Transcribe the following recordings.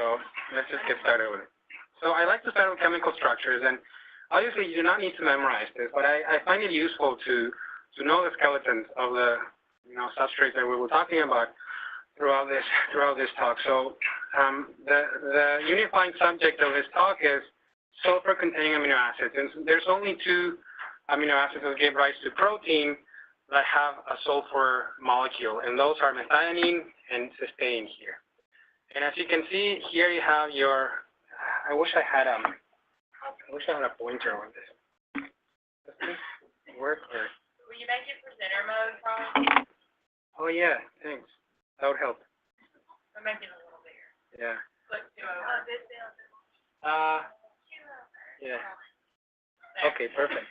So let's just get started with it. So I like to start with chemical structures, and obviously you do not need to memorize this, but I find it useful to know the skeletons of the substrates that we were talking about throughout this talk. So the unifying subject of this talk is sulfur-containing amino acids, and there's only two amino acids that give rise to protein that have a sulfur molecule, and those are methionine and cysteine here. And as you can see here, you have your. I wish I had a pointer on this. Does this work? Or? Will you make it presenter mode, probably? Oh yeah, thanks. That would help. Or make it a little bigger. Yeah. Click to Yeah. Okay, perfect.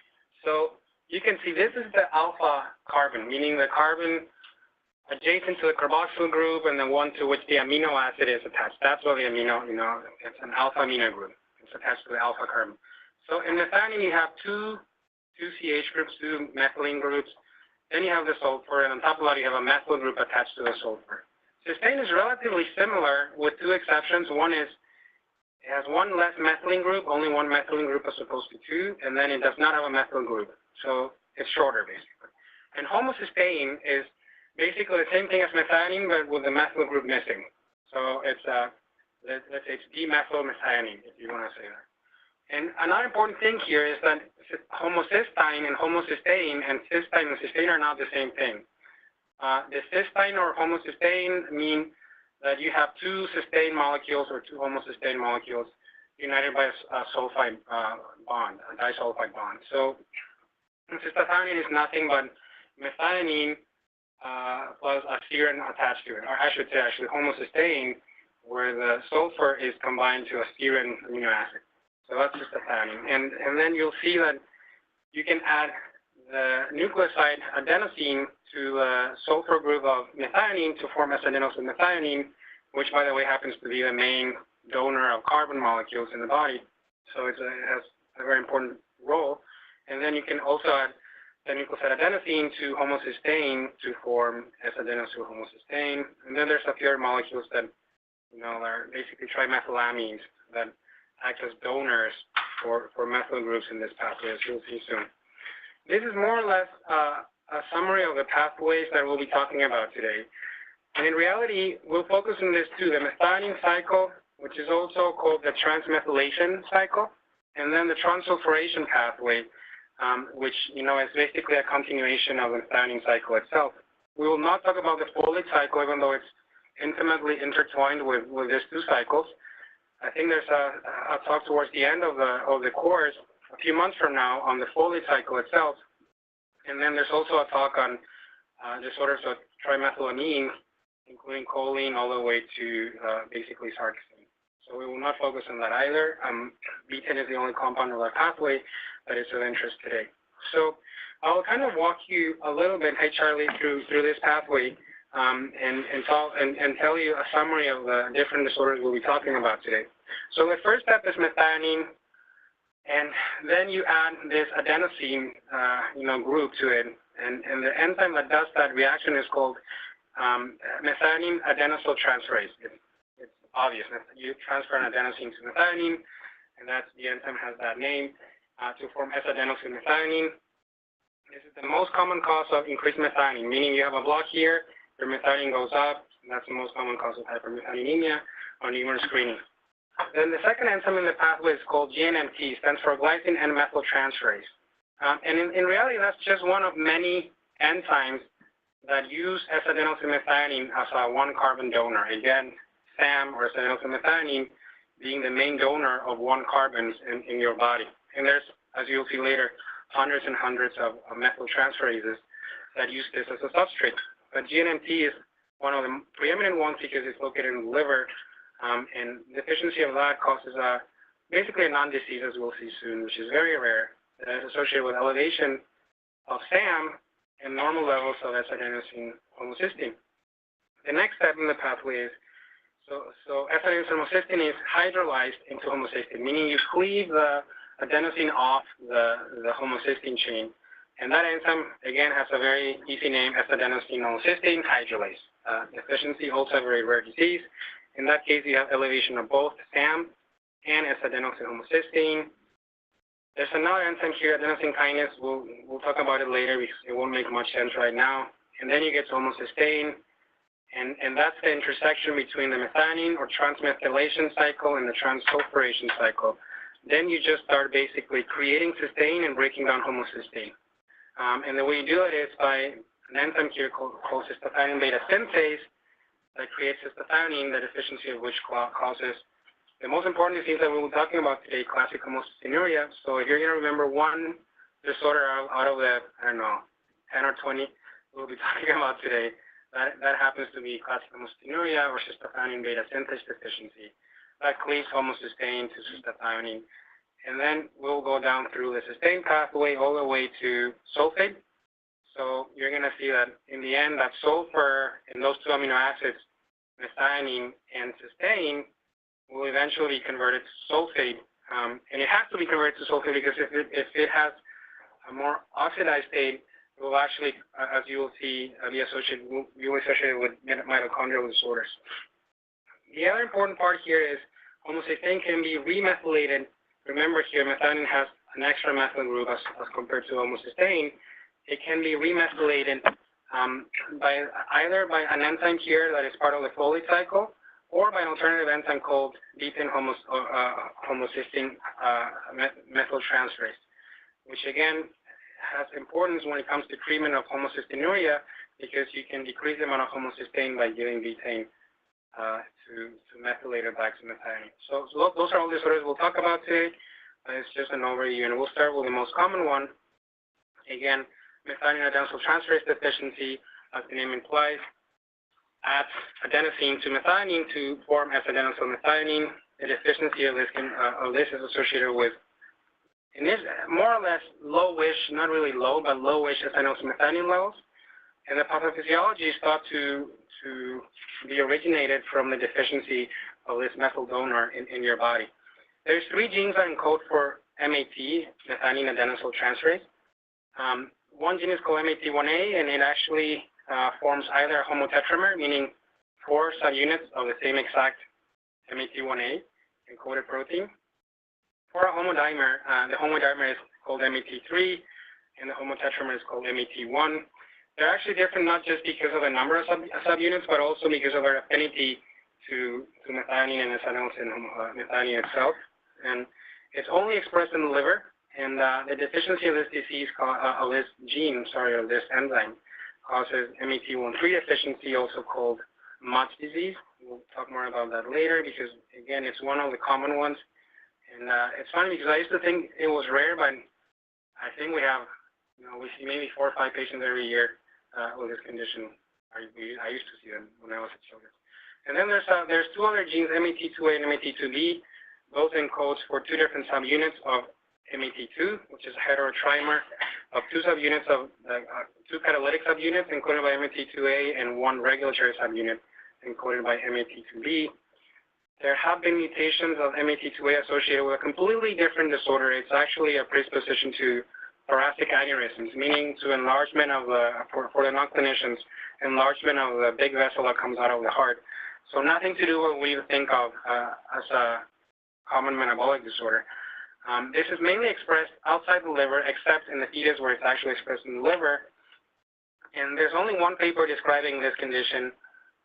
So you can see this is the alpha carbon, meaning the carbon adjacent to the carboxyl group and the one to which the amino acid is attached. That's what the amino, it's an alpha amino group. It's attached to the alpha carbon. So in methionine, you have two CH groups, two methylene groups. Then you have the sulfur, and on top of that, you have a methyl group attached to the sulfur. Cysteine is relatively similar with two exceptions. One is it has one less methylene group, only one methylene group as opposed to two, and then it does not have a methyl group. So it's shorter, basically. And homocysteine is basically the same thing as methionine, but with the methyl group missing. So it's let's say it's dimethylmethionine, if you want to say that. And another important thing here is that homocysteine and homocysteine and cysteine and cysteine are not the same thing. The cysteine or homocysteine mean that you have two cysteine molecules or two homocysteine molecules united by a sulfide bond, a disulfide bond. So cystathionine is nothing but methionine plus a serine attached to it, or I should say actually homocysteine, where the sulfur is combined to a serine amino acid. So that's cystathionine. And then you'll see that you can add the nucleoside adenosine to the sulfur group of methionine to form S-adenosine methionine, which, by the way, happens to be the main donor of carbon molecules in the body. So it has a very important role. And then you can also add the nucleoside adenosine to homocysteine to form S-adenosine homocysteine. And then there's a few other molecules that, are basically trimethylamines that act as donors for methyl groups in this pathway, as you'll see soon. This is more or less a summary of the pathways that we'll be talking about today. And in reality, we'll focus on this too, the methionine cycle, which is also called the transmethylation cycle, and then the transsulfuration pathway, which, is basically a continuation of the methionine cycle itself. We will not talk about the folate cycle, even though it's intimately intertwined with these two cycles. I think there's a talk towards the end of the course a few months from now on the folate cycle itself. And then there's also a talk on disorders of trimethylamine, including choline, all the way to basically sarcosine. So we will not focus on that either. B10 is the only compound of that pathway that is of interest today. So I'll kind of walk you a little bit, hey Charlie, through this pathway and tell you a summary of the different disorders we'll be talking about today. So the first step is methionine, and then you add this adenosine, group to it, and the enzyme that does that reaction is called methionine adenosyl transferase. It's obvious. You transfer an adenosine to methionine, and the enzyme has that name to form S-adenosine methionine. This is the most common cause of increased methionine, meaning you have a block here, your methionine goes up, and that's the most common cause of hypermethionemia on numerous screening. Then the second enzyme in the pathway is called GNMT, stands for glycine N-methyltransferase. And in reality, that's just one of many enzymes that use S-adenosine methionine as a one-carbon donor. Again, SAM, or S-adenosine methionine, being the main donor of one carbons in your body. And there's, as you'll see later, hundreds and hundreds of methyltransferases that use this as a substrate. But GNMT is one of the preeminent ones because it's located in the liver, and deficiency of that causes basically a non-disease, as we'll see soon, which is very rare. It's associated with elevation of SAM and normal levels of S-adenosine homocysteine. The next step in the pathway is, so S-adenosine homocysteine is hydrolyzed into homocysteine, meaning you cleave the adenosine off the homocysteine chain. And that enzyme, again, has a very easy name, S-adenosine homocysteine hydrolase. Deficiency, also a very rare disease, In that case, you have elevation of both SAM and S-adenosine homocysteine. There's another enzyme here, adenosine kinase. We'll talk about it later because it won't make much sense right now. And then you get to homocysteine, and that's the intersection between the methionine or transmethylation cycle and the transsulfuration cycle. Then you just start basically creating cysteine and breaking down homocysteine. And the way you do it is by an enzyme here called cystathionine beta synthase that creates cystathionine, the deficiency of which causes the most important disease that we were talking about today, classic homocystinuria. So if you're going to remember one disorder out of the, I don't know, 10 or 20 we'll be talking about today, that happens to be classic homocystinuria or cystathionine beta synthase deficiency. That cleaves homocysteine to cystathionine. And then we'll go down through the cysteine pathway all the way to sulfate. So you're going to see that in the end, that sulfur in those two amino acids, methionine and cysteine, will eventually be converted to sulfate. And it has to be converted to sulfate because if it has a more oxidized state, it will actually, as you will see, be associated with mitochondrial disorders. The other important part here is homocysteine can be remethylated. Remember here, methionine has an extra methyl group as compared to homocysteine. It can be remethylated either by an enzyme here that is part of the folate cycle, or by an alternative enzyme called betaine homocysteine methyltransferase, which again has importance when it comes to treatment of homocystinuria because you can decrease the amount of homocysteine by giving betaine to methylated back to methionine. So those are all the disorders we'll talk about today. It's just an overview, and we'll start with the most common one. Again, methionine adenosyl transferase deficiency, as the name implies, adds adenosine to methionine to form S-adenosyl methionine. The deficiency of this is associated with, and is more or less lowish, not really low, but lowish S-adenosyl methionine levels. And the pathophysiology is thought to be originated from the deficiency of this methyl donor in your body. There's 3 genes that encode for MAT, methionine adenosyl transferase. One gene is called MAT1A, and it actually forms either a homotetramer, meaning 4 subunits of the same exact MAT1A encoded protein, or a homodimer. The homodimer is called MAT3, and the homotetramer is called MAT1. They're actually different not just because of the number of subunits, but also because of their affinity to methionine and S-adenosine methionine itself. And it's only expressed in the liver, and the deficiency of this disease, of this enzyme, causes MAT1-3 deficiency, also called Mott's disease. We'll talk more about that later because, again, it's one of the common ones. And it's funny because I used to think it was rare, but I think we have, we see maybe 4 or 5 patients every year with this condition. I used to see them when I was a child. And then there's 2 other genes, MAT2A and MAT2B. Both encodes for 2 different subunits of MAT2, which is a heterotrimer of 2 subunits of 2 catalytic subunits encoded by MAT2A and 1 regulatory subunit encoded by MAT2B. There have been mutations of MAT2A associated with a completely different disorder. It's actually a predisposition to thoracic aneurysms, meaning to enlargement of for the non-clinicians, enlargement of the big vessel that comes out of the heart. So nothing to do with what we think of as a common metabolic disorder. This is mainly expressed outside the liver, except in the fetus where it's actually expressed in the liver. And there's only one paper describing this condition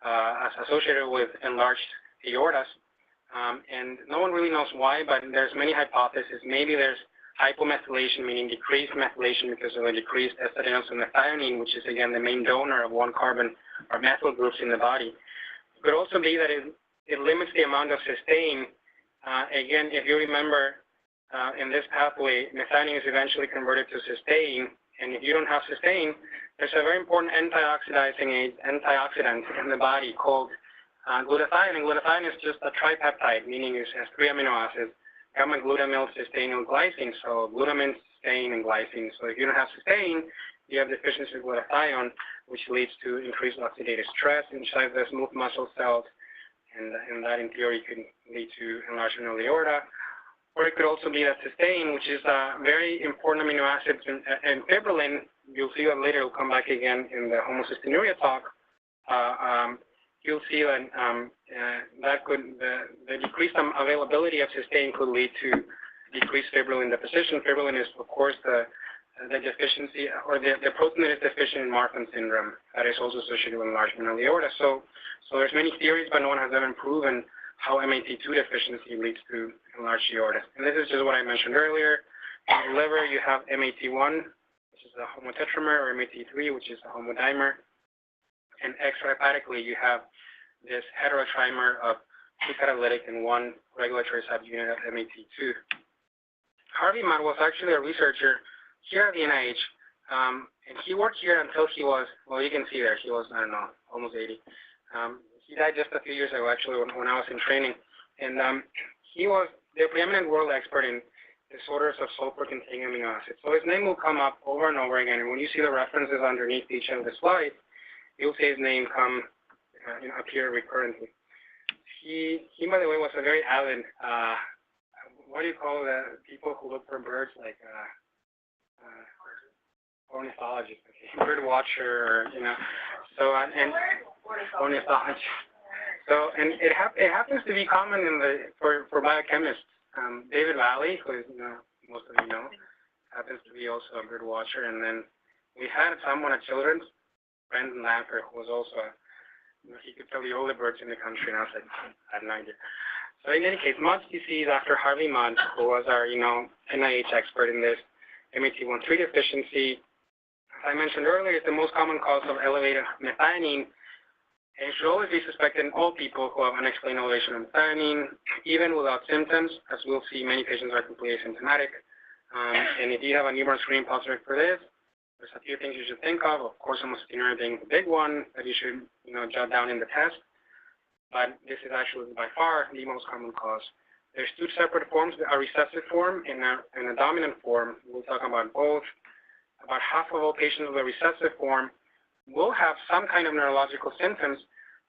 as associated with enlarged aortas. And no one really knows why, but there's many hypotheses. Maybe there's hypomethylation, meaning decreased methylation because of a decreased S-adenosyl methionine, which is, again, the main donor of 1 carbon or methyl groups in the body. It could also be that it limits the amount of cysteine. Again, if you remember, in this pathway, methionine is eventually converted to cysteine, and if you don't have cysteine, there's a very important antioxidant in the body called glutathione, and glutathione is just a tripeptide, meaning it has 3 amino acids, gamma glutamyl, cysteine, and glycine, so glutamine, cysteine, and glycine. So if you don't have cysteine, you have deficiency of glutathione, which leads to increased oxidative stress inside the smooth muscle cells, and that in theory could lead to enlargement of the aorta. Or it could also be that cysteine, which is a very important amino acid, and fibrillin, you'll see that later, it'll come back again in the homocystinuria talk, you'll see that the decreased availability of cysteine could lead to decreased fibrillin deposition. Fibrillin is, of course, the deficiency, or the protein that is deficient in Marfan syndrome that is also associated with enlargement of the aorta. So there's many theories, but no one has ever proven how MAT2 deficiency leads to enlarged aorta. And this is just what I mentioned earlier. In the liver, you have MAT1, which is a homotetramer, or MAT3, which is a homodimer. And extrahepatically, you have this heterotrimer of 2 catalytic and 1 regulatory subunit of MAT2. Harvey Mudd was actually a researcher here at the NIH, and he worked here until he was, well, you can see there, he was, I don't know, almost 80. He died just a few years ago, actually, when I was in training. And he was the preeminent world expert in disorders of sulfur-containing amino acids. So his name will come up over and over again, and when you see the references underneath each of the slides, you'll see his name appear recurrently. He, by the way, was a very avid, what do you call the people who look for birds, like ornithologist, bird watcher, so and ornithologist. So, and it happens to be common for biochemists. David Valley, who is, most of you know, happens to be also a bird watcher. And then we had someone at Children's, Brendan Lamper, who was also, he could tell you all the birds in the country, and I was like, I had no idea. So in any case, Mudd's disease after Harvey Mudd, who was our, NIH expert in this, MAT1 deficiency, as I mentioned earlier, it's the most common cause of elevated methionine, and it should always be suspected in all people who have unexplained elevation of methionine, even without symptoms. As we'll see, many patients are completely asymptomatic. And if you have a newborn screening positive for this, there's a few things you should think of. Of course, homocystinuria being the big one that you should, jot down in the test. But this is actually by far the most common cause. There's 2 separate forms, a recessive form and a dominant form. We'll talk about both. About half of all patients with a recessive form will have some kind of neurological symptoms,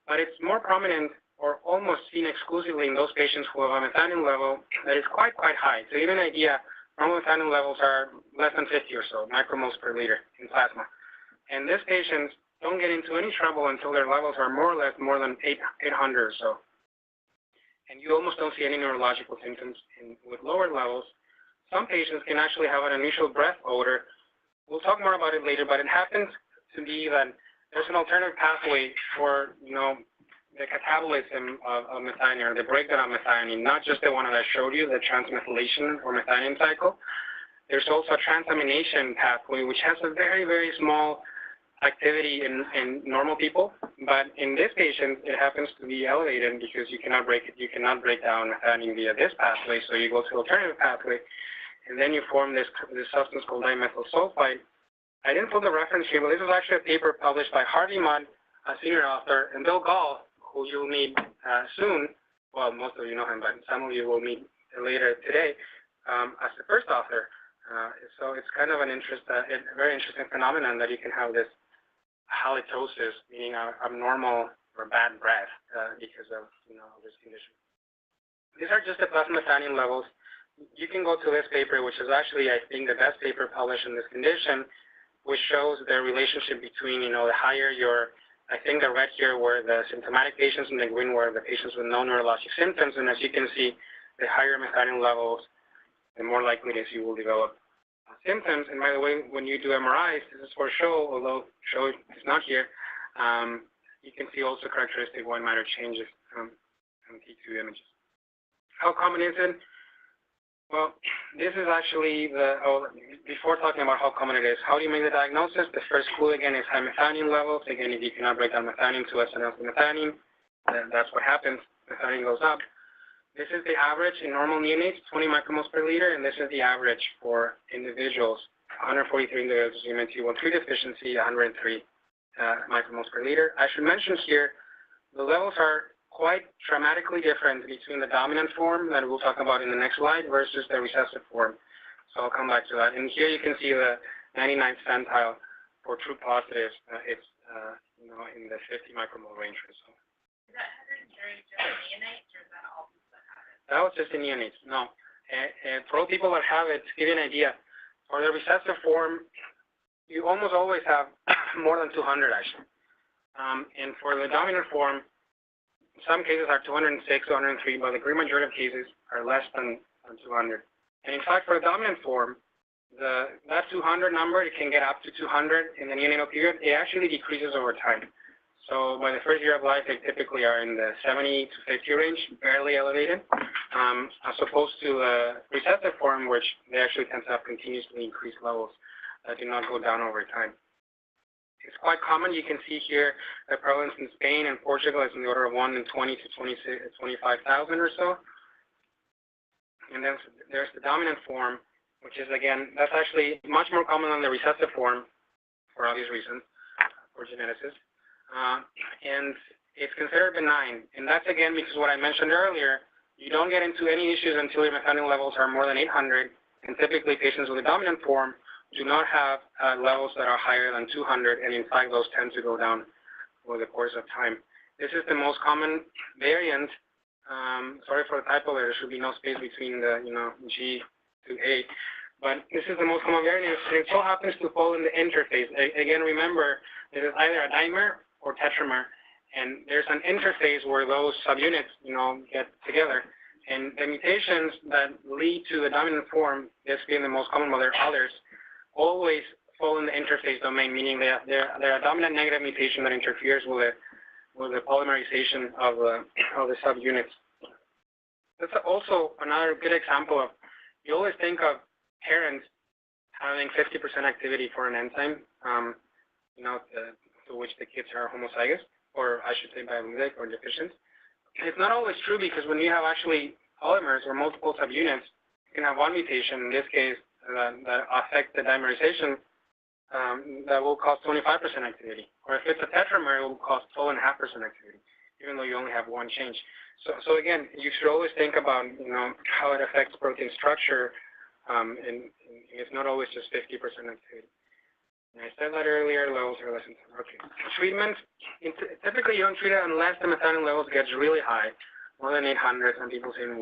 but it's more prominent or almost seen exclusively in those patients who have a methionine level that is quite high. To give you an idea, normal methionine levels are less than 50 or so micromoles per liter in plasma. And these patients don't get into any trouble until their levels are more or less more than 800 or so. And you almost don't see any neurological symptoms with lower levels. Some patients can actually have an unusual breath odor. We'll talk more about it later, but it happens to be that there's an alternative pathway for, the catabolism of methionine, or the breakdown of methionine, not just the one that I showed you, the transmethylation or methionine cycle. There's also a transamination pathway, which has a very small activity in normal people, but in this patient, it happens to be elevated because you cannot break down methionine via this pathway, so you go to alternative pathway, and then you form this substance called dimethyl sulfide. I didn't put the reference here, but this is actually a paper published by Harvey Mudd, a senior author, and Bill Gall, who you'll meet soon. Well, most of you know him, but some of you will meet later today as the first author. So it's kind of a very interesting phenomenon that you can have this halitosis, meaning abnormal or bad breath because of this condition. These are just the plasma methionine levels. You can go to this paper, which is actually, I think, the best paper published in this condition, which shows the relationship between, the higher I think the red here were the symptomatic patients and the green were the patients with no neurologic symptoms. And as you can see, the higher methionine levels, the more likely it is you will develop symptoms. And by the way, when you do MRIs, this is for show, although show is not here, you can see also characteristic white matter changes from T2 images. How common is it? Well, this is actually before talking about how common it is, how do you make the diagnosis? The first clue, again, is high methionine levels. Again, if you cannot break down methionine to S-methionine, then that's what happens. Methionine goes up. This is the average in normal neonates, 20 micromoles per liter, and this is the average for individuals, 143 individuals with MAT1 deficiency, 103 micromoles per liter. I should mention here, the levels are quite dramatically different between the dominant form that we'll talk about in the next slide versus the recessive form. So I'll come back to that. And here you can see the 99th centile for true positives. It's in the 50 micromole range or so. Is that hereditary just in neonates, or is that all people that have it? That was just in neonates. No. And for all people that have it, to give you an idea, for the recessive form, you almost always have more than 200 actually. And for the dominant form, some cases are 206, 203, but the great majority of cases are less than 200. And in fact, for the dominant form, that 200 number, it can get up to 200 in the neonatal period. It actually decreases over time. So by the first year of life, they typically are in the 70 to 50 range, barely elevated, as opposed to the recessive form, which they actually tend to have continuously increased levels that do not go down over time. It's quite common. You can see here the prevalence in Spain and Portugal is in the order of 1 in 20 to 25,000 or so. And then there's the dominant form, which is, again, that's actually much more common than the recessive form for obvious reasons, for geneticists. And it's considered benign. And that's, again, because what I mentioned earlier, you don't get into any issues until your methionine levels are more than 800. And typically, patients with a dominant form do not have levels that are higher than 200. And in fact, those tend to go down over the course of time. This is the most common variant. Sorry for the typo there. There should be no space between the, G to A. But this is the most common variant. And it so happens to fall in the interface. Again, remember, it is either a dimer or tetramer, and there's an interface where those subunits, get together. And the mutations that lead to the dominant form, this being the most common, but there are others, always fall in the interface domain, meaning they're a dominant negative mutation that interferes with the polymerization of the subunits. That's also another good example of, you always think of parents having 50% activity for an enzyme, to which the kids are homozygous, or I should say biallelic or deficient. And it's not always true, because when you have actually polymers or multiple subunits, you can have one mutation, in this case, that affects the dimerization, that will cause 25% activity. Or if it's a tetramer, it will cause 12.5% activity, even though you only have one change. So again, you should always think about, how it affects protein structure, and it's not always just 50% activity. And I said that earlier, levels are less than 10. Okay. Treatment, typically you don't treat it unless the methionine levels gets really high, more than 800, some people say 1,000.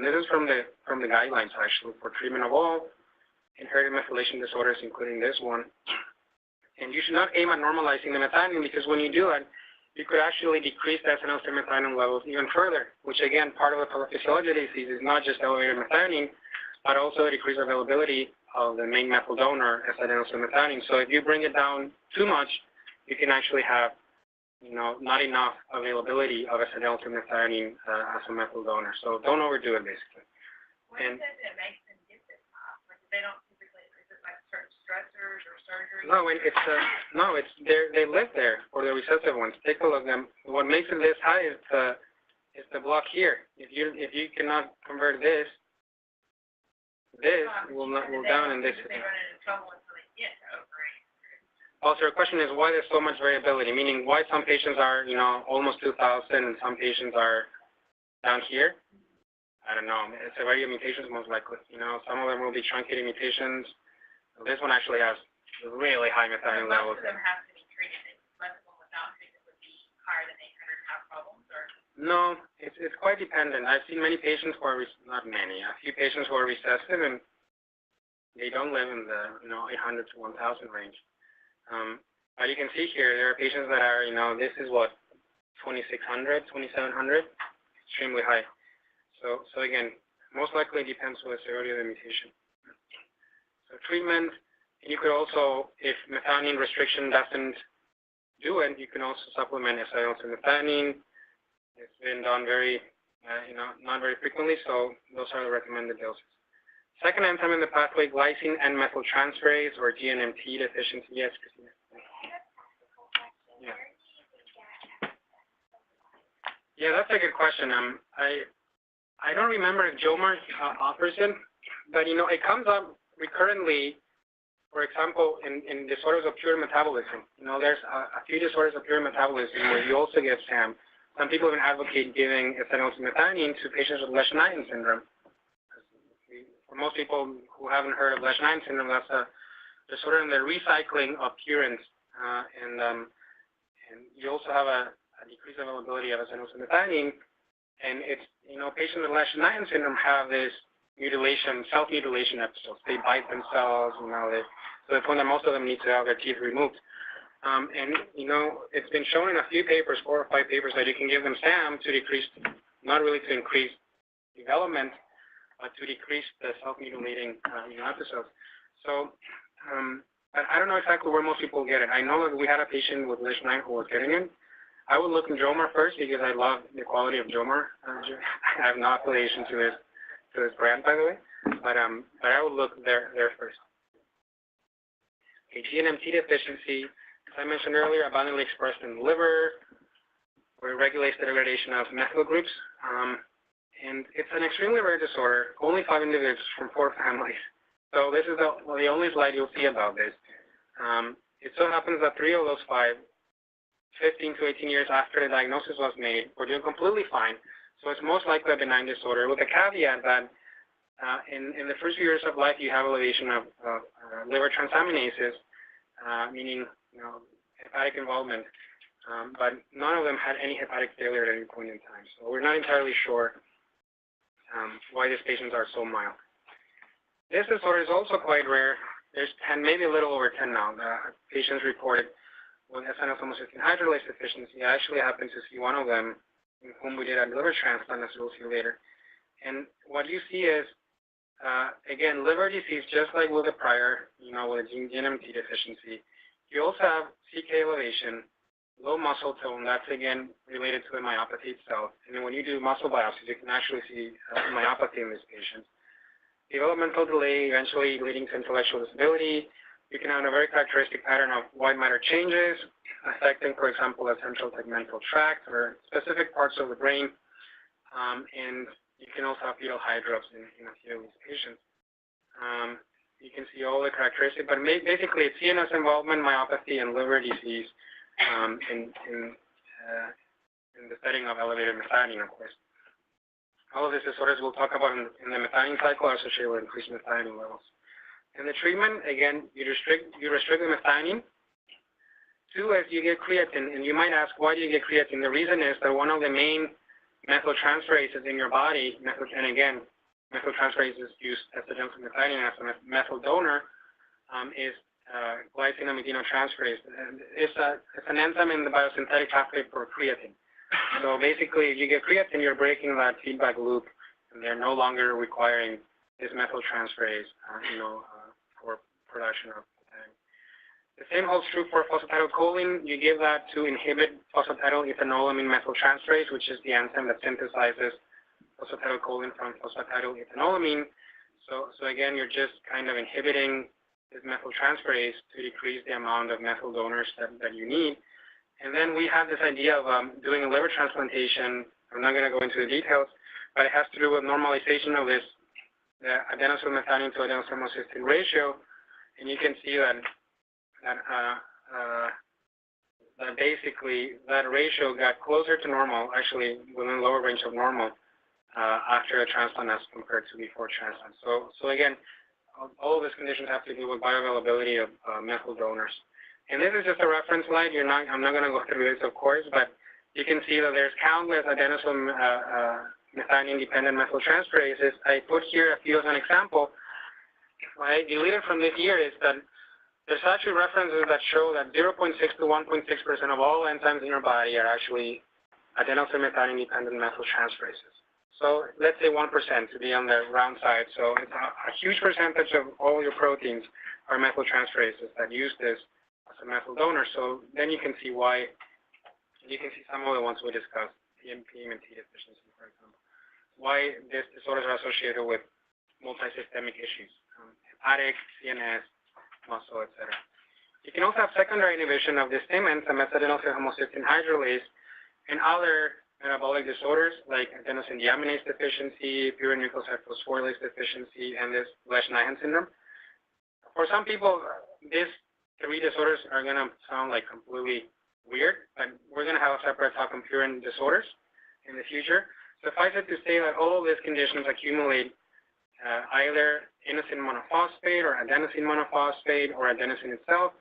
This is from the guidelines, actually, for treatment of all inherited methylation disorders, including this one. And you should not aim at normalizing the methionine, because when you do it, you could actually decrease the SNL-stim methionine levels even further, which again, part of the pathophysiology of the disease is not just elevated methionine, but also decreased availability of the main methyl donor, S-adenosine methionine. So if you bring it down too much, you can actually have, not enough availability of S-adenosine methionine as a methyl donor. So don't overdo it, basically. What is it that makes them get this high? Like they don't typically, is it like certain stressors or surgery? No, they live there, or the recessive ones. Take a look at them. What makes it this high is the block here. If you cannot convert this will down, and this. They run into trouble until they get to over 800. Also, the question is why there's so much variability, meaning why some patients are, almost 2,000 and some patients are down here. I don't know. It's a variety of mutations, most likely. Some of them will be truncated mutations. This one actually has really high methionine levels. Most of them have to be treated. Most of them without treatment would be higher than 800 and have problems, or? No, it's quite dependent. I've seen many patients who are, not many, a few patients who are recessive, and they don't live in the, 800 to 1,000 range. But you can see here, there are patients that are, this is what, 2,600, 2,700, extremely high. So again, most likely it depends on the severity of the mutation. So treatment, and you could also, if methionine restriction doesn't do it, you can also supplement S-adenosine methionine. It's been done very, not very frequently, so those are the recommended doses. Second enzyme in the pathway, glycine and methyltransferase, or GNMT deficiency. Yes, Christina. Yeah, that's a good question. I don't remember if Jomar offers it, but it comes up recurrently. For example, in disorders of pure metabolism, there's a few disorders of pure metabolism where you also get SAM. Some people even advocate giving S-adenosine methionine to patients with Lesch-Nyhan syndrome. For most people who haven't heard of Lesch-Nyhan syndrome, that's a disorder in the recycling of purines, and you also have a decreased availability of S-adenosine methionine, and it's patients with Lesch-Nyhan syndrome have this mutilation, self-mutilation episodes. They bite themselves, to the point that most of them need to have their teeth removed. And, you know, it's been shown in a few papers, 4 or 5 papers, that you can give them SAM to decrease, not really to increase development, but to decrease the self-mutilating episodes. So, but I don't know exactly where most people get it. I know that we had a patient with LISH9 who was getting it. I would look in Jomar first because I love the quality of Jomar. I have no affiliation to this brand, by the way, but I would look there first. Okay, GNMT deficiency, as I mentioned earlier, abundantly expressed in the liver, where it regulates the degradation of methyl groups, and it's an extremely rare disorder. Only 5 individuals from 4 families. So this is the only slide you'll see about this. It so happens that 3 of those 5, 15 to 18 years after the diagnosis was made, were doing completely fine. So it's most likely a benign disorder, with the caveat that in the first few years of life, you have elevation of liver transaminases, meaning hepatic involvement, but none of them had any hepatic failure at any point in time. So we're not entirely sure why these patients are so mild. This disorder is also quite rare. There's 10, maybe a little over 10 now. The patients reported with SN-homocysteine hydrolase deficiency. I actually happened to see one of them in whom we did a liver transplant, as we'll see later. And what you see is, again, liver disease, just like with the prior, with GNMT deficiency. You also have CK elevation, low muscle tone. That's, again, related to the myopathy itself. And then when you do muscle biopsies, you can actually see myopathy in these patients. Developmental delay, eventually leading to intellectual disability. You can have a very characteristic pattern of white matter changes, affecting, for example, the central tegmental tract or specific parts of the brain. And you can also have fetal hydrops in a few of these patients. You can see all the characteristics, but basically it's CNS involvement, myopathy, and liver disease in the setting of elevated methionine, of course. All of these disorders we'll talk about in the methionine cycle are associated with increased methionine levels. In the treatment, again, you restrict the methionine. 2 is you get creatine, and you might ask, why do you get creatine? The reason is that one of the main methyltransferases in your body, and again, methyltransferases use acetylmethionine as a methyl donor, is glycine amidinotransferase. It's an enzyme in the biosynthetic pathway for creatine. So basically, if you get creatine, you're breaking that feedback loop, and they're no longer requiring this methyltransferase, for production of methionine. The same holds true for phosphatidylcholine. You give that to inhibit phosphatidylethanolamine methyltransferase, which is the enzyme that synthesizes phosphatidylcholine from phosphatidylethanolamine. So again, you're just kind of inhibiting this methyltransferase to decrease the amount of methyl donors that you need. And then we have this idea of doing a liver transplantation. I'm not going to go into the details, but it has to do with normalization of this adenosine methionine to adenosine homocysteine ratio. And you can see that basically that ratio got closer to normal, actually within the lower range of normal, after a transplant as compared to before transplant. So again, all of these conditions have to do with bioavailability of methyl donors. And this is just a reference slide. I'm not going to go through this, of course, but you can see that there's countless adenosine methionine-dependent methyltransferases. I put here a few as an example. What I deleted from this year is that there's actually references that show that 0.6 to 1.6% of all enzymes in your body are actually adenosine methionine-dependent methyltransferases. So let's say 1% to be on the round side. So it's a huge percentage of all your proteins are methyltransferases that use this as a methyl donor. So then you can see why. You can see some of the ones we discussed, PMT deficiency, for example. Why these disorders are associated with multisystemic issues, hepatic, CNS, muscle, etc. You can also have secondary inhibition of the same enzyme, acetylmethionine homocysteine hydrolase, and other metabolic disorders like adenosine deaminase deficiency, purine nucleoside phosphorylase deficiency, and this Lesch-Nyhan syndrome. For some people, these 3 disorders are going to sound like completely weird, but we're going to have a separate talk on purine disorders in the future. Suffice it to say that all of these conditions accumulate either inosine monophosphate or adenosine monophosphate or adenosine itself,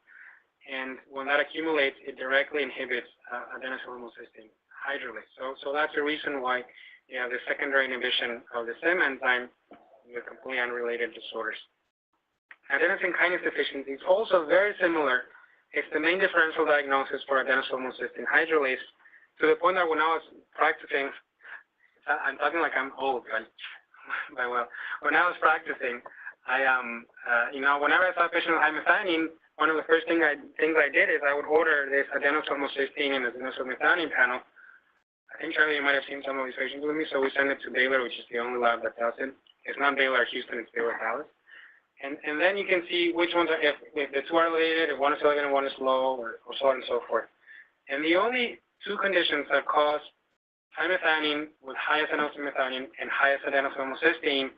and when that accumulates, it directly inhibits adenosine homocysteine hydrolase. So that's the reason why you have the secondary inhibition of the same enzyme with completely unrelated disorders. Adenosine kinase deficiency is also very similar It's the main differential diagnosis for adenosine homocysteine hydrolase, to the point that when I was practicing, I'm talking like I'm old, but well, when I was practicing, whenever I saw a patient with high methionine, one of the first things I did is I would order this adenosine homocysteine and adenosine methionine panel. I think, Charlie, you might have seen some of these patients with me, so we send it to Baylor, which is the only lab that does it. It's not Baylor Houston, it's Baylor Dallas. And then you can see which ones are, if the two are related, if one is elevated and one is low, or so on and so forth. And the only two conditions that cause high methionine with highest adenosine methionine and highest adenosine homocysteine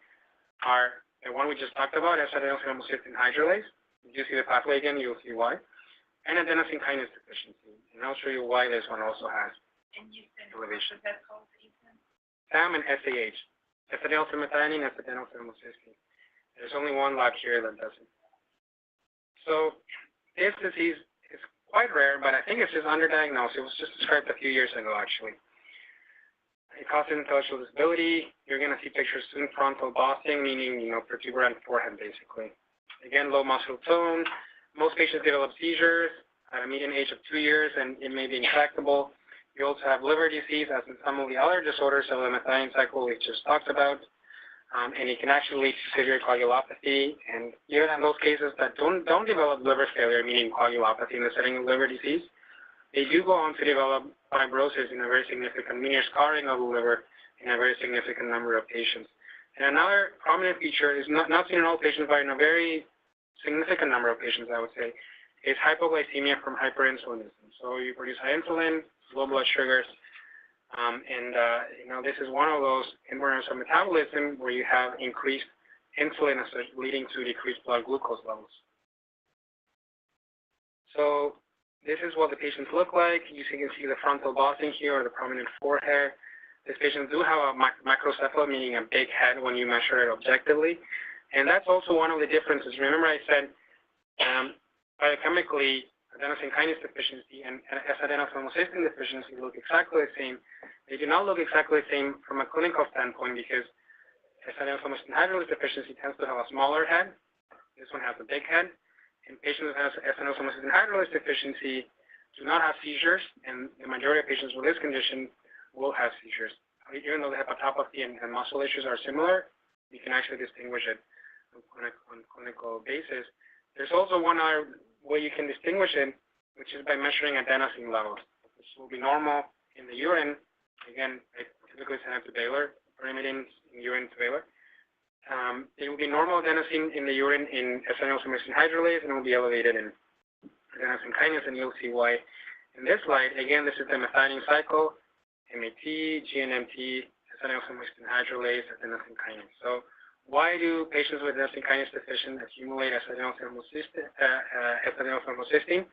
are the one we just talked about, as adenosine homocysteine hydrolase. If you see the pathway again, you'll see why. And adenosine kinase deficiency. And I'll show you why this one also has elevation. SAM and SAH. Adenosine methionine, adenosine homocysteine. There's only one lab here that does it. So this disease is quite rare, but I think it's just underdiagnosed. It was just described a few years ago, actually. It causes intellectual disability. You're going to see pictures soon, frontal bossing, meaning, protuberant forehead, basically. Again, low muscle tone. Most patients develop seizures at a median age of 2 years, and it may be intractable. You also have liver disease, as in some of the other disorders of the methionine cycle we just talked about. And it can actually lead to severe coagulopathy. And even in those cases that don't develop liver failure, meaning coagulopathy in the setting of liver disease, they do go on to develop fibrosis in a very significant, meaning scarring of the liver in a very significant number of patients. And another prominent feature is not seen in all patients, but in a very significant number of patients, I would say, is hypoglycemia from hyperinsulinism. So you produce high insulin, low blood sugars, this is one of those inborn of metabolism where you have increased insulin leading to decreased blood glucose levels. So this is what the patients look like. You can see the frontal bossing here, or the prominent forehead. These patients do have a macrocephaly, meaning a big head when you measure it objectively. And that's also one of the differences. Remember I said biochemically, adenosine kinase deficiency and adenosine homocysteine deficiency look exactly the same. They do not look exactly the same from a clinical standpoint because adenosine homocysteine hydrolase deficiency tends to have a smaller head. This one has a big head. And patients who have adenosine homocysteine hydrolase deficiency do not have seizures, and the majority of patients with this condition will have seizures. Even though the hepatopathy and muscle issues are similar, you can actually distinguish it on a clinical basis. There's also one other way you can distinguish it, which is by measuring adenosine levels. This will be normal in the urine. Again, I typically send it to Baylor, pyrimidines in urine to Baylor. It will be normal adenosine in the urine in adenosine hydrolase, and it will be elevated in adenosine kinase, and you'll see why. In this slide, again, this is the methionine cycle, MAT, GNMT, adenosine hydrolase, adenosine kinase. So why do patients with adenosine kinase deficient accumulate adenosine homocysteine?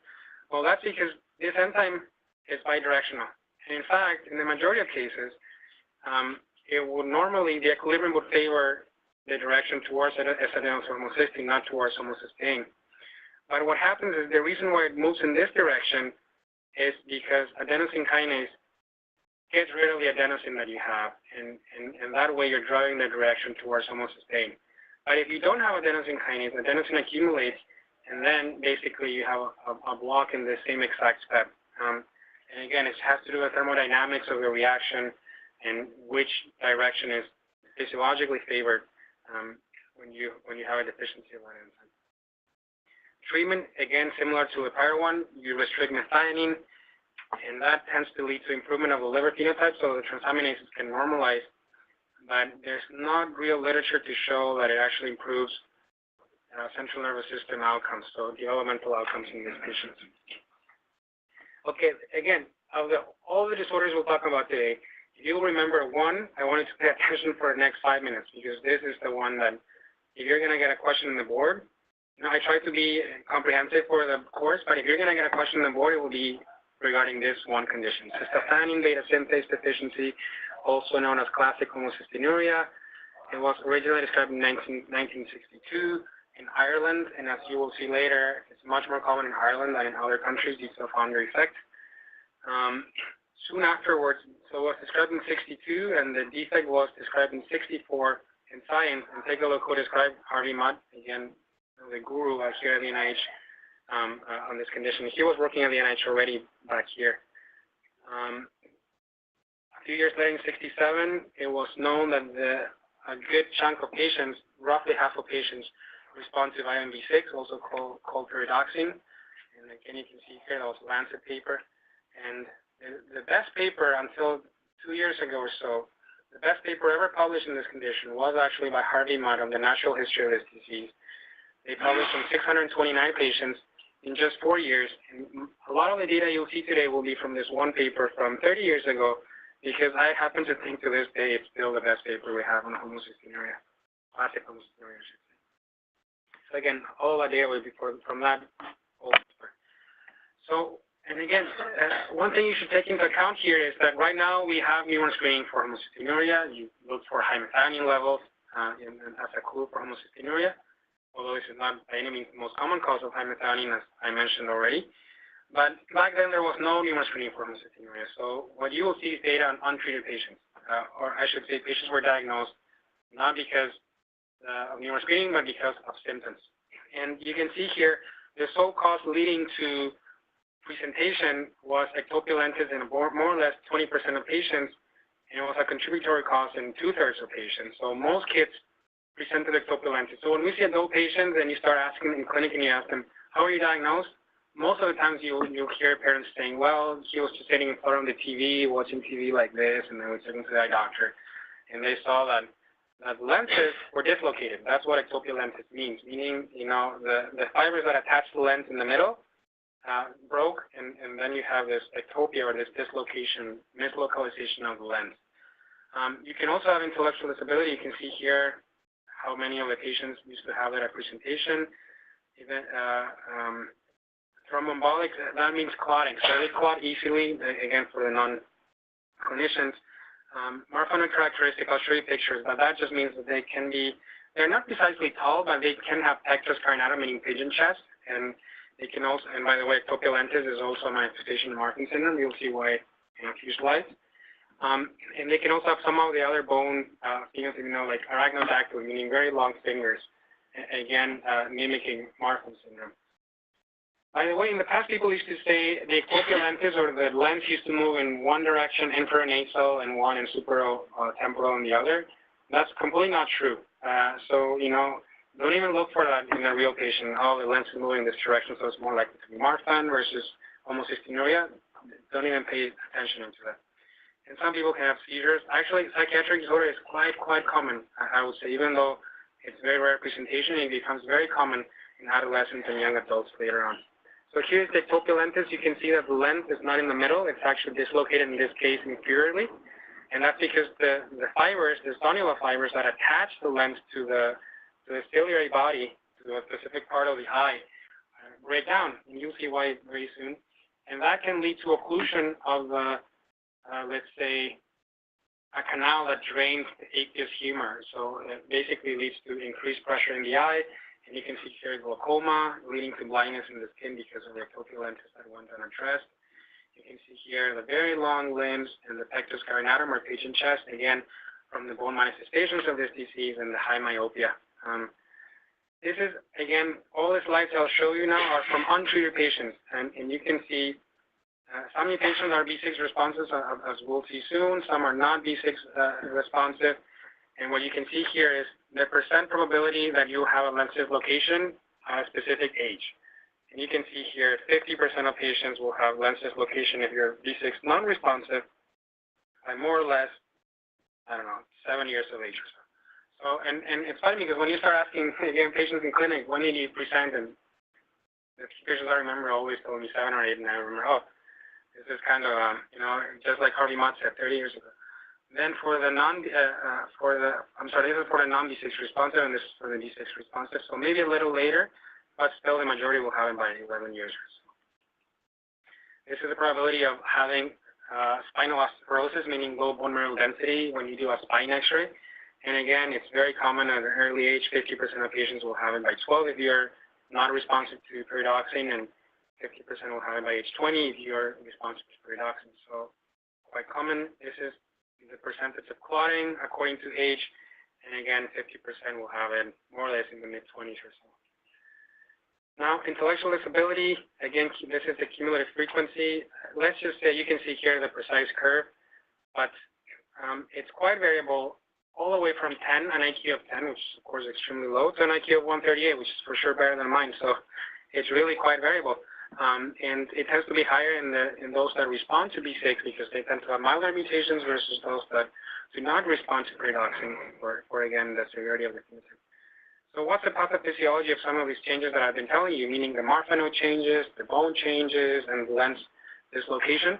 Well, that's because this enzyme is bidirectional. And in fact, in the majority of cases, it would normally, the equilibrium would favor the direction towards adenosine homocysteine, not towards homocysteine. But what happens is the reason why it moves in this direction is because adenosine kinase gets rid of the adenosine that you have, and that way you're driving the direction towards homocysteine. But if you don't have adenosine kinase, adenosine accumulates, and then basically you have a block in the same exact step. And again, it has to do with thermodynamics of the reaction and which direction is physiologically favored when you have a deficiency of one enzyme. Treatment, again, similar to the prior one, you restrict methionine, and that tends to lead to improvement of the liver phenotype, so the transaminases can normalize. But there's not real literature to show that it actually improves central nervous system outcomes, so developmental outcomes in these patients. Okay, again, of all the disorders we'll talk about today, if you'll remember one, I wanted to pay attention for the next 5 minutes, because this is the one that, if you're going to get a question on the board, I try to be comprehensive for the course, but if you're going to get a question on the board, it will be regarding this one condition, cystathionine beta synthase deficiency, also known as classic homocystinuria. It was originally described in 1962 in Ireland, and as you will see later, it's much more common in Ireland than in other countries due to the founder effect. Soon afterwards, so it was described in 62, and the defect was described in 64 in Science. And take a look who described Harvey Mudd, again, the guru here at the NIH, on this condition. He was working at the NIH already back here. A few years later, in '67, it was known that a good chunk of patients, roughly half of patients, respond to vitamin B6, also called pyridoxine. And again, you can see here that was a Lancet paper. And the best paper until 2 years ago or so, the best paper ever published in this condition was actually by Harvey Mudd on the natural history of this disease. They published on 629 patients in just 4 years. And a lot of the data you'll see today will be from this one paper from 30 years ago, because I happen to think to this day it's still the best paper we have on homocystinuria, classic homocystinuria, I should say. So again, all that data will be from that old paper. So, and again, one thing you should take into account here is that right now we have newborn screening for homocystinuria. You look for high methionine levels as a clue for homocystinuria, although this is not by any means the most common cause of high methionine, as I mentioned already. But back then, there was no newborn screening for homocystinuria. So what you will see is data on untreated patients, or I should say patients were diagnosed not because of newborn screening, but because of symptoms. And you can see here, the sole cause leading to presentation was ectopia lentis in more or less 20% of patients, and it was a contributory cause in 2/3 of patients. So most kids presented ectopia lentis. So when we see adult patients and you start asking them in clinic and you ask them, how are you diagnosed? Most of the times you'll hear parents saying, well, he was just sitting in front of the TV, watching TV like this, and then we took him to the eye doctor. And they saw that lenses were dislocated. That's what ectopia lentis means, meaning, you know, the fibers that attach the lens in the middle broke, and then you have this ectopia, or this dislocation, mislocalization of the lens. You can also have intellectual disability. You can see here how many of the patients used to have that at presentation. Even thromboembolic, that means clotting. So they clot easily, again, for the non-clinicians. Morphonic characteristic, I'll show you pictures, but that just means that they can be, they're not precisely tall, but they can have pectus carinatum, meaning pigeon chest, and they can also, and by the way, ectopia lentis is also a manifestation of Marfan syndrome. You'll see why in a few slides. And they can also have some of the other bone phenotypes, you know, like arachnodactyly, meaning very long fingers, again, mimicking Marfan syndrome. By the way, in the past, people used to say the ectopia lentis, or the lens, used to move in one direction, infranasal, and one in supero-temporal in the other. That's completely not true. So, you know, don't even look for that in a real patient. Oh, the lens is moving in this direction, so it's more likely to be Marfan versus homocystinuria. Don't even pay attention into that. And some people can have seizures. Actually, psychiatric disorder is quite common, I would say, even though it's very rare presentation, it becomes very common in adolescents and young adults later on. So here's the ectopia lentis. You can see that the lens is not in the middle. It's actually dislocated, in this case, inferiorly. And that's because the fibers, the zonula fibers that attach the lens to the ciliary body, to a specific part of the eye, break down. And you'll see why very soon. And that can lead to occlusion of the, let's say, a canal that drains the aqueous humor. So it basically leads to increased pressure in the eye. And you can see here glaucoma, leading to blindness in the skin because of the ectopia lentis that went unaddressed. You can see here the very long limbs and the pectus carinatum, or pigeon chest, again, from the bone manifestations of this disease and the high myopia. This is, again, all the slides I'll show you now are from untreated patients. And you can see some patients are B6 responsive, as we'll see soon. Some are not B6 responsive. And what you can see here is the percent probability that you have a lens dislocation at a specific age. And you can see here 50% of patients will have lens dislocation if you're B6 non-responsive by more or less, I don't know, 7 years of age or so. So, and it's funny because when you start asking, again, patients in clinic, when did you present? And the patients I remember always told me 7 or 8, and I remember, oh, this is kind of, you know, just like Harvey Mudd said 30 years ago. Then for the this is for the non-B6 responsive, and this is for the B6 responsive. So maybe a little later, but still the majority will have it by 11 years or so. This is the probability of having spinal osteoporosis, meaning low bone mineral density, when you do a spine X-ray. And again, it's very common at an early age. 50% of patients will have it by 12 if you're not responsive to pyridoxine, and 50% will have it by age 20 if you're responsive to pyridoxine. So quite common. This is the percentage of clotting according to age, and again, 50% will have it more or less in the mid-20s or so. Now, intellectual disability, again, this is the cumulative frequency. Let's just say you can see here the precise curve, but it's quite variable all the way from 10, an IQ of 10, which is of course extremely low, to an IQ of 138, which is for sure better than mine. So it's really quite variable. And it tends to be higher in those that respond to B6 because they tend to have milder mutations versus those that do not respond to pyridoxine for again, the severity of the phenotype. So what's the pathophysiology of some of these changes that I've been telling you, meaning the Marfan node changes, the bone changes, and the lens dislocation?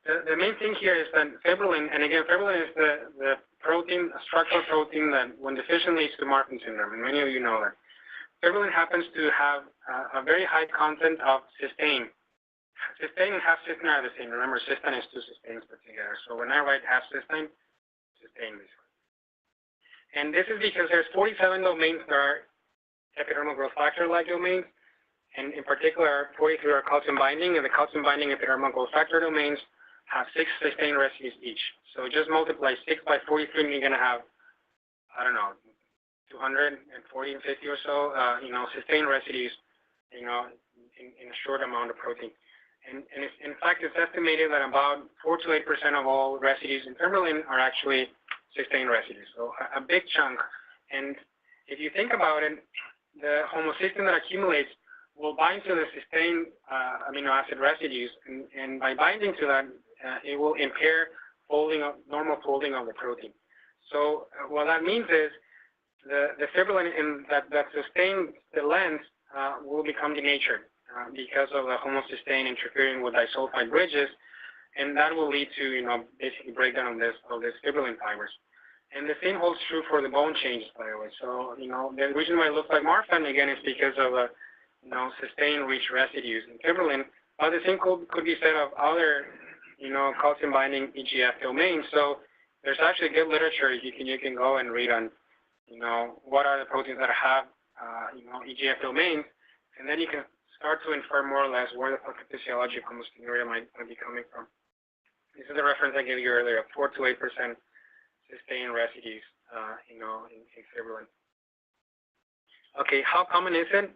The main thing here is that fibrillin, and again, fibrillin is the protein, a structural protein that when deficient leads to Marfan syndrome, and many of you know that. Fibrillin happens to have a very high content of cysteine. Cysteine and half cysteine are the same. Remember, cysteine is two cysteines put together. So when I write half cysteine, cysteine basically. And this is because there's 47 domains that are epidermal growth factor-like domains, and in particular, 43 are calcium binding, and the calcium binding epidermal growth factor domains have 6 cysteine residues each. So just multiply 6 by 43, and you're going to have, I don't know, 240 and 50 or so, cysteine residues, in a short amount of protein. And in fact, it's estimated that about 4 to 8% of all residues in fibrillin are actually cysteine residues, so a big chunk. And if you think about it, the homocysteine that accumulates will bind to the cysteine amino acid residues, and by binding to that, it will impair normal folding of the protein. So what that means is the fibrillin in that sustains the lens will become denatured because of the homocysteine interfering with disulfide bridges, and that will lead to basically breakdown of this fibrillin fibers. And the same holds true for the bone changes, by the way. So the reason why it looks like Marfan again is because of cysteine-rich residues in fibrillin. But the same could be said of other calcium-binding EGF domains. So there's actually good literature you can go and read on what are the proteins that have EGF domains, and then you can start to infer more or less where the pathophysiology of homocystinuria might be coming from. This is the reference I gave you earlier, 4 to 8% cysteine residues, in fibrillin. Okay, how common is it?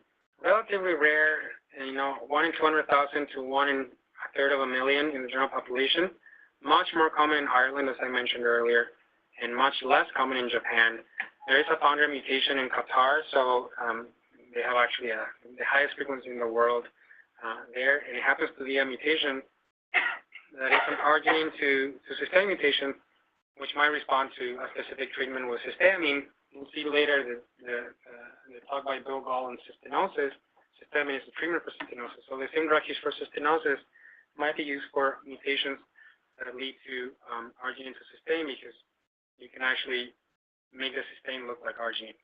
Relatively rare, 1 in 200,000 to 1 in a third of a million in the general population. Much more common in Ireland, as I mentioned earlier, and much less common in Japan. There is a founder mutation in Qatar, so they have actually the highest frequency in the world there, and it happens to be a mutation that is an arginine to cysteine mutation, which might respond to a specific treatment with cysteamine. We'll see later the talk by Bill Gall on cystinosis. Cysteamine is the treatment for cystinosis. So the same drug used for cystinosis might be used for mutations that lead to arginine to cysteine, because you can actually make the cysteine look like arginine.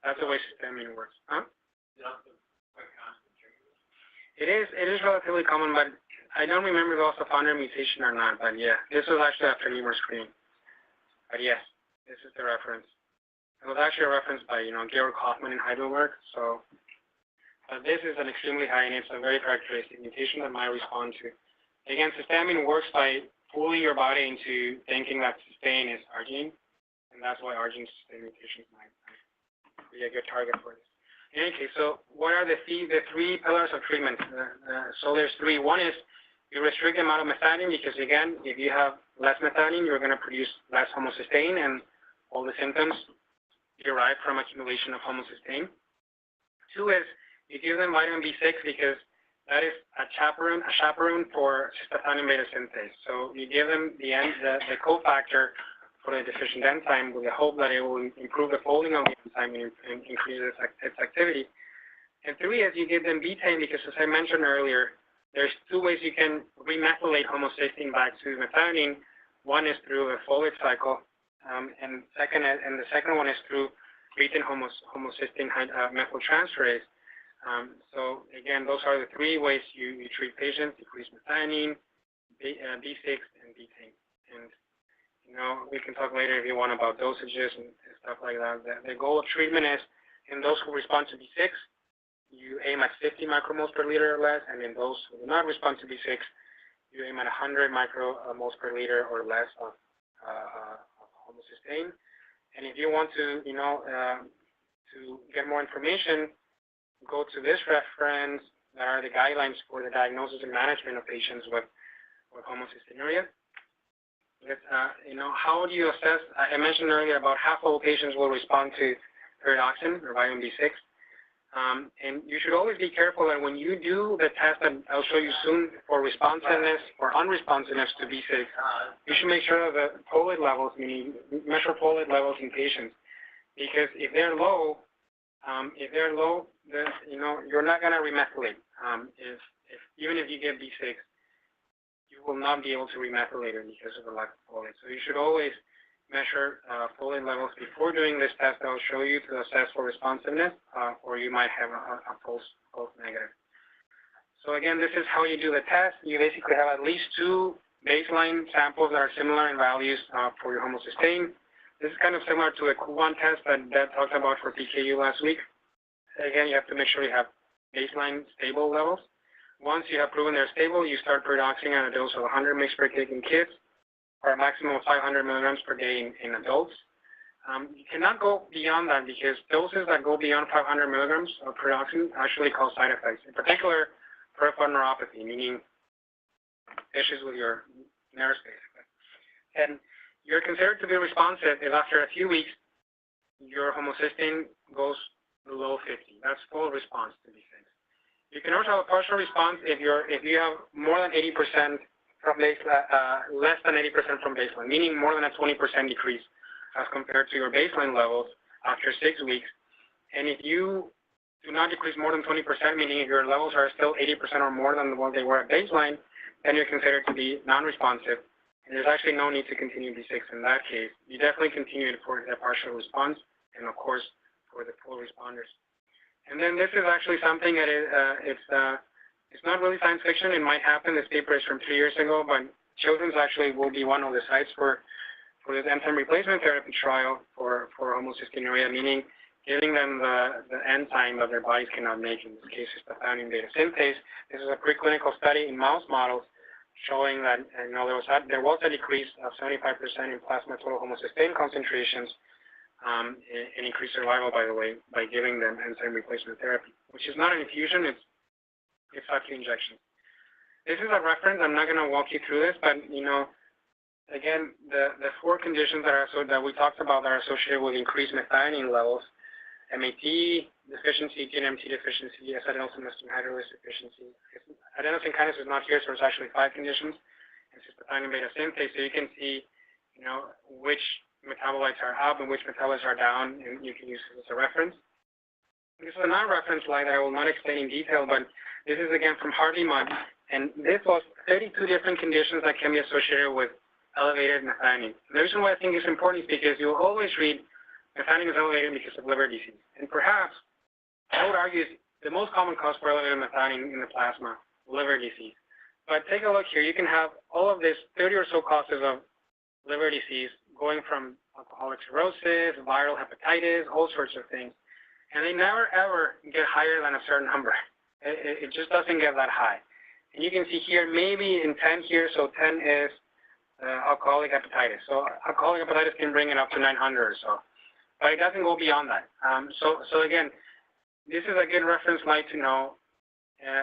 That's the way cysteamine works. Huh? It is relatively common, but I don't remember if it was a founder mutation or not. But yeah, this was actually after femur screening. But yes, this is the reference. It was actually a reference by Georg Hoffman in Heidelberg. So this is an extremely high, and it's a very characteristic mutation that might respond to. Again, cysteamine works by fooling your body into thinking that cysteine is arginine, and that's why arginine cysteine mutations might be a good target for this. In any case, so what are the three pillars of treatment? So there's three. One is you restrict the amount of methionine, because again, if you have less methionine, you're going to produce less homocysteine, and all the symptoms derive from accumulation of homocysteine. Two is you give them vitamin B6, because that is a chaperone for cystathionine beta synthase. So you give them the cofactor for the deficient enzyme with the hope that it will improve the folding of the enzyme and increase its activity. And three is you give them betaine, because as I mentioned earlier, there's two ways you can remethylate homocysteine back to methionine. One is through a folate cycle, and the second one is through betaine homocysteine methyltransferase. So again, those are the three ways you treat patients: decrease methionine, B6, and betaine. And we can talk later if you want about dosages and stuff like that. The goal of treatment is, in those who respond to B6, you aim at 50 micromoles per liter or less, and in those who do not respond to B6, you aim at 100 micromoles per liter or less of homocysteine. And if you want to, to get more information, go to this reference. That are the guidelines for the diagnosis and management of patients with homocystinuria. How do you assess? I mentioned earlier about half of all patients will respond to pyridoxine or vitamin B6. And you should always be careful that when you do the test that I'll show you soon for responsiveness or unresponsiveness to B6, you should make sure that the folate levels, meaning measure folate levels in patients, because if they're low, you're not going to remethylate. Even if you get B6, you will not be able to remethylate it because of the lack of folate. So you should always measure folate levels before doing this test that I'll show you to assess for responsiveness, or you might have a false negative. So again, this is how you do the test. You basically have at least 2 baseline samples that are similar in values for your homocysteine. This is kind of similar to a Q1 test that Deb talked about for PKU last week. Again, you have to make sure you have baseline stable levels. Once you have proven they're stable, you start pyridoxine at a dose of 100 mg per kg in kids, or a maximum of 500 milligrams per day in adults. You cannot go beyond that because doses that go beyond 500 milligrams of pyridoxine actually cause side effects, in particular peripheral neuropathy, meaning issues with your nerves, basically. And you're considered to be responsive if after a few weeks your homocysteine goes below 50. That's full response to B6. You can also have a partial response if you have more than 80% from less than 80% from baseline, meaning more than a 20% decrease as compared to your baseline levels after 6 weeks. And if you do not decrease more than 20%, meaning if your levels are still 80% or more than what they were at baseline, then you're considered to be non-responsive. And there's actually no need to continue B6 in that case. You definitely continue it for the partial response and, of course, for the full responders. And then this is actually something that it's not really science fiction. It might happen. This paper is from 3 years ago, but children's actually will be one of the sites for this enzyme replacement therapy trial for homocystinuria, meaning giving them the enzyme that their bodies cannot make, in this case, cystathionine beta synthase. This is a preclinical study in mouse models showing that there was a decrease of 75% in plasma total homocysteine concentrations, and increased survival, by the way, by giving them enzyme replacement therapy, which is not an infusion, it's subcu injections. This is a reference. I'm not going to walk you through this, but again, the 4 conditions that we talked about that are associated with increased methionine levels: MAT deficiency, GNMT deficiency, S-adenosine hydrolase deficiency. Adenosine kinase is not here, so it's actually 5 conditions. And cystathionine beta synthase, so you can see, which metabolites are up and which metabolites are down, and you can use this as a reference. This is a non-reference slide that I will not explain in detail, but this is again from Harvey Mudd, and this was 32 different conditions that can be associated with elevated methionine. The reason why I think it's important is because you'll always read methionine is elevated because of liver disease, and perhaps I would argue it's the most common cause for elevated methionine in the plasma, liver disease. But take a look here. You can have all of this 30 or so causes of liver disease, going from alcoholic cirrhosis, viral hepatitis, all sorts of things. And they never, ever get higher than a certain number. It just doesn't get that high. And you can see here, maybe in 10 here, so 10 is alcoholic hepatitis. So alcoholic hepatitis can bring it up to 900 or so. But it doesn't go beyond that. So again, this is a good reference slide to know,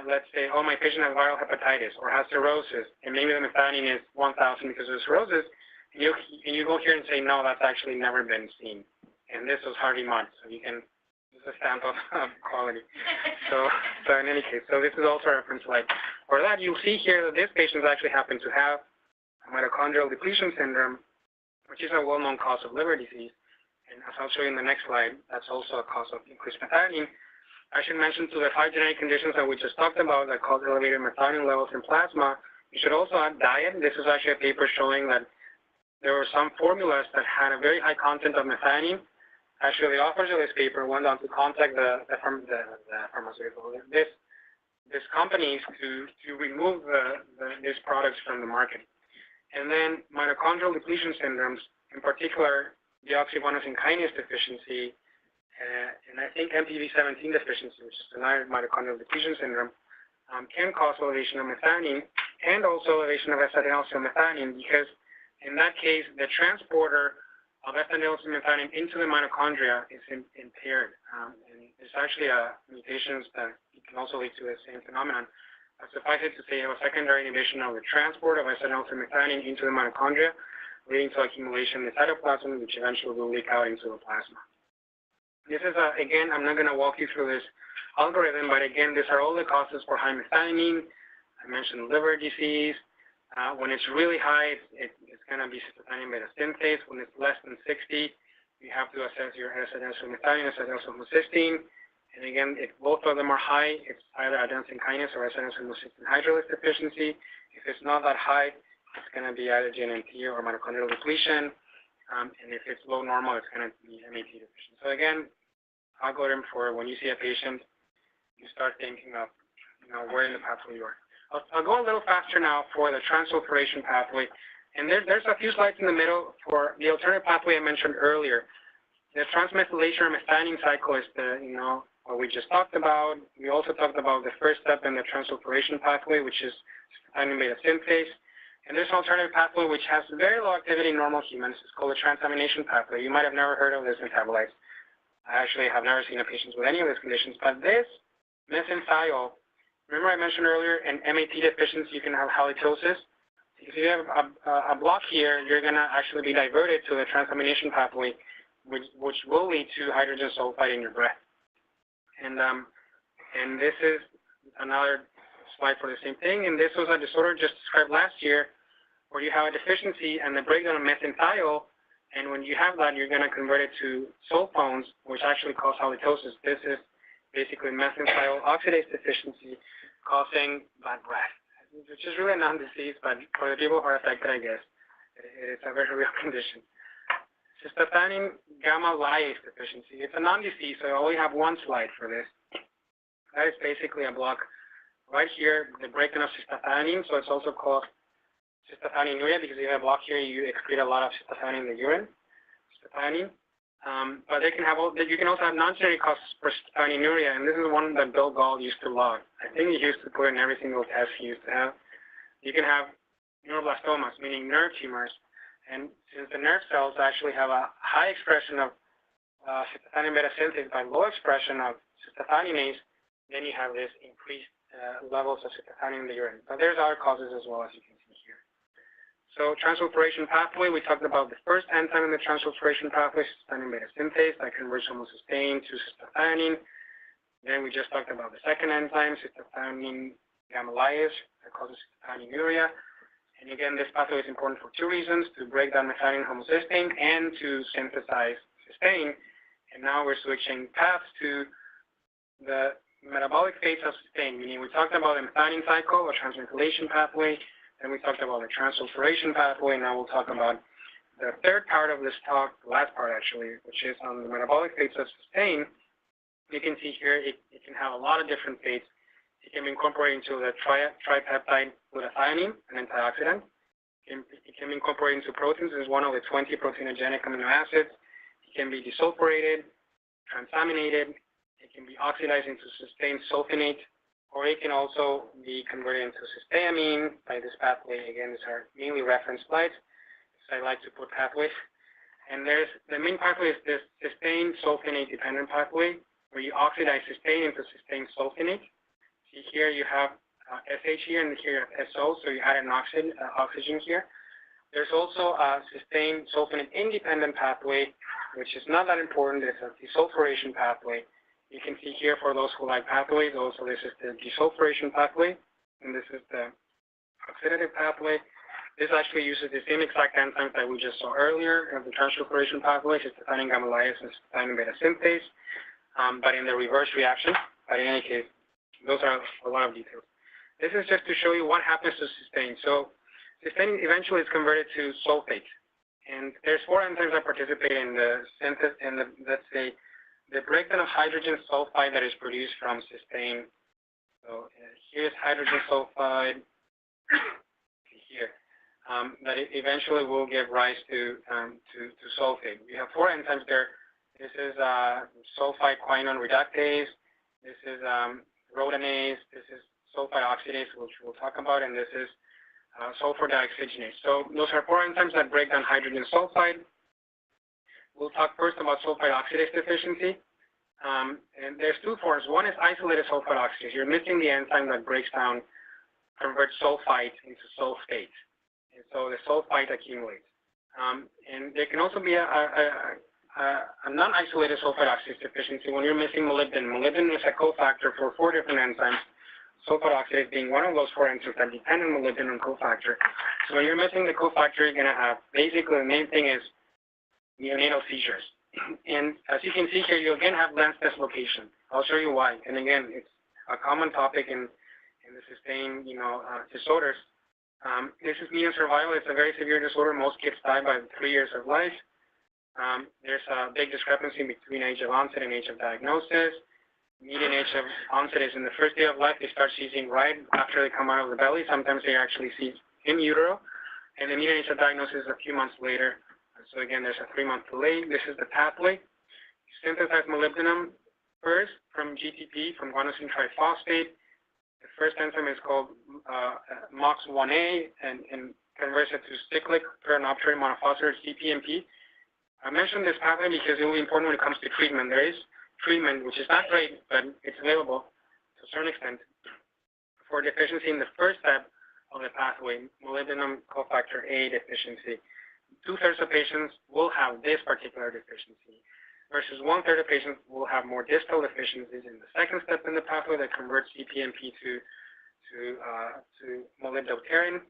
let's say, oh, my patient has viral hepatitis or has cirrhosis, and maybe the methionine is 1,000 because of cirrhosis. And you go here and say, no, that's actually never been seen. And this was Harvey Mudd, so you can, this is a stamp of quality. So in any case, so this is also a reference slide. For that, you'll see here that this patient actually happened to have mitochondrial depletion syndrome, which is a well-known cause of liver disease. And as I'll show you in the next slide, that's also a cause of increased methionine. I should mention to the 5 genetic conditions that we just talked about that cause elevated methionine levels in plasma, you should also add diet. This is actually a paper showing that there were some formulas that had a very high content of methionine. Actually, the authors of this paper went on to contact the pharmaceutical, these companies to remove these products from the market. And then mitochondrial depletion syndromes, in particular, deoxyribonucleic kinase deficiency, and I think MPV17 deficiency, which is another mitochondrial depletion syndrome, can cause elevation of methionine and also elevation of S-adenosylmethionine, because in that case, the transporter of S-adenosine into the mitochondria is impaired. And there's actually mutations that can also lead to the same phenomenon. Suffice it to say, you have a secondary inhibition of the transport of S-adenosine into the mitochondria, leading to accumulation in the cytoplasm, which eventually will leak out into the plasma. This is, again, I'm not going to walk you through this algorithm, but again, these are all the causes for high methionine. I mentioned liver disease. When it's really high, it's going to be cystathionine beta synthase. When it's less than 60, you have to assess your S-adenosine methionine, S-adenosine homocysteine. And again, if both of them are high, it's either adenosine kinase or S-adenosine homocysteine hydrolase deficiency. If it's not that high, it's going to be either GNMT or mitochondrial depletion. And if it's low normal, it's going to be MAT deficient. So again, algorithm for when you see a patient, you start thinking of, where in the pathway you are. I'll go a little faster now for the transsulfuration pathway. And there's a few slides in the middle for the alternative pathway I mentioned earlier. The transmethylation or methionine cycle is the, what we just talked about. We also talked about the first step in the transsulfuration pathway, which is cystathionine beta synthase. And there's an alternative pathway which has very low activity in normal humans. It's called the transamination pathway. You might have never heard of this metabolite. I actually have never seen a patient with any of these conditions. But this methyl, remember I mentioned earlier, in MAT deficiency, you can have halitosis. If you have a block here, you're going to actually be diverted to the transamination pathway, which will lead to hydrogen sulfide in your breath. And this is another slide for the same thing. And this was a disorder just described last year, where you have a deficiency and the breakdown of methyl. And when you have that, you're going to convert it to sulfones, which actually cause halitosis. This is basically methyl oxidase deficiency causing bad breath, which is really a non-disease, but for the people who are affected, I guess, it's a very real condition. Cystathionine gamma lyase deficiency. It's a non-disease, so I only have one slide for this. That is basically a block right here, the breakdown of cystathionine, so it's also called cystathionuria because you have a block here, you excrete a lot of cystathionine in the urine, cystathionine. But they can have, you can also have non-genetic causes for cystathionuria, and this is one that Bill Gall used to log. I think he used to put in every single test he used to have. You can have neuroblastomas, meaning nerve tumors, and since the nerve cells actually have a high expression of cystathionine beta synthase by low expression of cystathioninase, then you have this increased levels of cystathionine in the urine. But there's other causes as well, as you can see here. So transsulfuration pathway, we talked about the first enzyme in the transsulfuration pathway, cystathionine beta synthase, that converts homocysteine to cystathionine. Then we just talked about the second enzyme, cystathionine gamma lyase, that causes cystathionuria. And again, this pathway is important for two reasons: to break down methionine homocysteine and to synthesize cysteine. And now we're switching paths to the metabolic phase of cysteine, meaning we talked about the methionine cycle, or transmethylation pathway, and we talked about the transsulfuration pathway. Now we'll talk about the third part of this talk, the last part actually, which is on the metabolic phase of cysteine. You can see here it can have a lot of different fates. It can be incorporated into the tripeptide glutathione, an antioxidant. It can be incorporated into proteins as one of the 20 proteinogenic amino acids. It can be desulfurated, transaminated. It can be oxidized into cysteine sulfonate, or it can also be converted into cysteamine by this pathway. Again, these are mainly reference slides, so I like to put pathways. And the main pathway is this cysteine sulfonate dependent pathway, where you oxidize cysteine into cysteine sulfonate. See here you have SH here, and here you have SO, so you add an oxygen here. There's also a cysteine sulfonate independent pathway, which is not that important. It's a desulfuration pathway. You can see here, for those who like pathways, also this is the desulfuration pathway, and this is the oxidative pathway. This actually uses the same exact enzymes that we just saw earlier of the transsulfuration pathway, cystathionine gamma lyase and cystathionine beta synthase, but in the reverse reaction. But in any case, those are a lot of details. This is just to show you what happens to cysteine. So cysteine eventually is converted to sulfate, and there's four enzymes that participate in the synthesis, in the, let's say, the breakdown of hydrogen sulfide that is produced from cysteine. So here's hydrogen sulfide here, that it eventually will give rise to sulfate. We have four enzymes there. This is sulfide quinone reductase. This is rhodanase. This is sulfide oxidase, which we'll talk about, and this is sulfur dioxygenase. So those are four enzymes that break down hydrogen sulfide. we'll talk first about sulfite oxidase deficiency. And there's two forms. One is isolated sulfite oxidase. You're missing the enzyme that breaks down, converts sulfite into sulfate. And so the sulfite accumulates. And there can also be a non-isolated sulfite oxidase deficiency when you're missing molybdenum. Molybdenum is a cofactor for 4 different enzymes, sulfite oxidase being one of those 4 enzymes that depend on molybdenum cofactor. So when you're missing the cofactor, you're going to have, basically the main thing is neonatal seizures. And as you can see here, you again have lens dislocation. I'll show you why. And again, it's a common topic in the sustained, disorders. This is median survival. It's a very severe disorder. Most kids die by 3 years of life. There's a big discrepancy between age of onset and age of diagnosis. Median age of onset is in the first day of life. They start seizing right after they come out of the belly. Sometimes they actually seize in utero. And the median age of diagnosis is a few months later. So again, there's a 3-month delay. This is the pathway. You synthesize molybdenum first from GTP, from guanosine triphosphate. The first enzyme is called MOX1A and converts it to cyclic pyranopterine monophosphorus CPMP. I mentioned this pathway because it will be important when it comes to treatment. There is treatment, which is not great, but it's available to a certain extent for deficiency in the first step of the pathway, molybdenum cofactor A deficiency. 2/3 of patients will have this particular deficiency, versus 1/3 of patients will have more distal deficiencies in the second step in the pathway that converts CPMP to molybdopterin.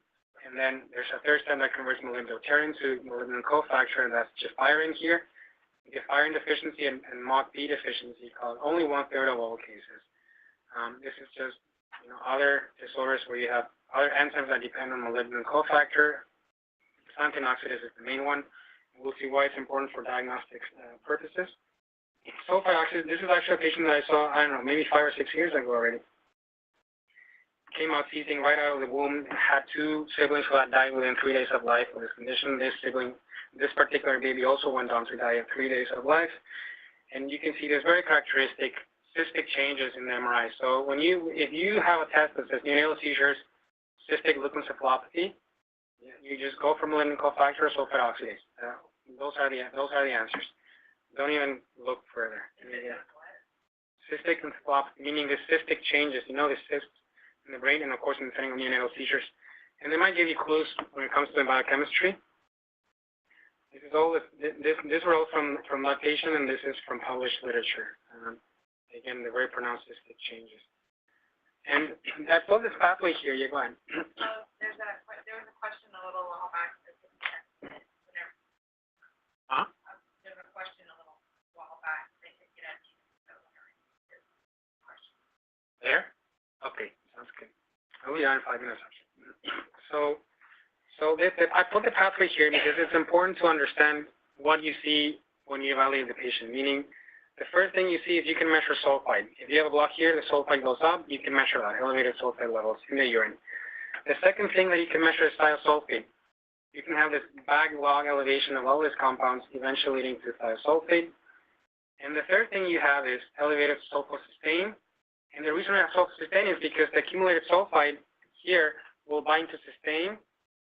And then there's a third step that converts molybdopterin to molybdenum cofactor, and that's gefirin here. Gefirin deficiency and MOC-B deficiency cause only 1/3 of all cases. This is just other disorders where you have other enzymes that depend on molybdenum cofactor. Xanthine oxidase is the main one. We'll see why it's important for diagnostic purposes. Sulfite oxidase, this is actually a patient that I saw, I don't know, maybe 5 or 6 years ago already. Came out seizing right out of the womb, had 2 siblings who had died within 3 days of life with this condition. This particular baby also went on to die at 3 days of life. And you can see there's very characteristic cystic changes in the MRI. So if you have a test that says neonatal seizures, cystic leukoencephalopathy, you just go for molybdenum cofactor or sulfite oxidase. Those are the answers. Don't even look further. Cystic encephalopathy, meaning the cystic changes. The cysts in the brain, and of course in the setting of neonatal seizures. And they might give you clues when it comes to biochemistry. This is all. These were all from that patient, and this is from published literature. Again, the very pronounced cystic changes. And that's all this pathway here. You go ahead. There was a question a little while back. Huh? There was a question a little while back. They could get at question. There? Okay, sounds good. I'll be on in 5 minutes actually. So I put the pathway here because it's important to understand what you see when you evaluate the patient. Meaning, the first thing you see is you can measure sulfite. If you have a block here, the sulfite goes up, you can measure that, elevated sulfite levels in the urine. The second thing that you can measure is thiosulfate. You can have this bag log elevation of all these compounds, eventually leading to thiosulfate. And the third thing you have is elevated sulfocysteine. And the reason we have sulfocysteine is because the accumulated sulfite here will bind to cysteine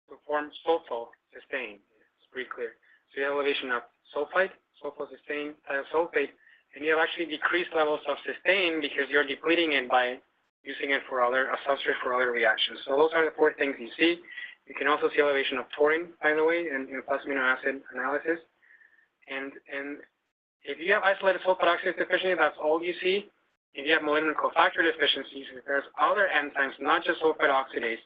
to form sulfocysteine. It's pretty clear. So you have elevation of sulfite, sulfocysteine, thiosulfate, and you have actually decreased levels of cysteine because you're depleting it by using it for a substrate for other reactions. So those are the 4 things you see. You can also see elevation of taurine, by the way, in plasma amino acid analysis. And if you have isolated sulfite oxidase deficiency, that's all you see. If you have molybdenum cofactor deficiencies, if there's other enzymes, not just sulfite oxidase,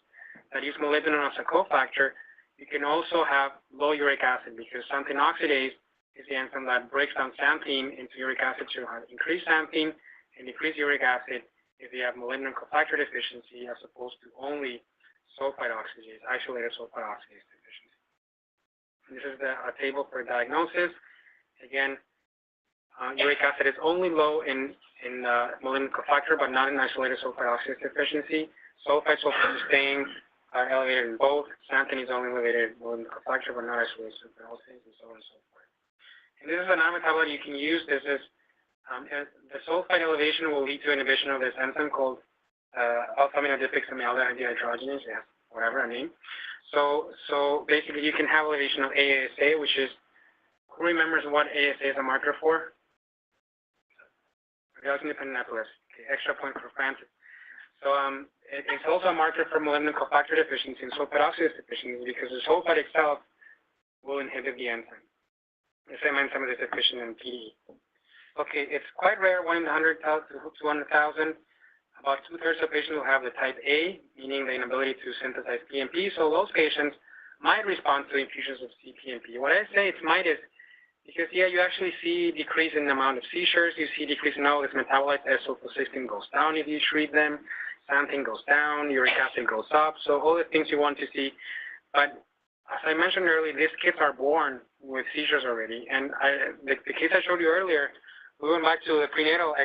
that use molybdenum as a cofactor, you can also have low uric acid because xanthine oxidase is the enzyme that breaks down xanthine into uric acid to have increased xanthine and decreased uric acid if you have molybdenum cofactor deficiency as opposed to only sulfite oxidase, isolated sulfite oxidase deficiency. This is a table for diagnosis. Again, uric acid is only low in molybdenum cofactor, but not in isolated sulfite oxidase deficiency. Sulfite, sulfocysteine are elevated in both. Xanthine is only elevated in molybdenum cofactor, but not isolated sulfite oxidase, and so on and so forth. And this is an metabolite you can use. This is the sulfite elevation will lead to inhibition of this enzyme called alpha-aminoadipic dehydrogenase, yeah, whatever I mean. So basically, you can have elevation of AASA, which is Who remembers what ASA is a marker for? Independent epilepsy. Okay, extra point for Francis. So it's also a marker for molybdenum cofactor deficiency and sulfate deficiency because the sulfate itself will inhibit the enzyme. The same enzyme is deficient in PDE. Okay, it's quite rare, 1 in 100,000 to 200,000. About 2/3 of patients will have the type A, meaning the inability to synthesize PMP. So those patients might respond to infusions of CPMP. What I say it's might is because, yeah, you actually see decrease in the amount of seizures. You see decrease in all this metabolite. S-sulfosystine goes down if you treat them. Xanthine goes down. Uric acid goes up. So all the things you want to see. But as I mentioned earlier, these kids are born with seizures already. And the case I showed you earlier, we went back to the prenatal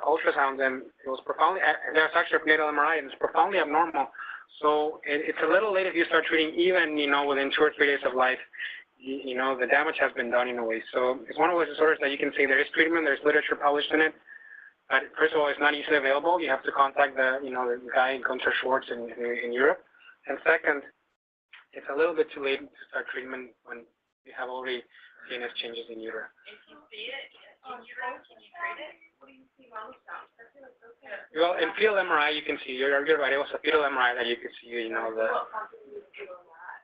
ultrasound, and it was profoundly, there's actually a prenatal MRI, and it's profoundly abnormal. So it's a little late if you start treating even, within 2 or 3 days of life. The damage has been done in a way. So it's one of those disorders that you can say there is treatment, there's literature published in it, but first of all, it's not easily available. You have to contact the guy, Gunther Schwartz in Europe. And second, it's a little bit too late to start treatment when you have already CNS changes in utero. If you see it in utero, can you treat it? What do you see wrong with that? Well, in fetal MRI, you can see, you're right, it was a fetal MRI that you could see, What caused you to do that?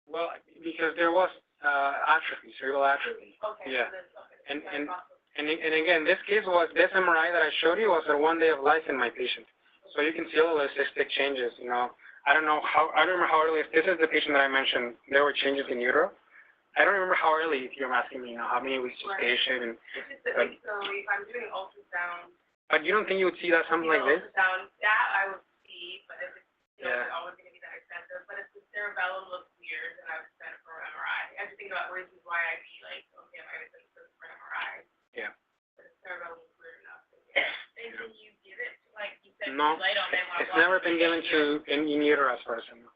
Well, because there was atrophy, cerebral atrophy. Okay. Yeah. So And again, this MRI that I showed you was at 1 day of life in my patient. So you can see all the cystic changes, I don't remember how early, if this is the patient that I mentioned, there were changes in utero. I don't remember how early, if you're asking me, how many weeks gestation. so if I'm doing ultrasound. But you don't think you would see that something like this? Ultrasound, that I would see, but if it's yeah. always going to be that expensive. But if the cerebellum looks weird, then I would send it for an MRI. I have to think about reasons why I'd be like, okay, I would send it for an MRI. Yeah. But if the cerebellum looks weird enough. And can you give it, like you said, no, it's never been given to in utero as far as I know.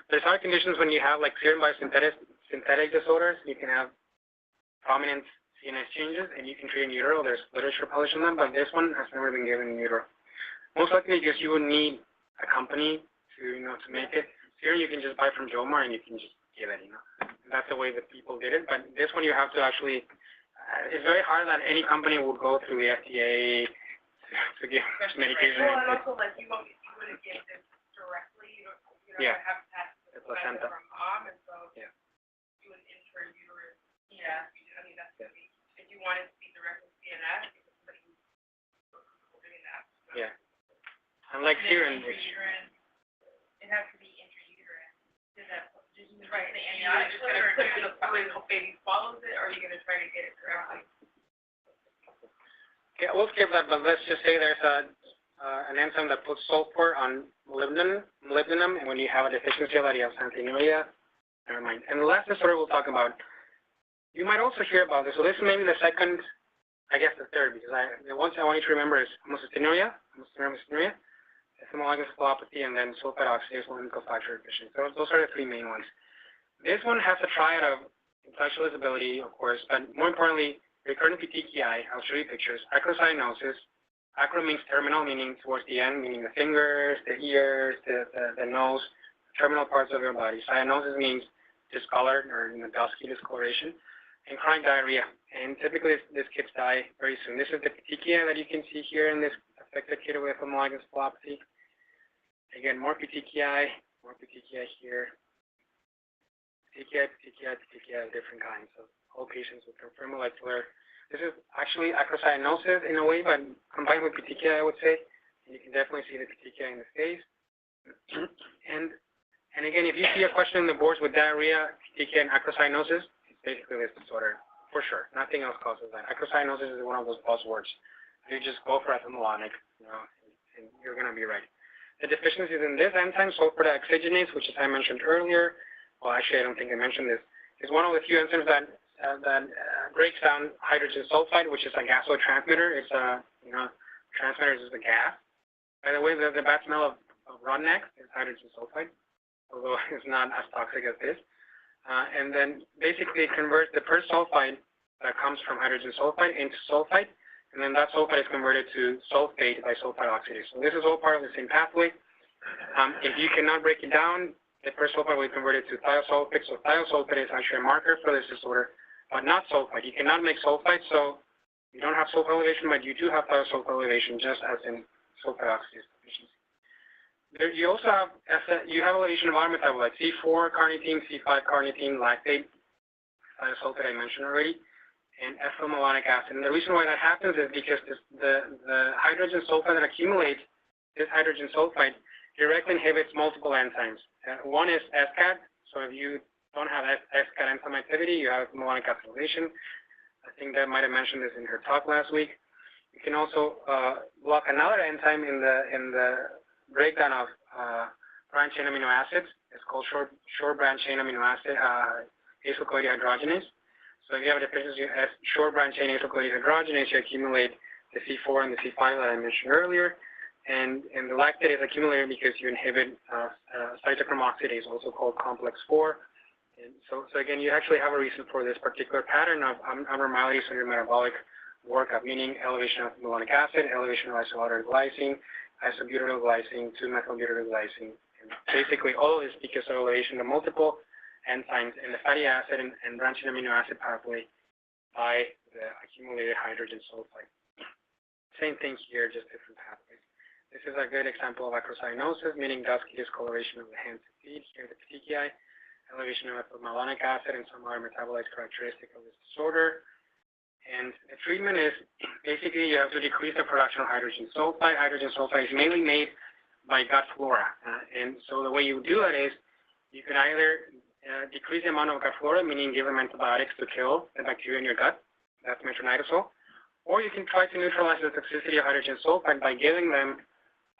There's other conditions when you have like serum biosynthetic disorders. You can have prominent CNS changes, and you can treat in utero. There's literature published on them, but this one has never been given in utero. Most likely because you would need a company to to make it. Serum you can just buy from Jomar and you can just give it. That's the way that people did it. But this one you have to actually. It's very hard that any company would go through the FDA to give medication. Well, and also like you wouldn't give this directly. You don't yeah. have to have the placenta from mom, and so yeah. you would intrauterine. Yeah. I mean that's if you wanted to be directly CNS, somebody who's doing that. Yeah. Unlike serum, which it has to be intrauterine. Right. The amniotic fluid, or do the fluid hope baby swallows it, or are you going to try to get it directly? Okay, we'll skip that, but let's just say there's an enzyme that puts sulfur on molybdenum, and when you have a deficiency of that, you have xanthinuria. Never mind. And the last disorder we'll talk about, you might also hear about this. So this is maybe the second, I guess the third, because the ones I want you to remember is homocystinuria, ephemeral encephalopathy, and then sulfate oxidase molybdenum cofactor deficiency. So those are the 3 main ones. This one has a triad of intellectual disability, of course, but more importantly, recurrent petechiae. I'll show you pictures. Acrocyanosis. Acro means terminal, meaning towards the end, meaning the fingers, the ears, the nose, terminal parts of your body. Cyanosis means discolored or dusky discoloration. And chronic diarrhea. And typically, these kids die very soon. This is the petechia that you can see here in this affected kid with ephemeral encephalopathy. Again, more petechiae here. Petechiae of different kinds. So all patients with confirmed molecular. This is actually acrocyanosis in a way, but combined with petechiae, I would say. And you can definitely see the petechiae in the face. and again, if you see a question in the boards with diarrhea, petechiae, and acrocyanosis, it's basically this disorder for sure. Nothing else causes that. Acrocyanosis is one of those buzzwords. You just go for ephemelonic, and you're going to be right. The deficiencies in this enzyme, sulfur dioxygenase, which as I mentioned earlier, well, actually, I don't think I mentioned this, is one of the few enzymes that breaks down hydrogen sulfide, which is a gasotransmitter. It's a, transmitter is a gas. By the way, the bad smell of rotten eggs is hydrogen sulfide, although it's not as toxic as this. And then basically it converts the per sulfide that comes from hydrogen sulfide into sulfide, and then that sulfide is converted to sulfate by sulfide oxidase. So this is all part of the same pathway. If you cannot break it down, the per sulfide will be converted to thiosulfate. So thiosulfate is actually a marker for this disorder. but not sulfite. You cannot make sulfite, so you don't have sulfite elevation, but you do have thiosulfite elevation, just as in sulfite oxidase deficiency. There, you also have elevation of other metabolites, C4 carnitine, C5 carnitine, lactate, thiosulfate I mentioned already, and ethyl malonic acid. And the reason why that happens is because the hydrogen sulfide that accumulates, this hydrogen sulfide, directly inhibits multiple enzymes. One is SCAD, so if you don't have SCAD enzyme activity, you have malonic acetylation. I think that might have mentioned this in her talk last week. You can also block another enzyme in the breakdown of branch chain amino acids. It's called short branch chain amino acid acyl-CoA dehydrogenase. So if you have a deficiency of short branch chain acyl-CoA dehydrogenase, you accumulate the C4 and the C5 that I mentioned earlier. And the lactate is accumulated because you inhibit cytochrome oxidase, also called complex 4. And so again, you actually have a reason for this particular pattern of abnormalities in your metabolic workup, meaning elevation of malonic acid, elevation of isobutyryl glycine, isobutyryl glycine, 2-methylbutyryl glycine. And basically, all of this because of elevation of multiple enzymes in the fatty acid and branching amino acid pathway by the accumulated hydrogen sulfide. Same thing here, just different pathways. This is a good example of acrocyanosis, meaning dusky discoloration of the hands and feet. Here, the petechiae, elevation of malonic acid and some other metabolites characteristic of this disorder. And the treatment is basically you have to decrease the production of hydrogen sulfide. Hydrogen sulfide is mainly made by gut flora. And so the way you do it is you can either decrease the amount of gut flora, meaning give them antibiotics to kill the bacteria in your gut. That's metronidazole. Or you can try to neutralize the toxicity of hydrogen sulfide by giving them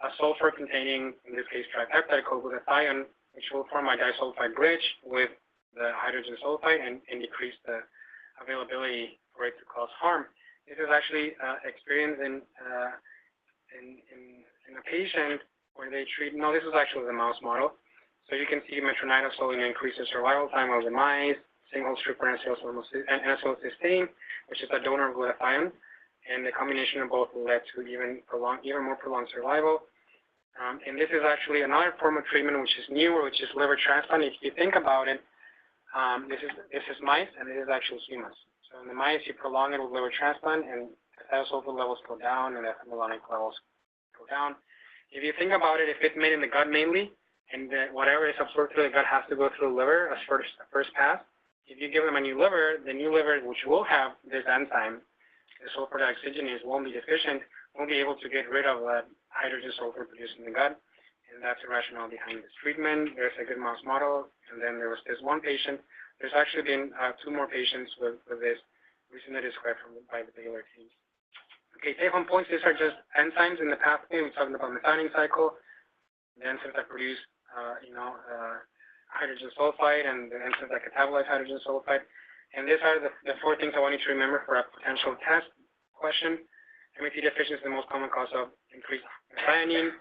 a sulfur-containing, in this case, tripeptide called glutathione, which will form a disulfide bridge with the hydrogen sulfide and decrease the availability for it to cause harm. This is actually experienced in a patient where they treat, no, this is actually the mouse model. So you can see metronidazole increases survival time of the mice, single stripper N-acetylcysteine, which is a donor of glutathione, and the combination of both led to even more prolonged survival. And this is actually another form of treatment which is newer, which is liver transplant. If you think about it, this is mice and this is actually humans. So in the mice, you prolong it with liver transplant, and the thiosulfate levels go down and the malonic levels go down. If you think about it, if it's made in the gut mainly, and whatever is absorbed through the gut has to go through the liver as first pass, if you give them a new liver, the new liver, which will have this enzyme, the sulfur dioxygenase, won't be deficient, won't be able to get rid of the hydrogen sulfur produced in the gut, and that's the rationale behind this treatment. There's a good mouse model, and then there was this one patient. There's actually been 2 more patients with this recently described by the Baylor teams. Okay, take-home points. These are just enzymes in the pathway. We're talking about methionine cycle, the enzymes that produce, hydrogen sulfide, and the enzymes that catabolize hydrogen sulfide. And these are the 4 things I want you to remember for a potential test question. MET deficiency is the most common cause of increased methionine.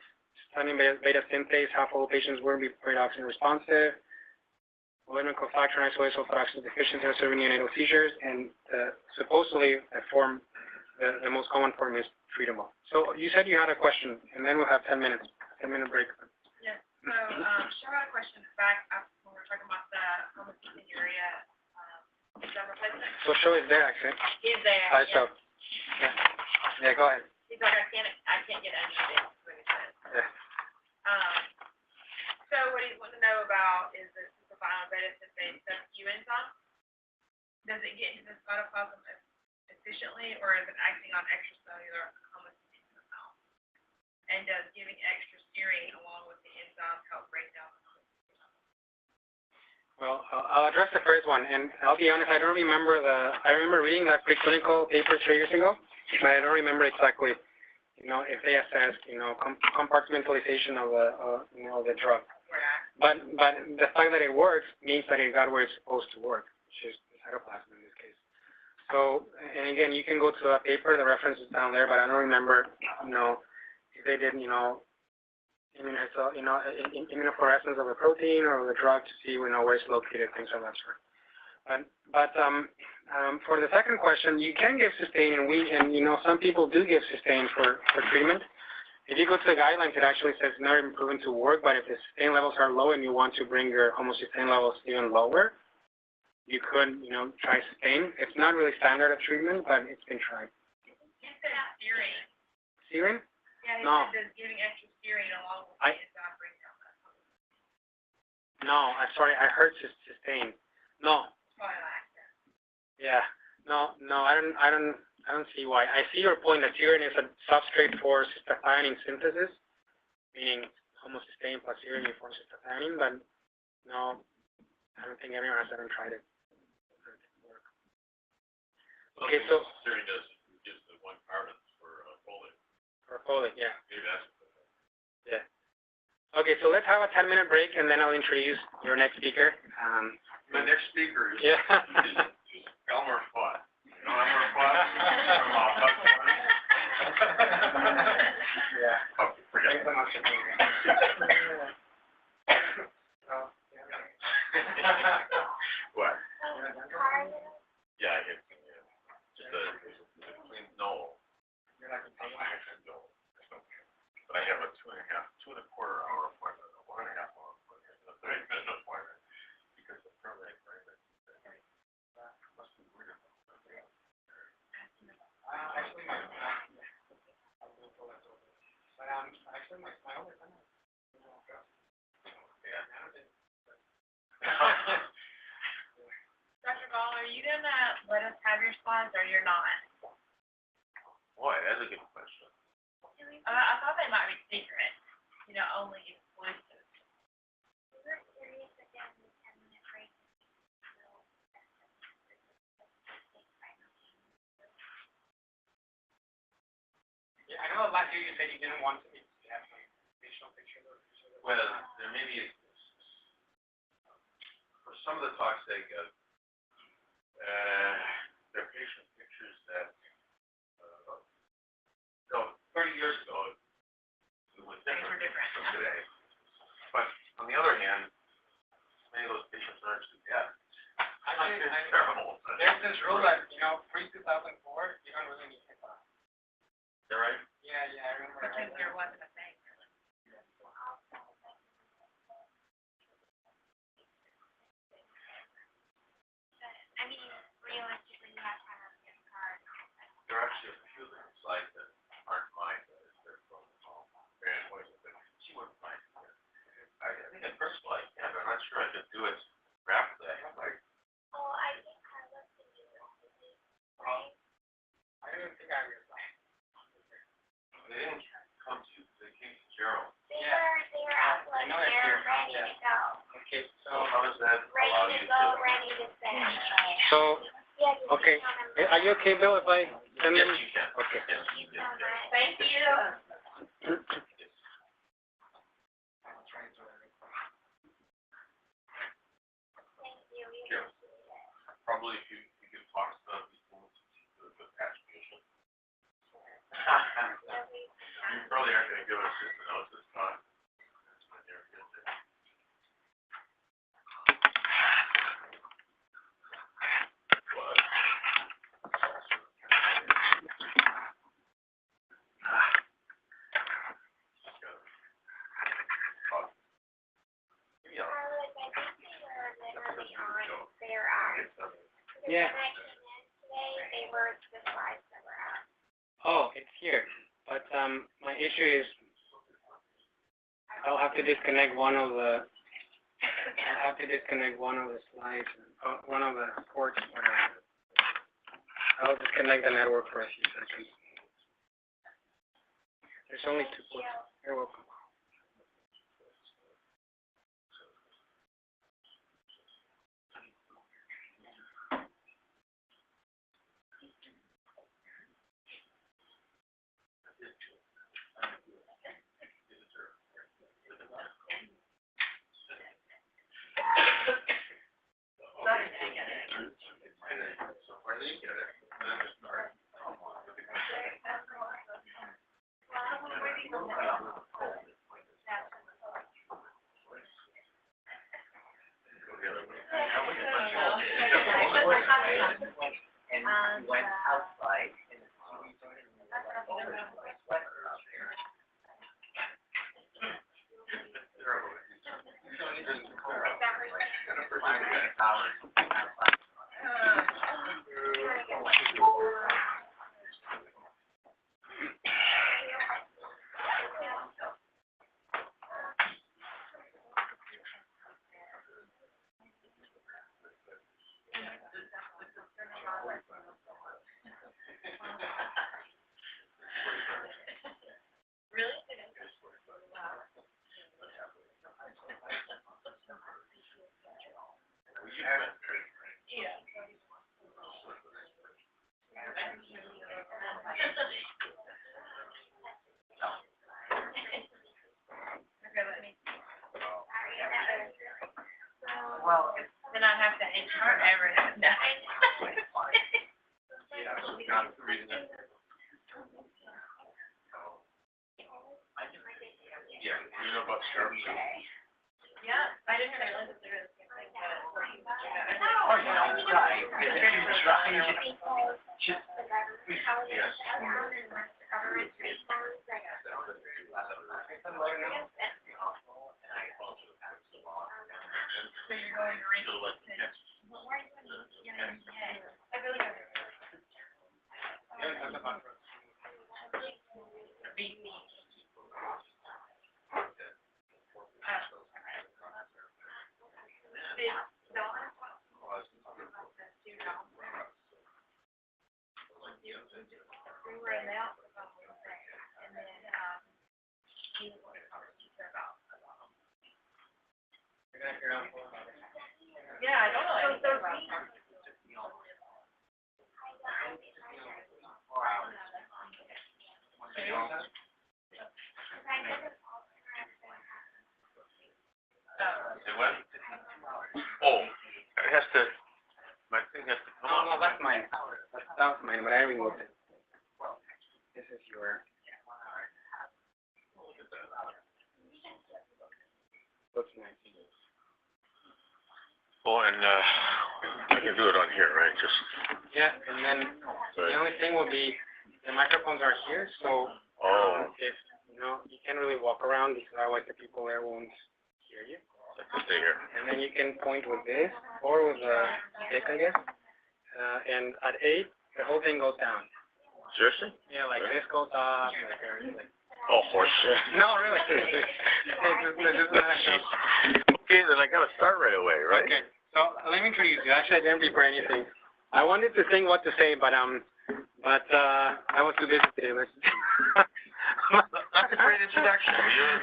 Methionine beta synthase, half all patients will be pyridoxine responsive. Malignant cofactor and isolated sulfur deficiency associated with neonatal seizures, and supposedly the most common form is treatable. So you said you had a question, and then we'll have 10 minutes, 10-minute break. Yes. So Cheryl had a question back when we were talking about the homocystinuria. So show is there actually. Is there? I saw. Yeah, go ahead. He's like, I can't get anything. Yeah. So what he wants to know about is the superviolent beta synthase subQ enzyme. Does it get into the cytoplasm efficiently, or is it acting on extracellular homocysteine cells? And does giving extra serine along with the enzyme help break down the homocysteine cells? Well, I'll address the first one, and I'll be honest, I don't remember I remember reading that preclinical paper 3 years ago, but I don't remember exactly, if they assessed, compartmentalization of the drug. But the fact that it works means that it got where it's supposed to work, which is the cytoplasm in this case. So, and again, you can go to a paper, the reference is down there, but I don't remember, if they did, immunofluorescence of the protein or the drug to see, where it's located, things of that sort. But for the second question, you can give cysteine, and some people do give cysteine for treatment. If you go to the guidelines, it actually says not proven to work, but if the cysteine levels are low and you want to bring your homocysteine levels even lower, you could, you know, try Sustain. It's not really standard of treatment, but it's been tried. You said steering. Serine? Yeah, he No. said giving extra steering along with I- it is going to bring down that. No, I'm sorry, I heard Sustain. No. Probably lactic. Yeah. No, I don't see why. I see your point that serine is a substrate for cystathionine synthesis, meaning homocysteine plus serine forms cystathionine, but no, I don't think anyone has ever tried it. Okay, so serine does gives the one carbon for folate. for folate, yeah. Maybe that's Yeah. Okay, so let's have a 10-minute break, and then I'll introduce your next speaker. my next speaker is Yeah. is Elmer Fudd. You know Elmer Fudd from Yeah. oh, forget Thanks so much for being here. What? Yeah, I get just a clean no. You're like a No. But I have a 2.25 hour appointment, a 1.5 hour appointment, a 30-minute appointment because the permanent agreement must be weird. Actually, my older son. Dr. Gall, are you going to let us have your slides or you're not? Boy, that's a good question. I thought they might be secret, you know, only exclusive. Yeah, I know last year you said you didn't want to have some facial pictures. Well, there may be, for some of the talks they get, they're patient pictures that, 30 years ago, it was Things were different. from today. But on the other hand, many of those patients aren't too bad. It's terrible. There's this rule that, you know, pre-2004, you don't really need HIPAA. Is that right? Yeah, I remember. Because there wasn't a thing, really. I mean, realistically, you have to have a gift card. There are actually a few of them inside that aren't mine, but they're from Grand Poison, but she wouldn't mind. I think at first I can, but I'm not sure I could do it rapidly. I have like, Oh, I think Carlos can do it, right? I don't think I was like. they didn't come to the King Gerald. They Yeah. were out, I like, know it's they're here. ready Yeah. to go. Okay, So how does that allow Ready you to go, to? ready to send. so, Yeah, just okay, email them. are you okay, Bill, if I send Yes, them? you can. Okay. Yes, Thank you so much. Thank you. Thank you, we Yeah. appreciate it. Probably if you can talk to them, people the patch patient. Yeah, we- You probably aren't gonna give us just a note this time. That's when they're good there. What? Carlos, I think they were literally on their eyes. Yeah. When I came in today, they were the slides that were up. Oh, it's here, but, my issue is I'll have to disconnect one of the slides, one of the ports, whatever. I'll disconnect the network for a few seconds. There's only 2 ports. You're welcome. So where they get it, and then just start. And we went outside and Terrible. Or ever. No. Yeah, so that's the reason that. Yeah, you know about sharp shooting? Yeah, I didn't realize that there was the same thing, but. Oh, yeah, it's right. It's right. Yes. So you're going to read. I really don't. We were in the office on Wednesday, and then, he was going to talk to teacher about. Yeah, I don't know anything about it. Say what? Oh, it has to, my thing has to come No, up. that's mine. That was mine, but I removed it. This is your. Looks nice. Oh, and, I can do it on here, right? Just. Yeah, and then the only thing will be the microphones are here, so if you can't really walk around because otherwise the people there won't hear you. I can stay here. And then you can point with this or with a stick, I guess. And at 8, the whole thing goes down. Seriously? Yeah, like this goes off, like everything. Oh, horse shit. No, really. This is not actually. Okay, then I gotta start right away, right? Okay, so let me introduce you. Actually, I didn't prepare anything. I wanted to think what to say, but I was too busy today. That's a great introduction.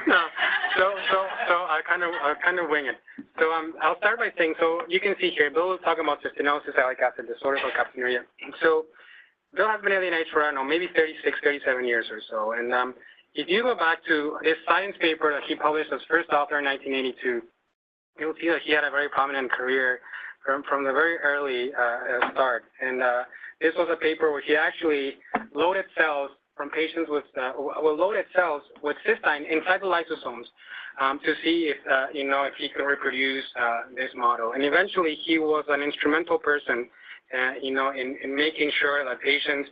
No, so I kind of wing it. So I'll start by saying, so you can see here, Bill was talking about cystinosis, salicylic acid disorder, or capsulinuria. So Bill has been at the NIH for, I don't know, maybe 36, 37 years or so. And if you go back to this science paper that he published as first author in 1982, you'll see that he had a very prominent career from the very early start. And this was a paper where he actually loaded cells from patients with, loaded cells with cystine inside the lysosomes to see if, if he could reproduce this model. And eventually he was an instrumental person, in making sure that patients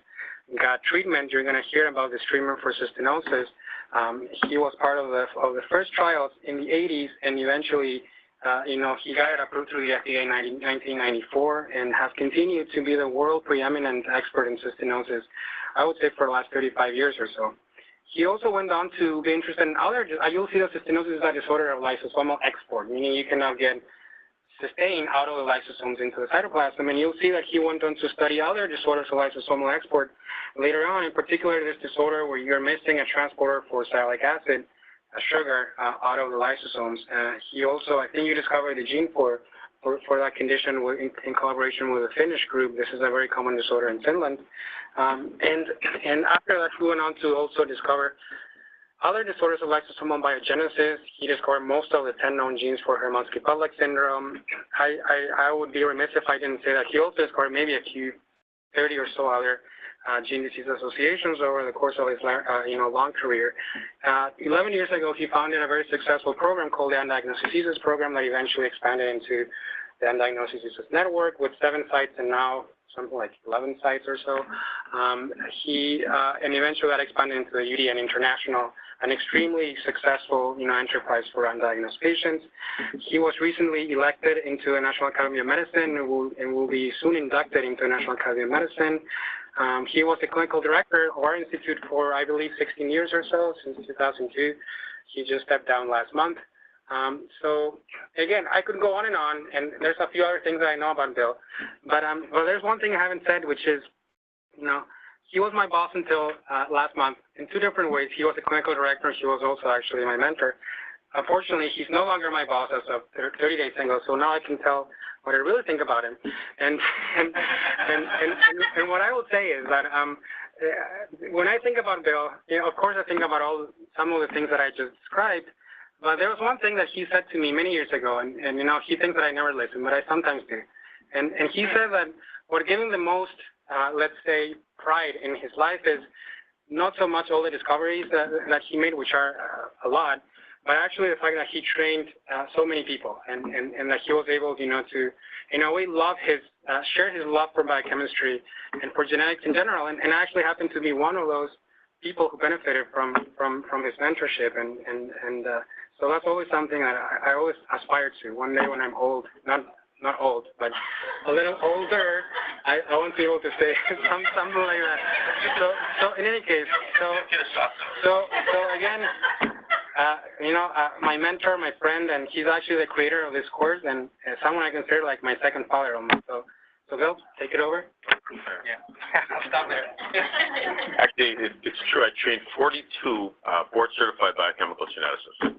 got treatment. You're going to hear about this treatment for cystinosis. He was part of the first trials in the 80s, and eventually, he got it approved through the FDA in 1994 and has continued to be the world preeminent expert in cystinosis, I would say, for the last 35 years or so. He also went on to be interested in other, you'll see that cystinosis is a disorder of lysosomal export, meaning you cannot get cysteine out of the lysosomes into the cytoplasm, and you'll see that he went on to study other disorders of lysosomal export later on, in particular this disorder where you're missing a transporter for salicylic acid, a sugar, out of the lysosomes. He also, I think you discovered the gene for that condition in collaboration with a Finnish group. This is a very common disorder in Finland. And after that, he went on to also discover other disorders of lysosomal biogenesis. He discovered most of the 10 known genes for Hermansky-Pudlak syndrome. I would be remiss if I didn't say that he also discovered maybe a few 30 or so other gene disease associations over the course of his long career. 11 years ago, he founded a very successful program called the Undiagnosed Diseases Program that eventually expanded into the Undiagnosed Diseases Network with 7 sites and now something like 11 sites or so. And eventually that expanded into the UDN International, an extremely successful enterprise for undiagnosed patients. He was recently elected into the National Academy of Medicine and will be soon inducted into the National Academy of Medicine. He was the clinical director of our institute for, I believe, 16 years or so, since 2002. He just stepped down last month. So again, I could go on, and there's a few other things that I know about Bill. But well, there's one thing I haven't said, which is, he was my boss until last month in 2 different ways. He was the clinical director. He was also actually my mentor. Unfortunately, he's no longer my boss as of 30 days ago, so now I can tell what I really think about him. And what I will say is that when I think about Bill, of course I think about some of the things that I just described, but there was one thing that he said to me many years ago, and he thinks that I never listen, but I sometimes do. And he said that what gave him the most, let's say, pride in his life is not so much all the discoveries that he made, which are a lot, but actually the fact that he trained so many people, and that he was able, you know, to, in a way, share his love for biochemistry and for genetics in general, and actually happened to be one of those people who benefited from his mentorship, and so that's always something that I always aspire to. One day when I'm old, not old, but a little older, I want to be able to say something like that. So in any case, so again, you know, my mentor, my friend, and he's actually the creator of this course, and someone I consider like my second father almost. So Bill, take it over. Yeah, I'll stop there. Actually, it's true. I trained 42 board-certified biochemical geneticists,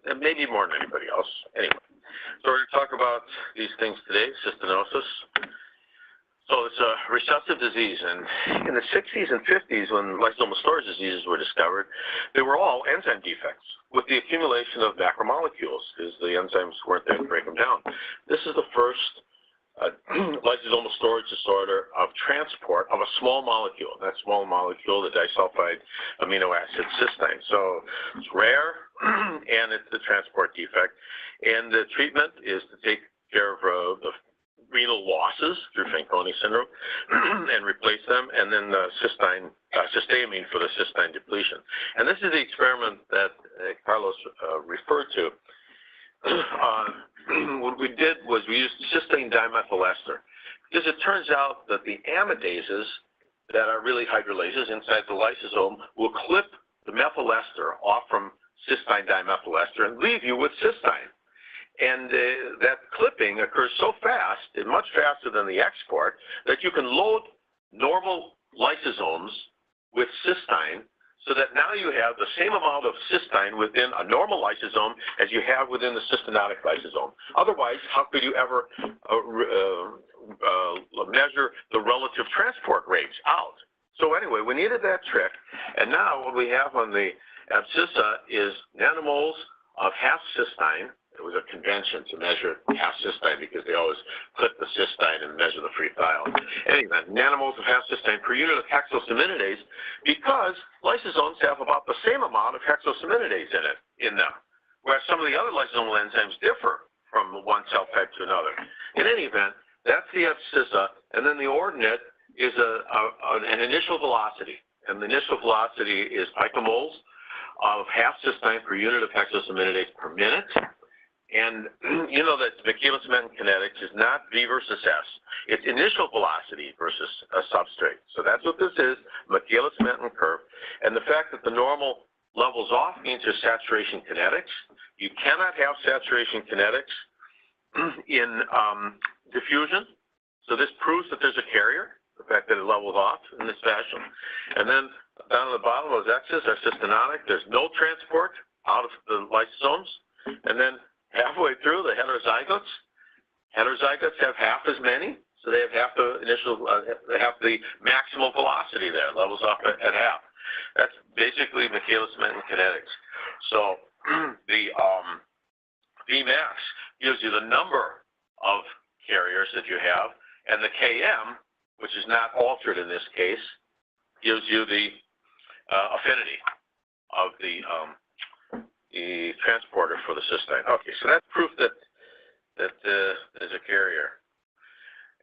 and maybe more than anybody else. Anyway, so we're going to talk about these things today, cystinosis. So it's a recessive disease, and in the 60s and 50s, when lysosomal storage diseases were discovered, they were all enzyme defects with the accumulation of macromolecules, because the enzymes weren't there to break them down. This is the first lysosomal storage disorder of transport of a small molecule. That small molecule, the disulfide amino acid cysteine. So it's rare, and it's the transport defect. And the treatment is to take care of the renal losses through Fanconi syndrome and replace them, and then the cysteamine for the cysteine depletion. And this is the experiment that Carlos referred to. What we did was we used cysteine dimethyl ester, because it turns out that the amidases that are really hydrolases inside the lysosome will clip the methyl ester off from cysteine dimethyl ester and leave you with cysteine. And that clipping occurs so fast, and much faster than the export, that you can load normal lysosomes with cysteine, so that now you have the same amount of cysteine within a normal lysosome as you have within the cystinotic lysosome. Otherwise, how could you ever measure the relative transport rates out? So anyway, we needed that trick, and now what we have on the abscissa is nanomoles of half cysteine. It was a convention to measure half cysteine because they always clip the cysteine and measure the free thiol. Anyway, nanomoles of half cysteine per unit of hexosaminidase, because lysosomes have about the same amount of hexosaminidase in them, whereas some of the other lysosomal enzymes differ from one cell type to another. In any event, that's the abscissa, and then the ordinate is an initial velocity, and the initial velocity is picomoles of half cysteine per unit of hexosaminidase per minute. And you know that Michaelis-Menten kinetics is not V versus S. It's initial velocity versus a substrate. So that's what this is, Michaelis-Menten curve. And the fact that the normal levels off means there's saturation kinetics. You cannot have saturation kinetics in diffusion. So this proves that there's a carrier, the fact that it levels off in this fashion. And then down at the bottom of those X's are cystinotic. There's no transport out of the lysosomes. And then halfway through, the heterozygotes have half as many, so they have half the they have the maximal velocity there, levels off at half. That's basically Michaelis-Menten kinetics. So the Vmax gives you the number of carriers that you have, and the Km, which is not altered in this case, gives you the affinity of the transporter for the cysteine. Okay, so that's proof that there's a carrier,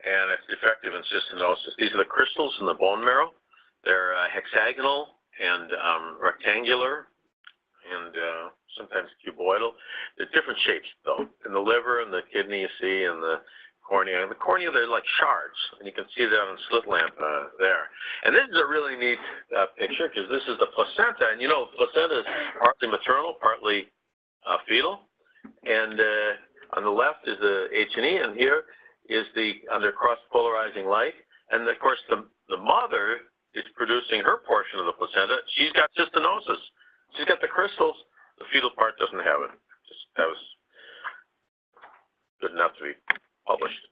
and it's defective in cystinosis. These are the crystals in the bone marrow. They're hexagonal and rectangular, and sometimes cuboidal. They're different shapes, though. In the liver and the kidney, you see, and the cornea. In the cornea, they're like shards, and you can see that on the slit lamp there. And this is a really neat picture, because this is the placenta, and you know, placenta is partly maternal, partly fetal, and on the left is the H&E, and here is the under cross-polarizing light, and of course the mother is producing her portion of the placenta. She's got cystinosis. She's got the crystals. The fetal part doesn't have it. That was good enough to be published.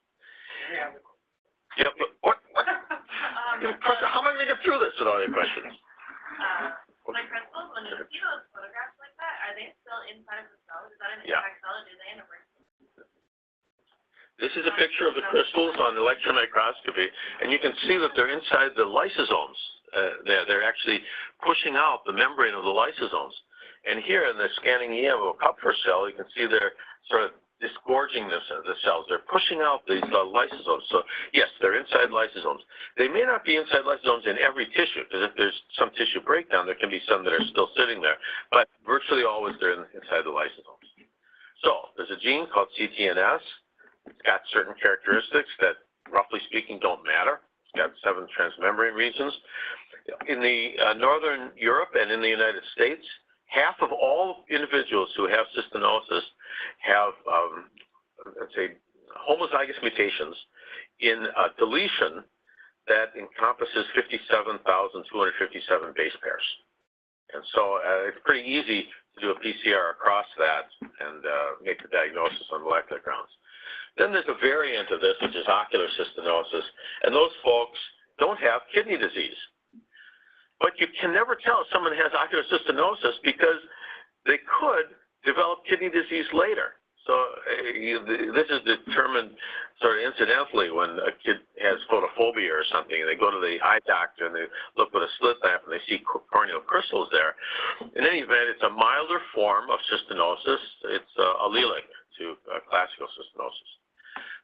Yeah, but what? How am I going to get through this with all your questions? My crystals, when you see those photographs like that, are they still inside of the cell? Is that an intact cell, or do they end up breaking? This is a picture of the crystals on electron microscopy, and you can see that they're inside the lysosomes. They're actually pushing out the membrane of the lysosomes. And here in the scanning EM of a Kupfer cell, you can see they're sort of disgorging the cells. They're pushing out these lysosomes. So yes, they're inside lysosomes. They may not be inside lysosomes in every tissue, because if there's some tissue breakdown, there can be some that are still sitting there. But virtually always they're inside the lysosomes. So there's a gene called CTNS. It's got certain characteristics that, roughly speaking, don't matter. It's got 7 transmembrane regions. In the Northern Europe and in the United States, half of all individuals who have cystinosis have, let's say, homozygous mutations in a deletion that encompasses 57,257 base pairs. And so it's pretty easy to do a PCR across that and make the diagnosis on molecular grounds. Then there's a variant of this, which is ocular cystinosis, and those folks don't have kidney disease. But you can never tell if someone has ocular cystinosis because they could develop kidney disease later. So this is determined sort of incidentally when a kid has photophobia or something, and they go to the eye doctor and they look with a slit lamp and they see corneal crystals there. In any event, it's a milder form of cystinosis. It's allelic to classical cystinosis.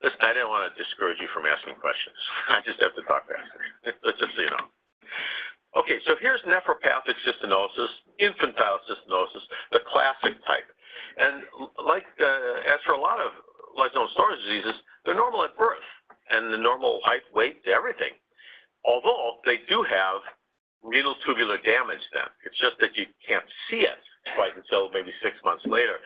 Listen, I didn't want to discourage you from asking questions. I just have to talk faster. Just so you know. Okay, so here's nephropathic cystinosis, infantile cystinosis, the classic type. And like, as for a lot of lysosomal storage diseases, they're normal at birth, and the normal height, weight, everything. Although they do have renal tubular damage then. It's just that you can't see it quite until maybe 6 months later.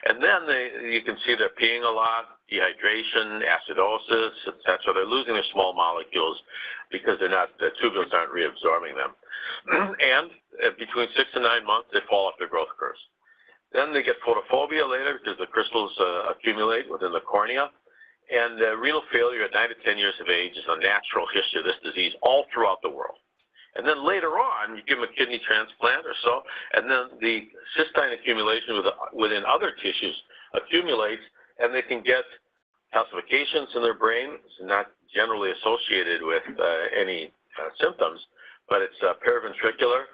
And then you can see they're peeing a lot, dehydration, acidosis, etc. They're losing their small molecules because the tubules aren't reabsorbing them. And between 6 and 9 months, they fall off their growth curves. Then they get photophobia later because the crystals accumulate within the cornea. And renal failure at 9 to 10 years of age is a natural history of this disease all throughout the world. And then later on, you give them a kidney transplant or so, and then the cystine accumulation within other tissues accumulates, and they can get calcifications in their brain. It's not generally associated with any symptoms, but it's periventricular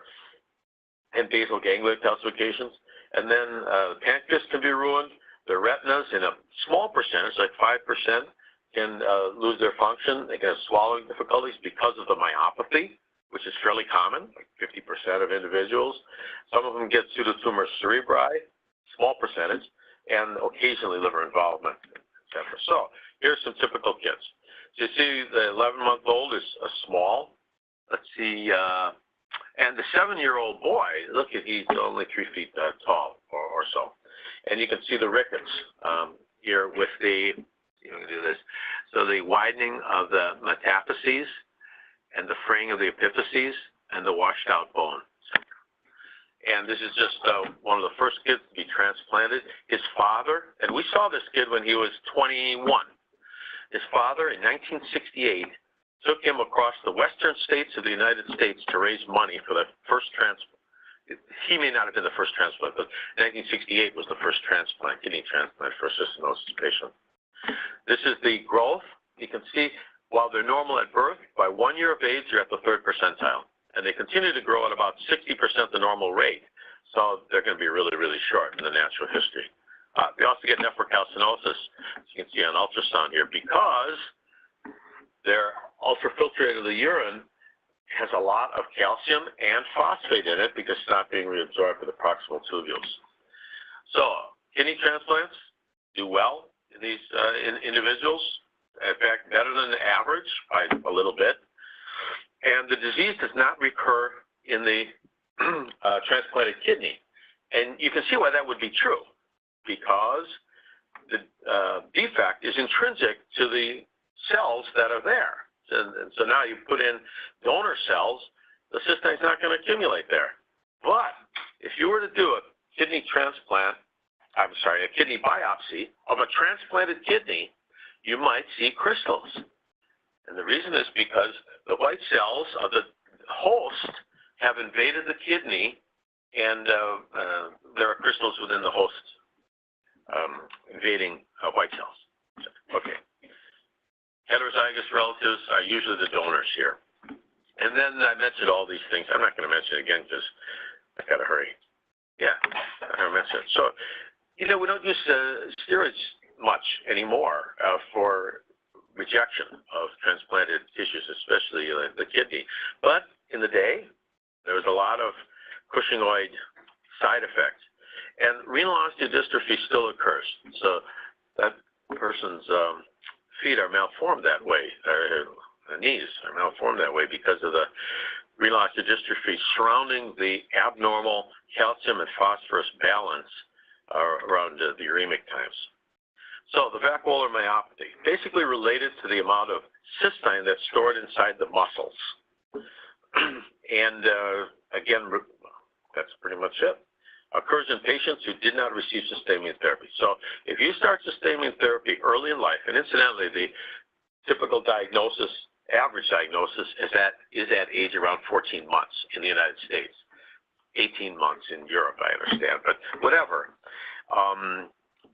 and basal ganglia calcifications. And then the pancreas can be ruined. The retinas, in a small percentage, like 5%, can lose their function. They can have swallowing difficulties because of the myopathy, which is fairly common, like 50% of individuals. Some of them get pseudotumor cerebri, small percentage, and occasionally liver involvement, etc. So here's some typical kids. So you see the 11-month-old is small. Let's see, and the 7-year-old boy, look at, he's only 3 feet tall or so. And you can see the rickets here with the, you can do this. So the widening of the metaphyses and the fraying of the epiphyses and the washed out bone. And this is just one of the first kids to be transplanted. His father, and we saw this kid when he was 21. His father in 1968 took him across the western states of the United States to raise money for the first transplant. He may not have been the first transplant, but 1968 was the first transplant, kidney transplant for a cystinosis patient. This is the growth. You can see while they're normal at birth, by 1 year of age, you're at the 3rd percentile. And they continue to grow at about 60% the normal rate. So they're going to be really, really short in the natural history. They also get nephrocalcinosis, as you can see on ultrasound here, because their ultrafiltrate of the urine has a lot of calcium and phosphate in it because it's not being reabsorbed by the proximal tubules. So kidney transplants do well in these individuals. In fact, better than the average by a little bit. And the disease does not recur in the transplanted kidney. And you can see why that would be true, because the defect is intrinsic to the cells that are there. And so now you put in donor cells, the cystine's not going to accumulate there. But if you were to do a kidney transplant, a kidney biopsy of a transplanted kidney, you might see crystals. And the reason is because the white cells of the host have invaded the kidney, and there are crystals within the host invading white cells. Okay. Heterozygous relatives are usually the donors here. And then I mentioned all these things. I'm not going to mention it again because I got to hurry. Yeah, I'm going to mention it. So, we don't use steroids much anymore for rejection of transplanted tissues, especially the kidney. But in the day, there was a lot of Cushingoid side effects. And renal osteodystrophy still occurs. So that person's feet are malformed that way, or the knees are malformed that way because of the renal osteodystrophy surrounding the abnormal calcium and phosphorus balance around the uremic times. So the vacuolar myopathy, basically related to the amount of cystine that's stored inside the muscles. And again, that's pretty much it. Occurs in patients who did not receive sustainment therapy. So if you start sustainment therapy early in life, and incidentally, the typical diagnosis, average diagnosis, is at age around 14 months in the United States. 18 months in Europe, I understand, but whatever.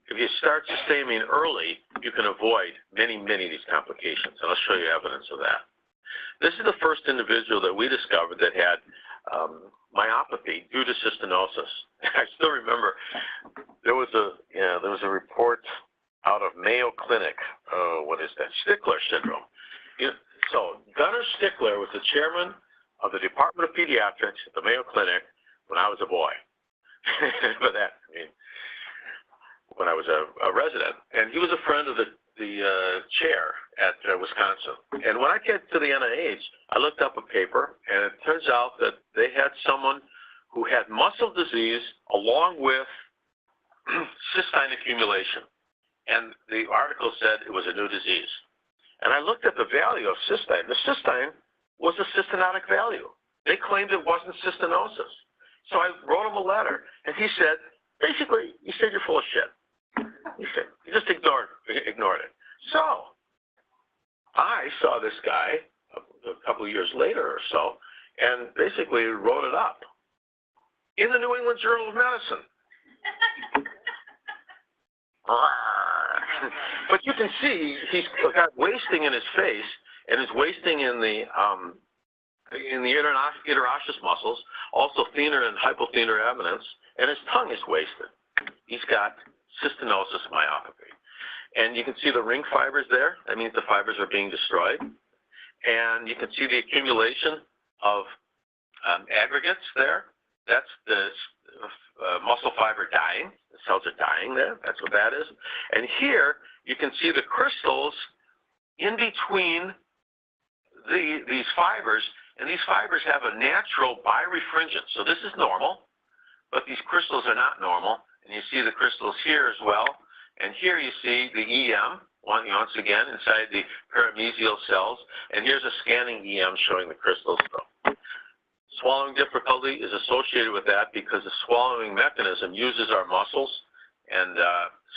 If you start sustaining early, you can avoid many, many of these complications, and I'll show you evidence of that. This is the first individual that we discovered that had myopathy due to cystinosis. I still remember there was a report out of Mayo Clinic. What is that? Stickler syndrome. So Gunnar Stickler was the chairman of the Department of Pediatrics at the Mayo Clinic when I was a boy. But that, when I was a resident, and he was a friend of the chair at Wisconsin. And when I get to the NIH, I looked up a paper, and it turns out that they had someone who had muscle disease along with cystine accumulation. And the article said it was a new disease. And I looked at the value of cystine. The cystine was a cystinotic value. They claimed it wasn't cystinosis. So I wrote him a letter, and he said, basically, you're full of shit. He just ignored it. So I saw this guy a couple of years later or so, and basically wrote it up in the New England Journal of Medicine. But you can see he's got wasting in his face, and is wasting in the interosseous muscles, also thenar and hypothenar eminence, and his tongue is wasted. He's got cystinosis myopathy. And you can see the ring fibers there. That means the fibers are being destroyed. And you can see the accumulation of aggregates there. That's the muscle fiber dying. The cells are dying there. That's what that is. And here you can see the crystals in between these fibers. And these fibers have a natural birefringence. So this is normal, but these crystals are not normal. And you see the crystals here as well. And here you see the EM, once again, inside the paramecial cells. And here's a scanning EM showing the crystals. Swallowing difficulty is associated with that because the swallowing mechanism uses our muscles. And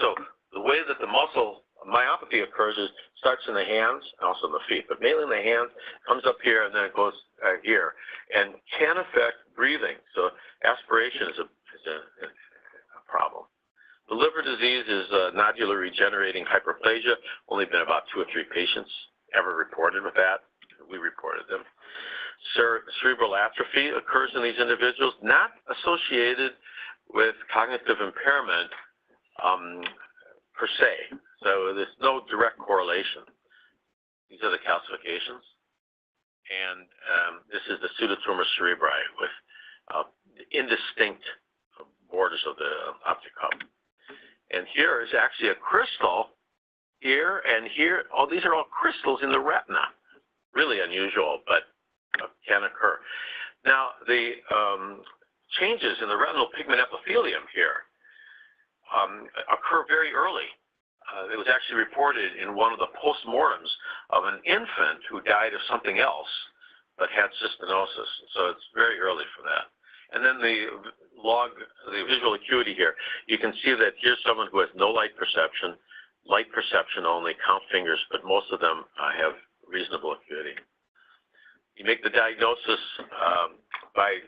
so the way that the muscle myopathy occurs is starts in the hands and also in the feet, but mainly in the hands, comes up here and then it goes here, and can affect breathing. So aspiration is a problem. The liver disease is nodular regenerating hyperplasia. Only been about 2 or 3 patients ever reported with that. We reported them. Cerebral atrophy occurs in these individuals, not associated with cognitive impairment per se. So there's no direct correlation. These are the calcifications. And this is the pseudotumor cerebri with indistinct borders of the optic hub. And here is actually a crystal here and here. Oh, these are all crystals in the retina. Really unusual, but can occur. Now, the changes in the retinal pigment epithelium here occur very early. It was actually reported in one of the postmortems of an infant who died of something else but had cystinosis. So it's very early for that. And then the visual acuity here, you can see that here's someone who has no light perception only, count fingers, but most of them have reasonable acuity. You make the diagnosis by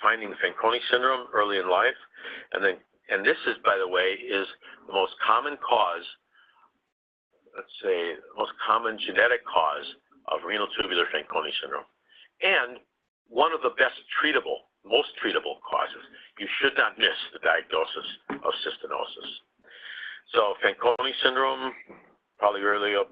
finding Fanconi syndrome early in life, and this is, by the way, is the most common cause let's say, the most common genetic cause of renal tubular Fanconi syndrome, and one of the best treatable, most treatable causes. You should not miss the diagnosis of cystinosis. So Fanconi syndrome, polyuria,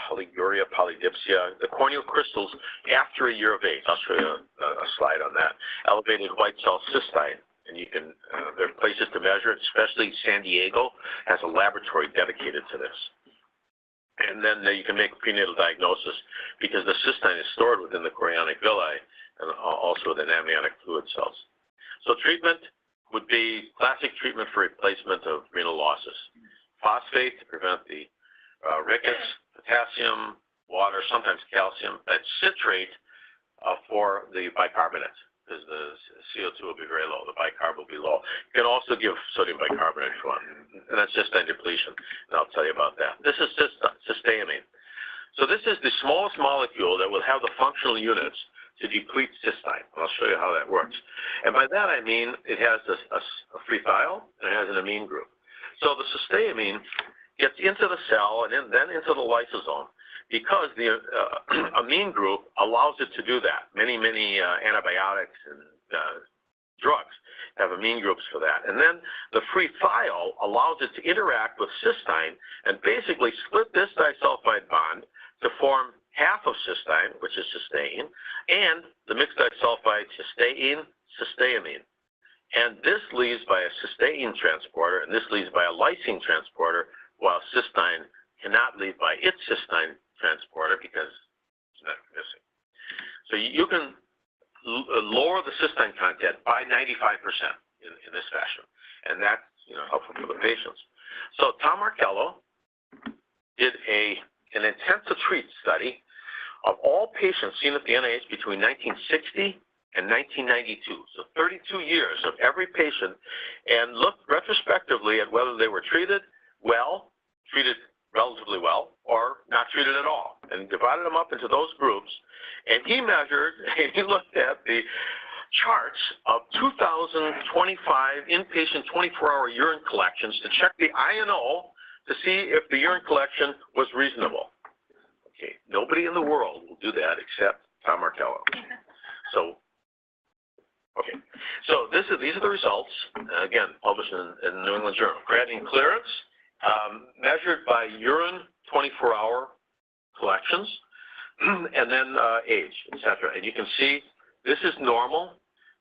polydipsia, the corneal crystals after a year of age. I'll show you a slide on that. Elevated white cell cystine, and you can, there are places to measure it, especially San Diego has a laboratory dedicated to this. And then you can make a prenatal diagnosis because the cystine is stored within the chorionic villi and also within amniotic fluid cells. So treatment would be classic treatment for replacement of renal losses. Phosphate to prevent the rickets, potassium, water, sometimes calcium, and citrate for the bicarbonate, because the CO2 will be very low, the bicarb will be low. You can also give sodium bicarbonate if you want, and that's cystine depletion, and I'll tell you about that. This is cysteamine. So this is the smallest molecule that will have the functional units to deplete cystine. I'll show you how that works. And by that I mean it has a free thiol and it has an amine group. So the cysteamine gets into the cell and then into the lysosome because the amine group allows it to do that. Many antibiotics and drugs have amine groups for that. And then the free thiol allows it to interact with cysteine and basically split this disulfide bond to form half of cysteine, which is cysteine, and the mixed disulfide cysteamine. And this leaves by a cysteine transporter, and this leaves by a lysine transporter, while cysteine cannot leave by its cysteine transporter because it's not missing. So you can lower the cysteine content by 95% in this fashion, and that's helpful for the patients. So Tom Markello did an intent-to-treat study of all patients seen at the NIH between 1960 and 1992, so 32 years of every patient, and looked retrospectively at whether they were treated well, treated relatively well, or not treated at all, and divided them up into those groups. And he measured, and he looked at the charts of 2,025 inpatient 24-hour urine collections to check the I&O to see if the urine collection was reasonable. Okay, nobody in the world will do that except Tom Markello. So, okay, so these are the results, again, published in the New England Journal. Creatinine clearance, measured by urine 24-hour collections, and then age, etc. And you can see this is normal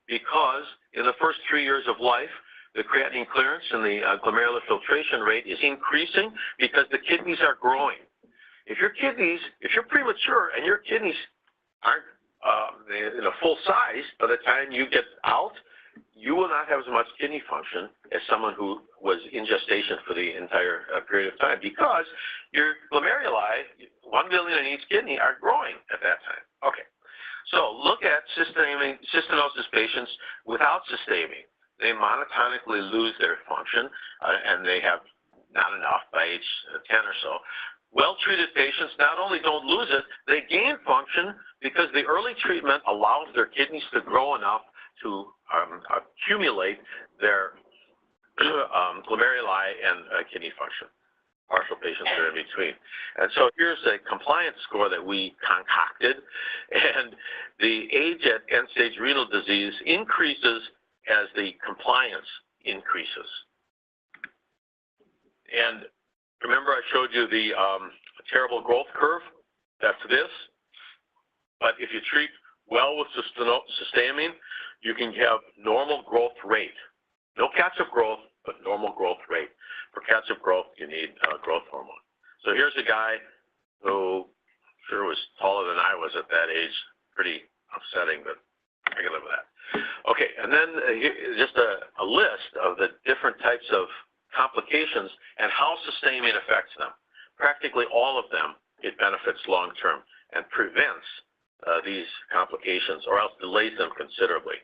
because in the first 3 years of life, the creatinine clearance and the glomerular filtration rate is increasing because the kidneys are growing. If you're premature and your kidneys aren't full size by the time you get out, you will not have as much kidney function as someone who was in gestation for the entire period of time because your glomeruli, 1 million in each kidney, are growing at that time. Okay, so look at cystinosis patients without cysteamine. They monotonically lose their function and they have not enough by age 10 or so. Well-treated patients not only don't lose it, they gain function because the early treatment allows their kidneys to grow enough to accumulate their glomeruli and kidney function. Partial patients are in between. And so here's a compliance score that we concocted, and the age at end-stage renal disease increases as the compliance increases. And remember I showed you the terrible growth curve? That's this. But if you treat well with cysteamine, you can have normal growth rate. No catch-up growth, but normal growth rate. For catch-up growth, you need growth hormone. So here's a guy who sure was taller than I was at that age. Pretty upsetting, but I can live with that. Okay, and then just a list of the different types of complications and how cysteamine affects them. Practically all of them, it benefits long-term and prevents these complications or else delays them considerably.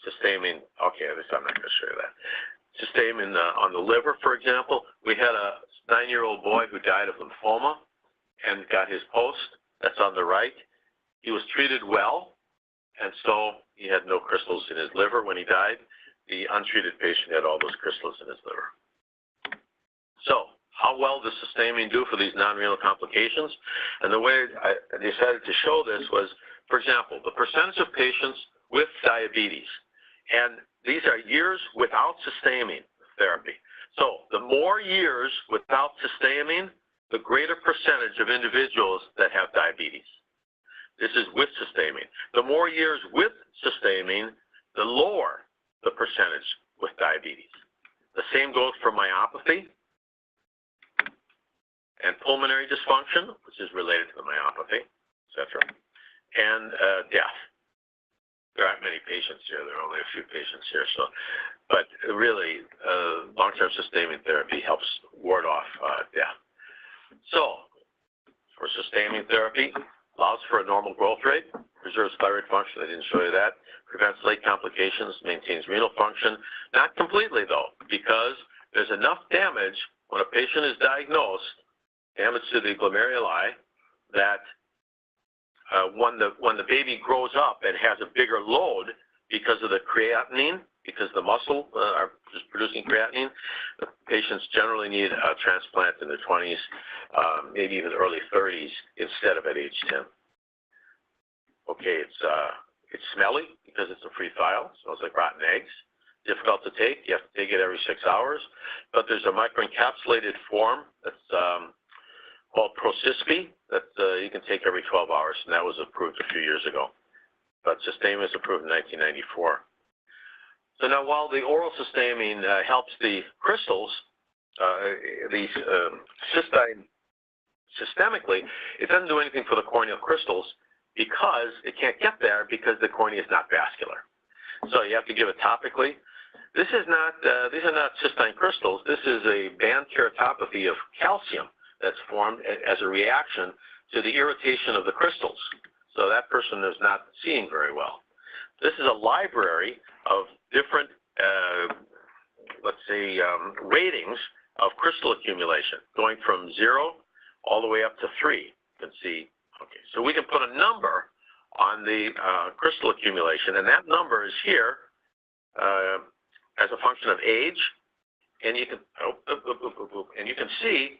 Cysteamine, okay, at least I'm not going to show you that. Cysteamine on the liver, for example, we had a 9-year-old boy who died of lymphoma and got his post. That's on the right. He was treated well, and so he had no crystals in his liver when he died. The untreated patient had all those crystals in his liver. So, how well does cysteamine do for these non-renal complications? And the way I decided to show this was, for example, the percentage of patients with diabetes. And these are years without cysteamine therapy. So the more years without cysteamine, the greater percentage of individuals that have diabetes. This is with cysteamine. The more years with cysteamine, the lower the percentage with diabetes. The same goes for myopathy and pulmonary dysfunction, which is related to the myopathy, etc., and death. There aren't many patients here. There are only a few patients here. So, but really, long-term cysteamine therapy helps ward off death. So, for cysteamine therapy, allows for a normal growth rate, preserves thyroid function. I didn't show you that. Prevents late complications, maintains renal function. Not completely, though, because there's enough damage when a patient is diagnosed, damage to the glomeruli, that when the baby grows up and has a bigger load because of the creatinine, because the muscle are just producing creatinine, the patients generally need a transplant in their 20s, maybe even early 30s, instead of at age 10. Okay, it's smelly because it's a free thiol, smells like rotten eggs. Difficult to take. You have to take it every 6 hours. But there's a microencapsulated form that's called Procyspi that you can take every 12 hours, and that was approved a few years ago. But cysteamine was approved in 1994. So now, while the oral cysteamine helps the crystals, the cystine systemically, it doesn't do anything for the corneal crystals because it can't get there because the cornea is not vascular. So you have to give it topically. This is not; these are not cystine crystals. This is a band keratopathy of calcium that's formed as a reaction to the irritation of the crystals. So that person is not seeing very well. This is a library of different, let's say, ratings of crystal accumulation, going from 0 all the way up to 3. You can see, okay, so we can put a number on the crystal accumulation, and that number is here as a function of age, and you can, and you can see,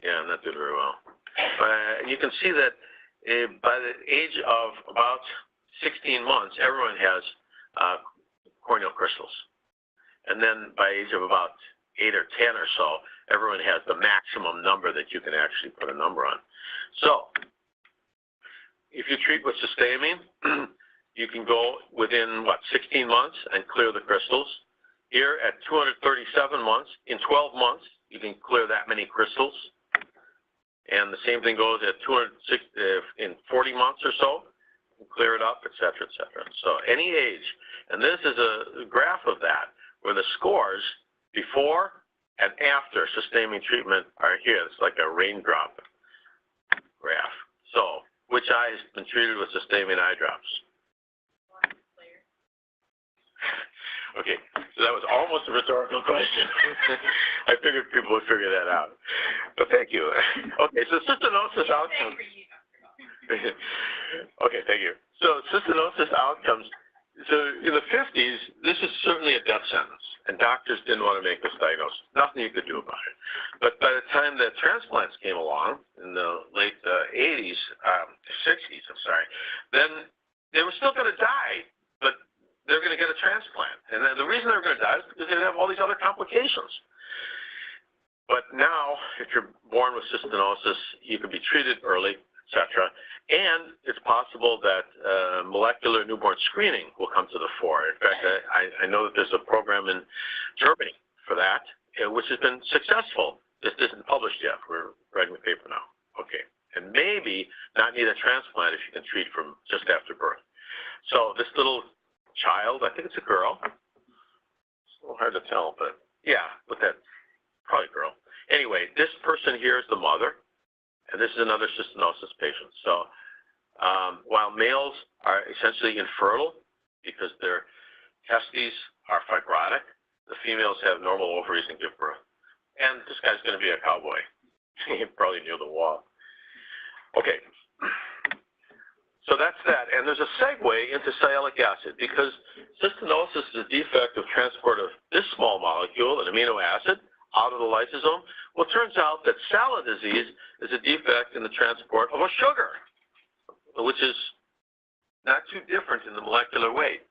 yeah, I'm not doing very well. You can see that by the age of about 16 months, everyone has corneal crystals. And then by age of about 8 or 10 or so, everyone has the maximum number that you can actually put a number on. So, if you treat with cysteamine, you can go within, 16 months and clear the crystals. Here at 237 months, in 12 months, you can clear that many crystals. And the same thing goes at in 40 months or so, clear it up, et cetera, et cetera. So any age, and this is a graph of that, where the scores before and after cysteamine treatment are here. It's like a raindrop graph. So, which eye has been treated with cysteamine eye drops? Okay, so that was almost a rhetorical question. I figured people would figure that out. But thank you. Okay, so cystinosis outcomes. Okay, thank you. So cystinosis outcomes. So in the 50s, this is certainly a death sentence, and doctors didn't want to make this diagnosis. Nothing you could do about it. But by the time that transplants came along in the late 60s, then they were still going to die, but they're going to get a transplant. And then the reason they're going to die is because they have all these other complications. But now, if you're born with cystinosis, you can be treated early, etc. And it's possible that molecular newborn screening will come to the fore. In fact, I know that there's a program in Germany for that, which has been successful. This isn't published yet. We're writing the paper now. Okay. And maybe not need a transplant if you can treat from just after birth. So this little child, I think it's a girl. It's a little hard to tell, but yeah, with that, probably a girl. Anyway, this person here is the mother, and this is another cystinosis patient. So while males are essentially infertile because their testes are fibrotic, the females have normal ovaries and give birth. And this guy's going to be a cowboy. Probably near the wall. Okay. So that's that. And there's a segue into sialic acid because cystinosis is a defect of transport of this small molecule, an amino acid, out of of the lysosome? Well, it turns out that salad disease is a defect in the transport of a sugar, which is not too different in the molecular weight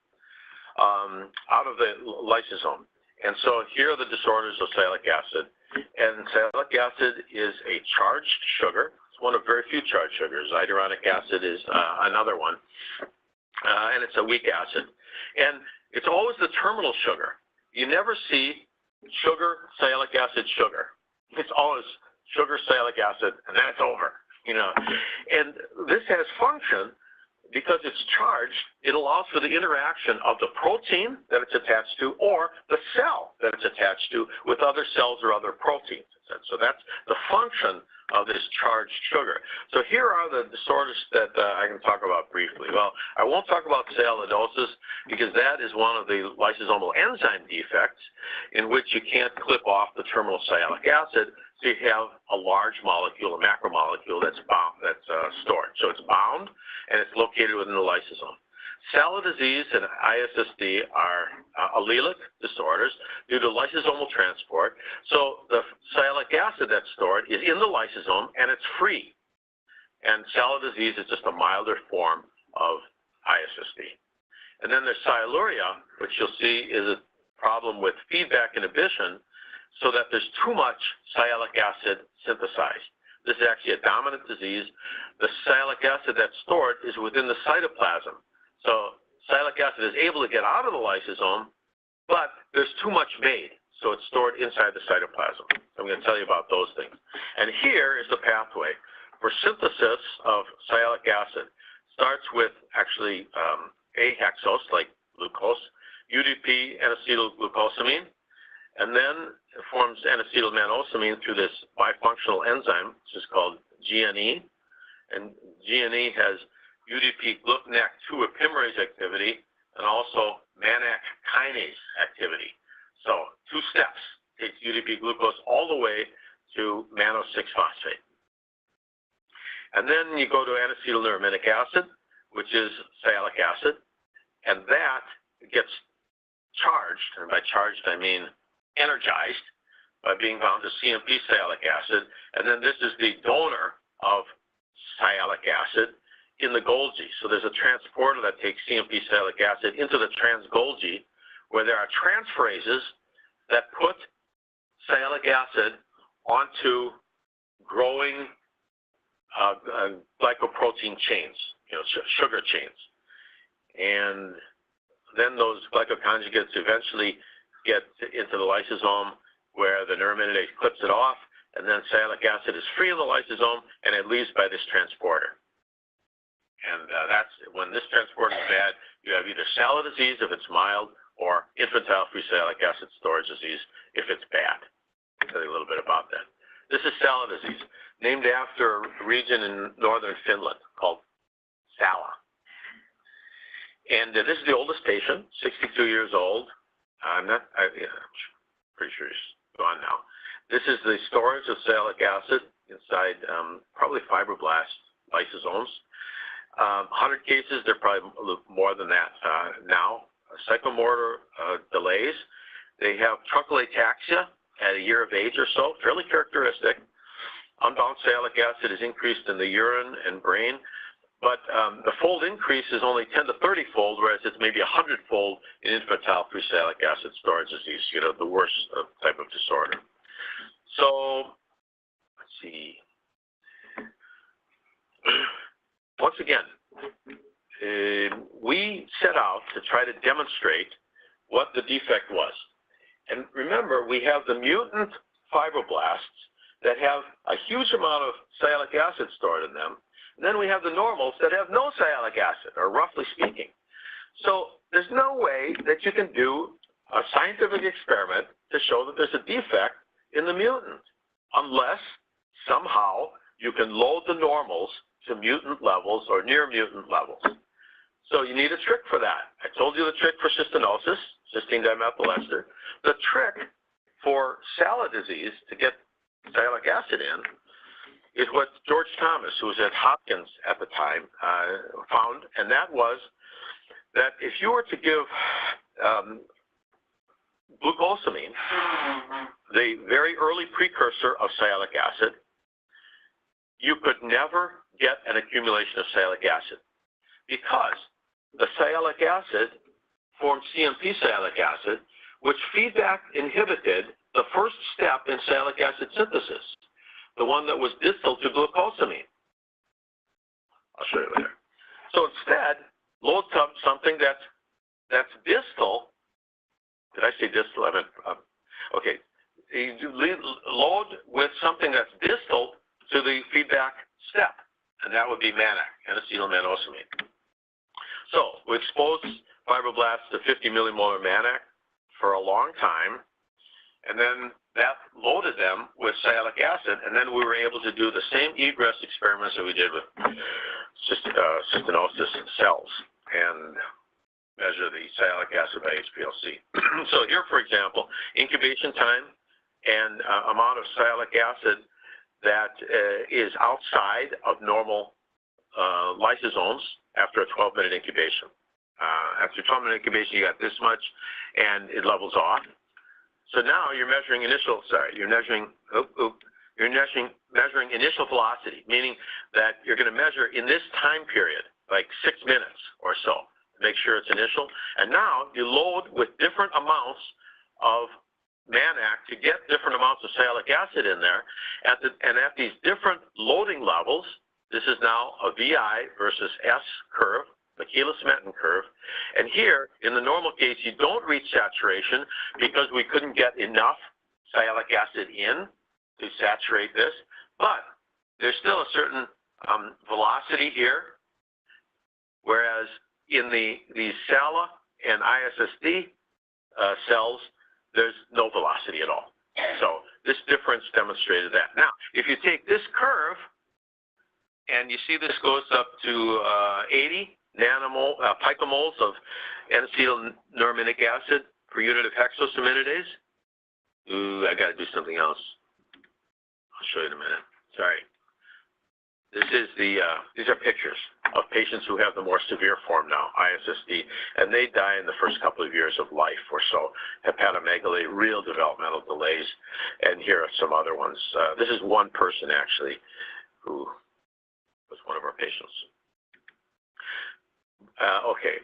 out of the lysosome. And so here are the disorders of sialic acid. And sialic acid is a charged sugar. It's one of very few charged sugars. Iduronic acid is another one. And it's a weak acid. And it's always the terminal sugar. You never see sugar, sialic acid, sugar. It's always sugar, sialic acid, and then it's over. And this has function because it's charged. It allows for the interaction of the protein that it's attached to or the cell that it's attached to with other cells or other proteins. So that's the function of this charged sugar. So here are the disorders that I can talk about briefly. Well, I won't talk about sialidosis because that is one of the lysosomal enzyme defects in which you can't clip off the terminal sialic acid, so you have a large molecule, a macromolecule that's bound, stored. So it's bound and it's located within the lysosome. Salad disease and ISSD are allelic disorders due to lysosomal transport. So the sialic acid that's stored is in the lysosome and it's free. And salad disease is just a milder form of ISSD. And then there's sialuria, which you'll see is a problem with feedback inhibition so that there's too much sialic acid synthesized. This is actually a dominant disease. The sialic acid that's stored is within the cytoplasm. So sialic acid is able to get out of the lysosome, but there's too much made, so it's stored inside the cytoplasm. I'm going to tell you about those things. And here is the pathway for synthesis of sialic acid. Starts with actually ahexose, like glucose, UDP, N-acetylglucosamine, and then it forms N-acetylmanosamine through this bifunctional enzyme, which is called GNE. And GNE has UDP GLUCNAC2 epimerase activity and also MANAC kinase activity. So 2 steps, takes UDP glucose all the way to mannose-6-phosphate. And then you go to N-acetylneurominic acid, which is sialic acid, and that gets charged, and by charged I mean energized, by being bound to CMP sialic acid, and then this is the donor of sialic acid in the Golgi. So there's a transporter that takes CMP sialic acid into the trans-Golgi, where there are transferases that put sialic acid onto growing glycoprotein chains, sugar chains. And then those glycoconjugates eventually get into the lysosome where the neuraminidase clips it off, and then sialic acid is free in the lysosome and it leaves by this transporter. And that's when this transporter is bad, you have either salad disease if it's mild or infantile free sialic acid storage disease if it's bad. I'll tell you a little bit about that. This is salad disease, named after a region in northern Finland called Sala. And this is the oldest patient, 62 years old. I'm pretty sure he's gone now. This is the storage of sialic acid inside probably fibroblast lysosomes. 100 cases, they're probably a little more than that now. Psychomotor delays. They have truncal ataxia at a year of age or so, fairly characteristic. Unbound sialic acid is increased in the urine and brain, but the fold increase is only 10 to 30-fold, whereas it's maybe 100-fold in infantile free sialic acid storage disease, the worst type of disorder. So, let's see. Once again, we set out to try to demonstrate what the defect was. And remember, we have the mutant fibroblasts that have a huge amount of sialic acid stored in them. And then we have the normals that have no sialic acid, or roughly speaking. So there's no way that you can do a scientific experiment to show that there's a defect in the mutant, unless somehow you can load the normals to mutant levels or near mutant levels. So you need a trick for that. I told you the trick for cystinosis, cysteine dimethyl ester. The trick for salad disease to get sialic acid in is what George Thomas, who was at Hopkins at the time, found, and that was that if you were to give glucosamine, the very early precursor of sialic acid, you could never get an accumulation of sialic acid because the sialic acid formed CMP sialic acid, which feedback inhibited the first step in sialic acid synthesis, the one that was distal to glucosamine. I'll show you later. So instead, load something that's distal. Did I say distal? I meant, okay. You load with something that's distal to the feedback step, and that would be manac, N-acetylmanosamine. So we exposed fibroblasts to 50 millimolar manac for a long time, and then that loaded them with sialic acid, and then we were able to do the same egress experiments that we did with cystinosis cells and measure the sialic acid by HPLC. So here, for example, incubation time and amount of sialic acid that is outside of normal lysosomes after a 12-minute incubation. After 12-minute incubation, you got this much, and it levels off. So now you're measuring initial velocity, meaning that you're going to measure in this time period, like 6 minutes or so, to make sure it's initial. And now you load with different amounts of manac to get different amounts of sialic acid in there. And at these different loading levels, this is now a VI versus S curve, Michaelis-Menten curve. And here, in the normal case, you don't reach saturation because we couldn't get enough sialic acid in to saturate this. But there's still a certain velocity here, whereas in these SALA and ISSD cells, there's no velocity at all. So this difference demonstrated that. Now, if you take this curve, and you see this goes up to 80 picomoles of N-acetylneurominic acid per unit of hexosaminidase. Ooh, I got to do something else. I'll show you in a minute. Sorry. This is these are pictures of patients who have the more severe form now, ISSD, and they die in the first couple of years of life or so. Hepatomegaly, real developmental delays, and here are some other ones. This is one person actually who was one of our patients. Okay.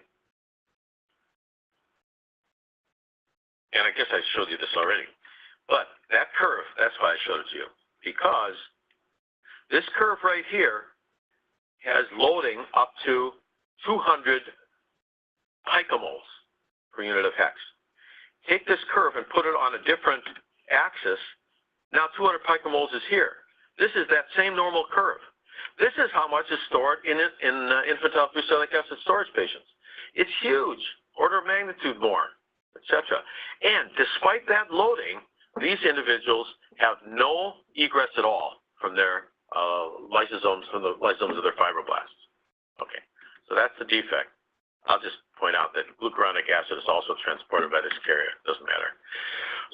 And I guess I showed you this already. But that curve, that's why I showed it to you. Because this curve right here has loading up to 200 picomoles per unit of hex. Take this curve and put it on a different axis. Now 200 picomoles is here. This is that same normal curve. This is how much is stored in infantile fusidic acid storage patients. It's huge, order of magnitude more, etc. And despite that loading, these individuals have no egress at all from their lysosomes, from the lysosomes of their fibroblasts. Okay, so that's the defect. I'll just point out that glucuronic acid is also transported by this carrier. It doesn't matter.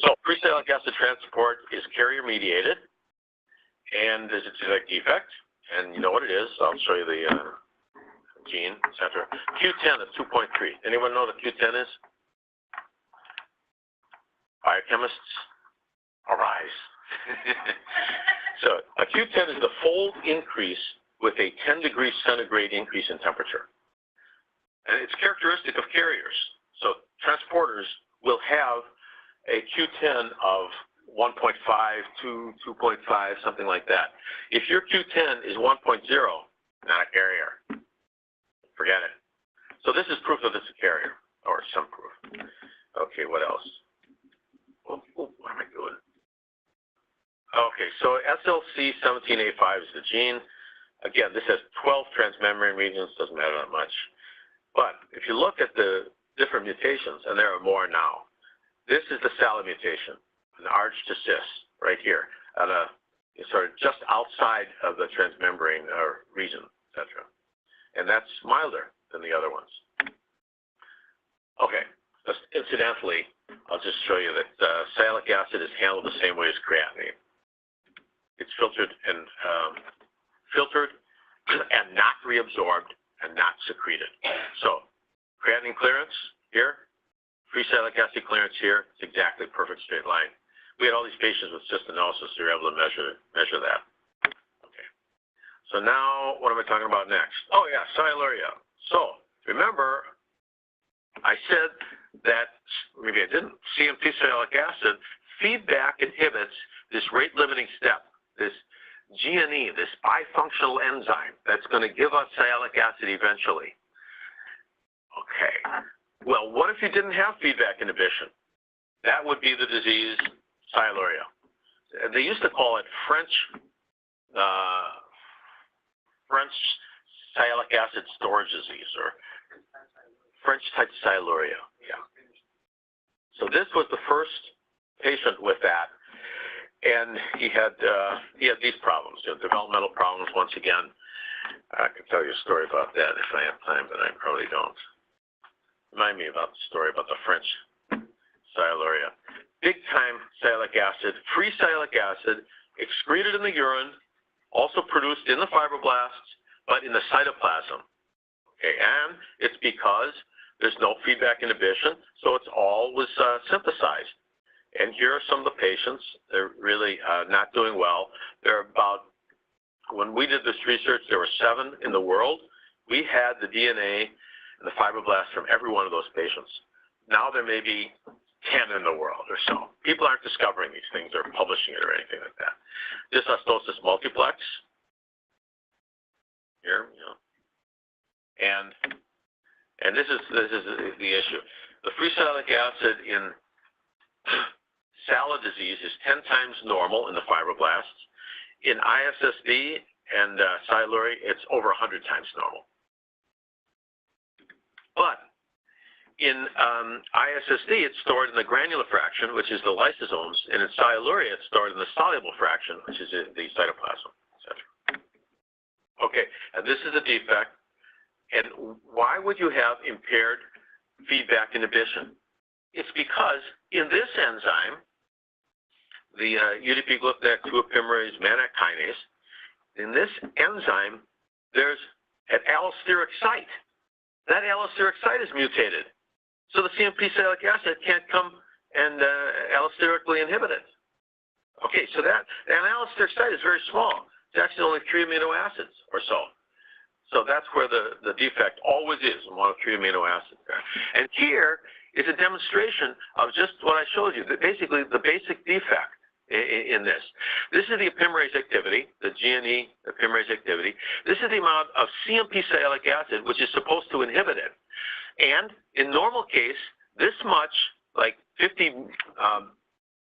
So pre-sialic acid transport is carrier mediated, and there's a genetic defect. And you know what it is. I'll show you the gene, etc. Q10 is 2.3. Anyone know what Q10 is? Biochemists, arise. So a Q10 is the fold increase with a 10 degrees centigrade increase in temperature. And it's characteristic of carriers. So transporters will have a Q10 of 1.5, 2, 2.5, something like that. If your Q10 is 1.0, not a carrier. Forget it. So this is proof that it's a carrier, or some proof. Okay, what else? What am I doing? Okay, so SLC 17A5 is the gene. Again, this has 12 transmembrane regions, doesn't matter that much. But if you look at the different mutations, and there are more now, this is the SALA mutation. An arch to cis right here, at sort of just outside of the transmembrane region, etc. And that's milder than the other ones. Okay, just incidentally, I'll just show you that sialic acid is handled the same way as creatinine. It's filtered and not reabsorbed and not secreted. So creatinine clearance here, Free sialic acid clearance here, it's exactly a perfect straight line. We had all these patients with cystinosis, so we were able to measure that. Okay. So now, what am I talking about next? Oh yeah, sialuria. So, remember, I said that, maybe I didn't, CMP sialic acid feedback inhibits this rate-limiting step, this GNE, this bifunctional enzyme that's going to give us sialic acid eventually. Okay. Well, what if you didn't have feedback inhibition? That would be the disease sialuria. They used to call it French sialic acid storage disease, or French type sialuria. Yeah. So this was the first patient with that, and he had these problems, developmental problems. Once again, I can tell you a story about that if I have time, but I probably don't. Remind me about the story about the French sialuria. Big time sialic acid, free sialic acid, excreted in the urine, also produced in the fibroblasts, but in the cytoplasm. Okay, and it's because there's no feedback inhibition, so it's all was synthesized. And here are some of the patients. They're really not doing well. There are about, when we did this research, there were 7 in the world. We had the DNA and the fibroblasts from every one of those patients. Now there may be 10 in the world or so. People aren't discovering these things or publishing it or anything like that. Dysaustosis multiplex. Here, you know. And this is the issue. The free sialic acid in salad disease is 10 times normal in the fibroblasts. In ISSD and sialuria, it's over 100 times normal. But in ISSD, it's stored in the granular fraction, which is the lysosomes, and in sialuria, it's stored in the soluble fraction, which is the cytoplasm, etc. Okay, and this is a defect. And why would you have impaired feedback inhibition? It's because in this enzyme, the UDP-glutamate 2 epimerase mannac kinase, in this enzyme, there's an allosteric site. That allosteric site is mutated. So the CMP sialic acid can't come and allosterically inhibit it. Okay, so that an allosteric site is very small. It's actually only 3 amino acids or so. So that's where the defect always is, in 1 of 3 amino acids. And here is a demonstration of just what I showed you, basically the basic defect in this. This is the epimerase activity, the GNE epimerase activity. This is the amount of CMP sialic acid which is supposed to inhibit it. And in normal case, this much, like 50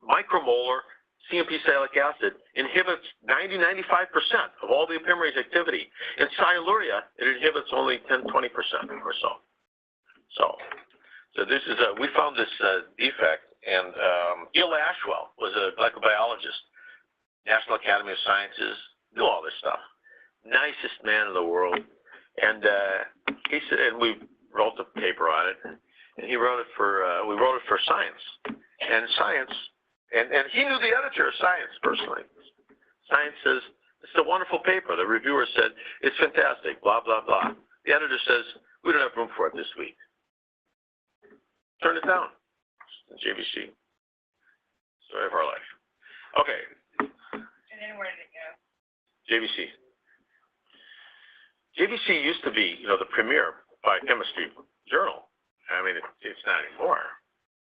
micromolar CMP sialic acid inhibits 90–95% of all the epimerase activity. In sialuria, it inhibits only 10–20% or so. So this is we found this defect, and Gil Ashwell was a glycobiologist, National Academy of Sciences, knew all this stuff. Nicest man in the world, and he said, and we wrote the paper on it, and he wrote it for we wrote it for Science, and Science. And he knew the editor of Science personally. Science says, it's a wonderful paper. The reviewer said, it's fantastic, blah, blah, blah. The editor says, we don't have room for it this week. Turn it down. JVC. Story of our life. Okay. And then where did it go? JVC. JVC used to be, the premier biochemistry journal. I mean, it's not anymore,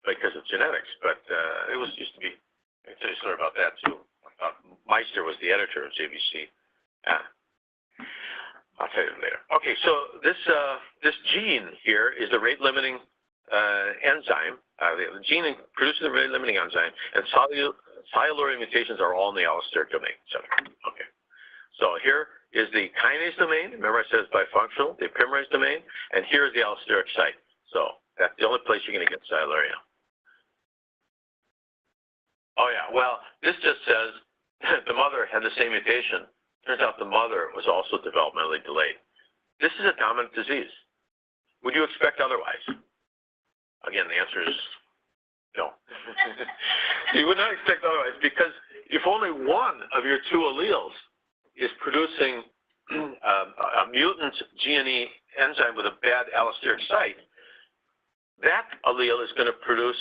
because of genetics, but it used to be. I can tell you a story about that too. Meister was the editor of JVC. I'll tell you later. Okay, so this gene here is the rate-limiting enzyme. The gene produces the rate-limiting enzyme, and sialuria mutations are all in the allosteric domain. Okay, so here is the kinase domain. Remember I said it's bifunctional, the epimerase domain, and here is the allosteric site. So that's the only place you're going to get sialuria. Oh yeah, well, this just says the mother had the same mutation. Turns out the mother was also developmentally delayed. This is a dominant disease. Would you expect otherwise? Again, the answer is no. You would not expect otherwise, because if only one of your 2 alleles is producing a mutant GNE enzyme with a bad allosteric site, that allele is going to produce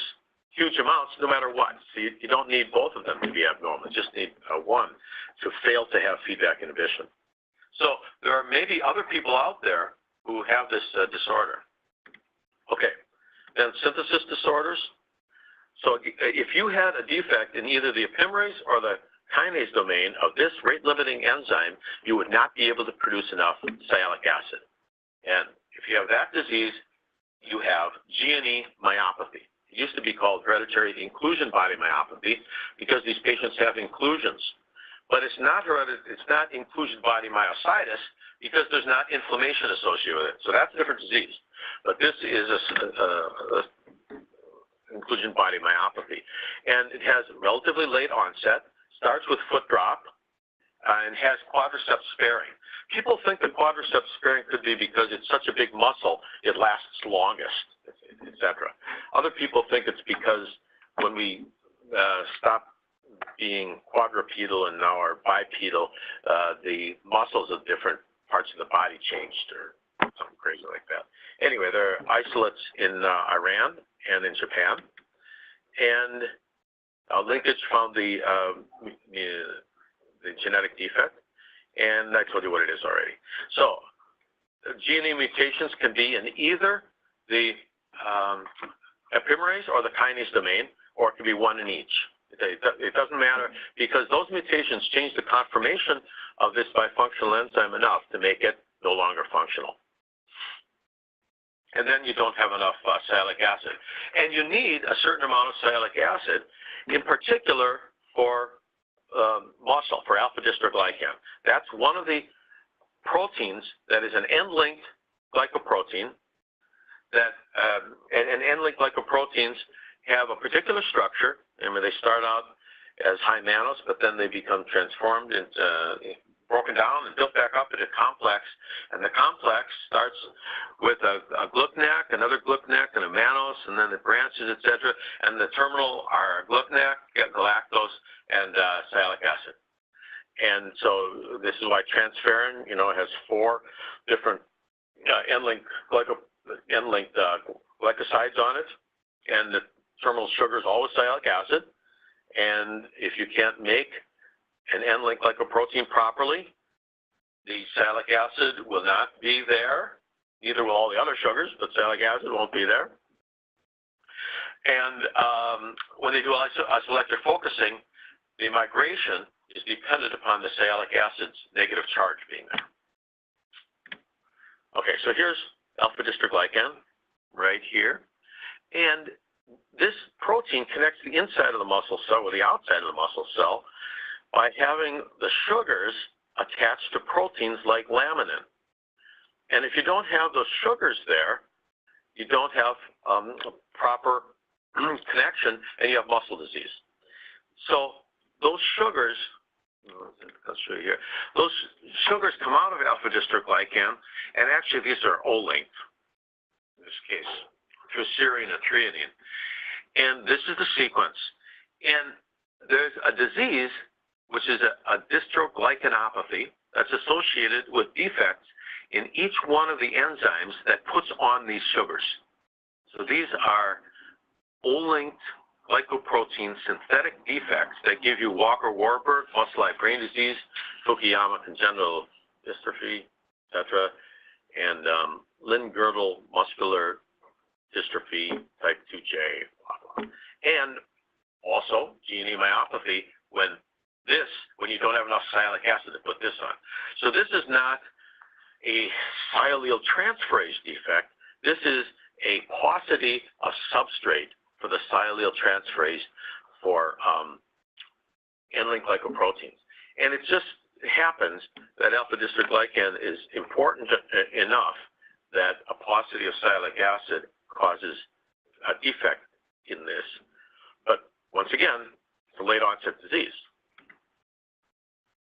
huge amounts no matter what. So you don't need both of them to be abnormal. You just need one to fail to have feedback inhibition. So there are maybe other people out there who have this disorder. Okay, then synthesis disorders. So if you had a defect in either the epimerase or the kinase domain of this rate-limiting enzyme, you would not be able to produce enough sialic acid. And if you have that disease, you have G&E myopathy. It used to be called hereditary inclusion body myopathy because these patients have inclusions. But it's not inclusion body myositis because there's not inflammation associated with it. So that's a different disease. But this is a inclusion body myopathy. And it has relatively late onset, starts with foot drop, and has quadriceps sparing. People think the quadriceps sparing could be because it's such a big muscle, it lasts longest, etc. Other people think it's because when we stop being quadrupedal and now are bipedal, the muscles of different parts of the body changed or something crazy like that. Anyway, there are isolates in Iran and in Japan, and linkage found the genetic defect, and I told you what it is already. So G&E mutations can be in either the epimerase or the kinase domain, or it can be one in each. It doesn't matter because those mutations change the conformation of this bifunctional enzyme enough to make it no longer functional. And then you don't have enough sialic acid. And you need a certain amount of sialic acid, in particular for muscle, for alpha-dystroglycan. That's one of the proteins that is an end-linked glycoprotein that, and end-linked glycoproteins have a particular structure. I mean, they start out as high mannose, but then they become transformed into broken down and built back up into a complex, and the complex starts with a glucanac, another glucanac, and a mannose, and then it branches, etc. And the terminal are glucanac, galactose, and sialic acid. And so this is why transferrin, has 4 different end-linked glycosides on it, and the terminal sugar is always sialic acid. And if you can't make an end-linked glycoprotein properly, the sialic acid will not be there. Neither will all the other sugars, but sialic acid won't be there. And when they do isoelectric focusing, the migration is dependent upon the sialic acid's negative charge being there. Okay, so here's alpha-dystroglycan right here. And this protein connects the inside of the muscle cell with the outside of the muscle cell by having the sugars attached to proteins like laminin. And if you don't have those sugars there, you don't have a proper connection, and you have muscle disease. So those sugars, let's show you here, those sugars come out of alpha-dystroglycan, and actually these are O-linked, in this case, through serine and threonine. And this is the sequence. And there's a disease, which is a dystroglycanopathy, that's associated with defects in each one of the enzymes that puts on these sugars. So these are O-linked glycoprotein synthetic defects that give you Walker-Warburg, muscle-like brain disease, Fukuyama congenital dystrophy, etc., and Limb-Girdle muscular dystrophy type 2J, blah, blah. And also G&E myopathy when you don't have enough sialic acid to put this on. So this is not a sialyl transferase defect. This is a paucity of substrate for the sialyl transferase for end-linked glycoproteins. And it just happens that alpha-dystroglycan is important enough that a paucity of sialic acid causes a defect in this. But once again, it's a late onset disease.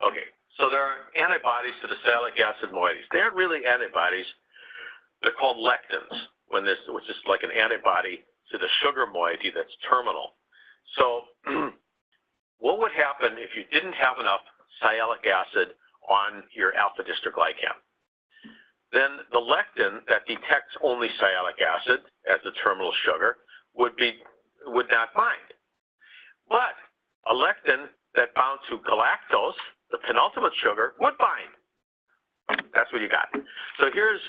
Okay, so there are antibodies to the sialic acid moieties. They aren't really antibodies. They're called lectins, which is like an antibody to the sugar moiety that's terminal. So what would happen if you didn't have enough sialic acid on your alpha-dystroglycan? then the lectin that detects only sialic acid as the terminal sugar would not bind. But a lectin that bound to galactose, the penultimate sugar, would bind. That's what you got. So here's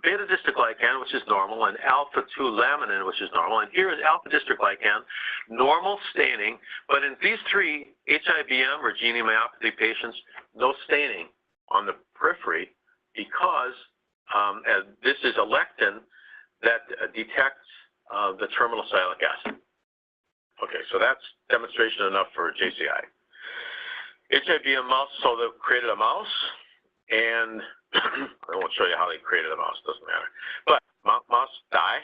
beta-dystroglycan, which is normal, and alpha-2-laminin, which is normal. And here is alpha-dystroglycan, normal staining, but in these three HIBM or gene myopathy patients, no staining on the periphery because this is a lectin that detects the terminal sialic acid. Okay, so that's demonstration enough for JCI. HIBM mouse, so they created a mouse, and I won't show you how they created a mouse, doesn't matter. But mouse die.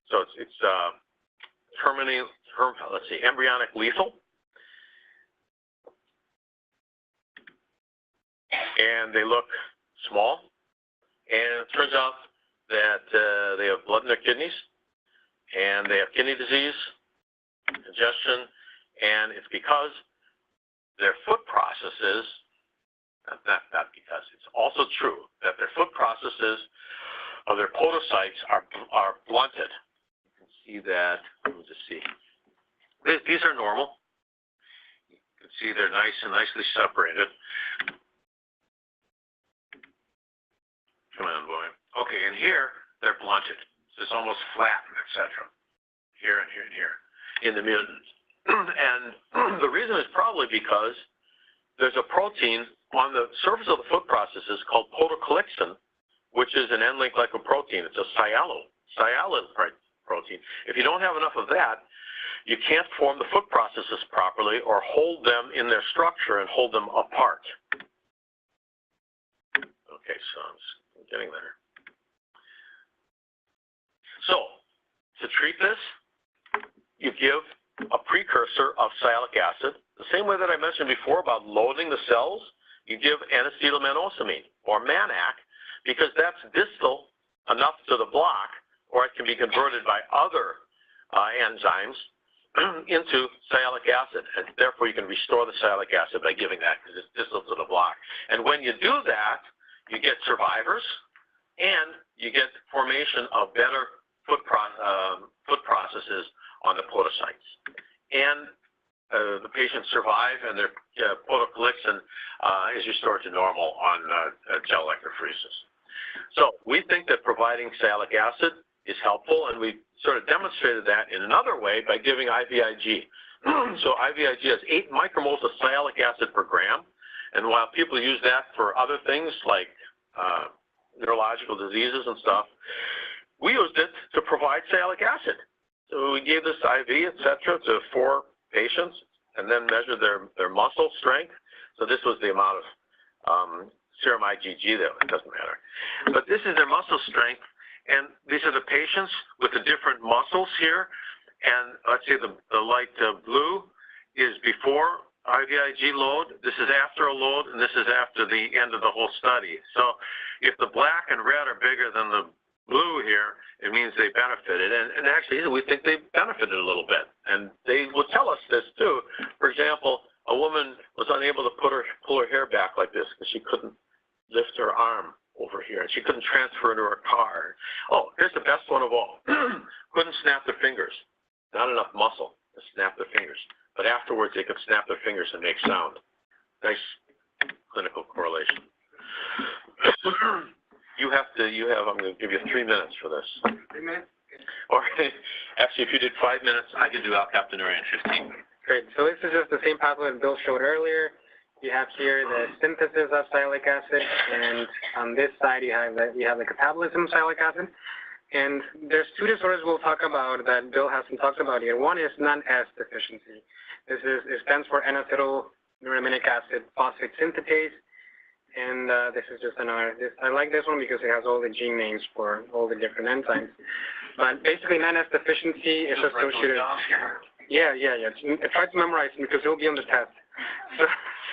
So it's embryonic lethal. And they look small. And it turns out that they have blood in their kidneys, and they have kidney disease, congestion, and it's because their foot processes, not because, it's also true that their foot processes of their podocytes are blunted. You can see that, let me just see. These are normal. You can see they're nice and nicely separated. Come on, boy. Okay, and here, they're blunted. So it's almost flat, etc. Here and here and here in the mutant. And the reason is probably because there's a protein on the surface of the foot processes called podocalyxin, which is an N-linked glycoprotein. It's a sialin protein. If you don't have enough of that, you can't form the foot processes properly or hold them in their structure and hold them apart. Okay, so I'm getting there. So, to treat this, you give a precursor of sialic acid, the same way that I mentioned before about loading the cells. You give N-acetylmanosamine or Manac because that's distal enough to the block, or it can be converted by other enzymes into sialic acid, and therefore you can restore the sialic acid by giving that because it's distal to the block. And when you do that, you get survivors, and you get formation of better foot processes on the podocytes. And the patients survive, and their podocalyxin is restored to normal on gel electrophoresis. So we think that providing sialic acid is helpful, and we sort of demonstrated that in another way by giving IVIG. So IVIG has 8 micromoles of sialic acid per gram, and while people use that for other things like neurological diseases and stuff, we used it to provide sialic acid. So we gave this IV, etc., to 4 patients, and then measured their muscle strength. So this was the amount of serum IgG, though, it doesn't matter. But this is their muscle strength, and these are the patients with the different muscles here. And let's say the light blue is before IVIG load, this is after a load, and this is after the end of the whole study. So if the black and red are bigger than the blue here, it means they benefited. And actually, we think they benefited a little bit. And they will tell us this, too. For example, a woman was unable to pull her hair back like this because she couldn't lift her arm over here, and she couldn't transfer into her car. Oh, here's the best one of all. Couldn't snap their fingers. Not enough muscle to snap their fingers. But afterwards, they could snap their fingers and make sound. Nice clinical correlation. I'm going to give you 3 minutes for this. 3 minutes? Or actually, if you did 5 minutes, I could do alkaptonuria in 15 minutes. Great. So this is just the same pathway that Bill showed earlier. You have here the synthesis of sialic acid, and on this side you have the catabolism of sialic acid. And there's 2 disorders we'll talk about that Bill hasn't talked about here. One is non-S deficiency. It stands for N-acetyl-uramic acid phosphate synthetase. And this is just another, I like this one because it has all the gene names for all the different enzymes. But basically, non-S deficiency is associated. Yeah. Try to memorize them because it will be on the test.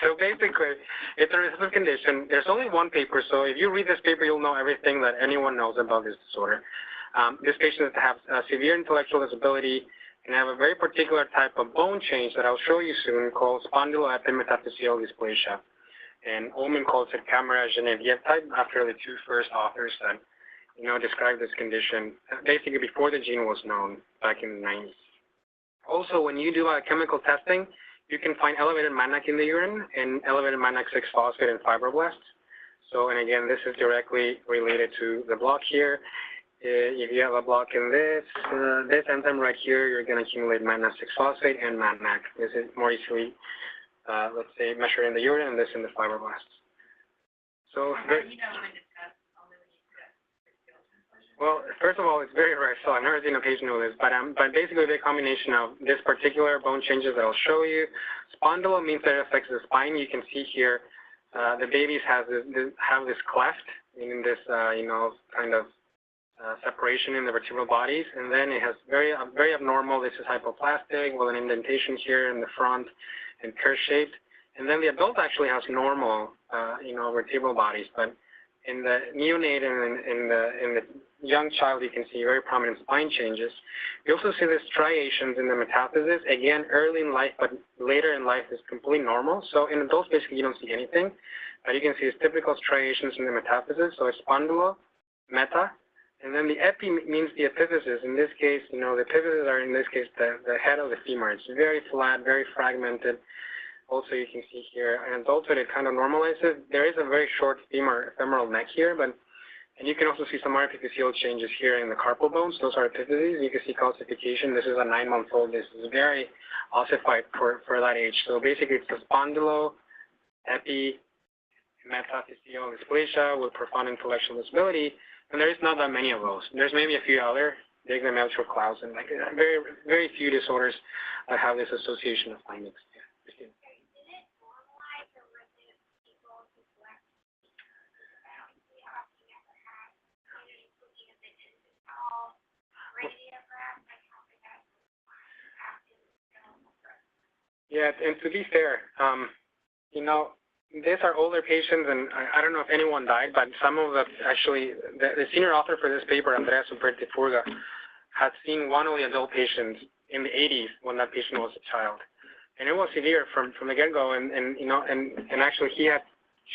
So basically, it's a recessive condition. There's only 1 paper, so if you read this paper, you'll know everything that anyone knows about this disorder. These patients have severe intellectual disability. and have a very particular type of bone change that I'll show you soon called spondyloepimetaphyseal dysplasia. And Ullman calls it camera Genevieve type after the two first authors that, described this condition basically before the gene was known back in the 90s. Also, when you do chemical testing, you can find elevated MANAC in the urine and elevated MANAC 6-phosphate in fibroblasts. So, and again, this is directly related to the block here. If you have a block in this enzyme right here, you're going to accumulate MANAC 6-phosphate and MANAC. This is more easily, let's say, measured in the urine and this in the fibroblasts. So, well, first of all, it's very rare, so I've never seen a patient with this, but basically the combination of this particular bone changes that I'll show you. Spondylo means that it affects the spine. You can see here the babies have this cleft, meaning this, kind of separation in the vertebral bodies, and then it has very abnormal, this is hypoplastic with an indentation here in the front and curve-shaped. And then the adult actually has normal, vertebral bodies, but in the neonate and in the young child, you can see very prominent spine changes. You also see the striations in the metathesis. Again, early in life, but later in life is completely normal. So in adults, basically, you don't see anything. But you can see it's typical striations in the metathesis. So it's spondylo, meta, and then the epi means the epiphysis. In this case, the epiphysis are, in this case, the head of the femur. It's very flat, very fragmented. Also, you can see here, in adulthood, it kind of normalizes. There is a very short femoral neck here, and you can also see some artificial changes here in the carpal bones. Those are epiphyses. You can see calcification. This is a 9-month-old. This is very ossified for that age. So basically, it's a spondylo, epi, metaphyseal dysplasia with profound intellectual disability, and there is not that many of those. There's maybe a few other, Digna-Melchior Clausen, like very, very few disorders that have this association of findings. Yeah. Yeah, and to be fair, these are older patients, and I don't know if anyone died, but some of the, actually, the senior author for this paper, Andrea Superti Furga, had seen one of the adult patients in the 80s when that patient was a child. And it was severe from the get-go, and actually he had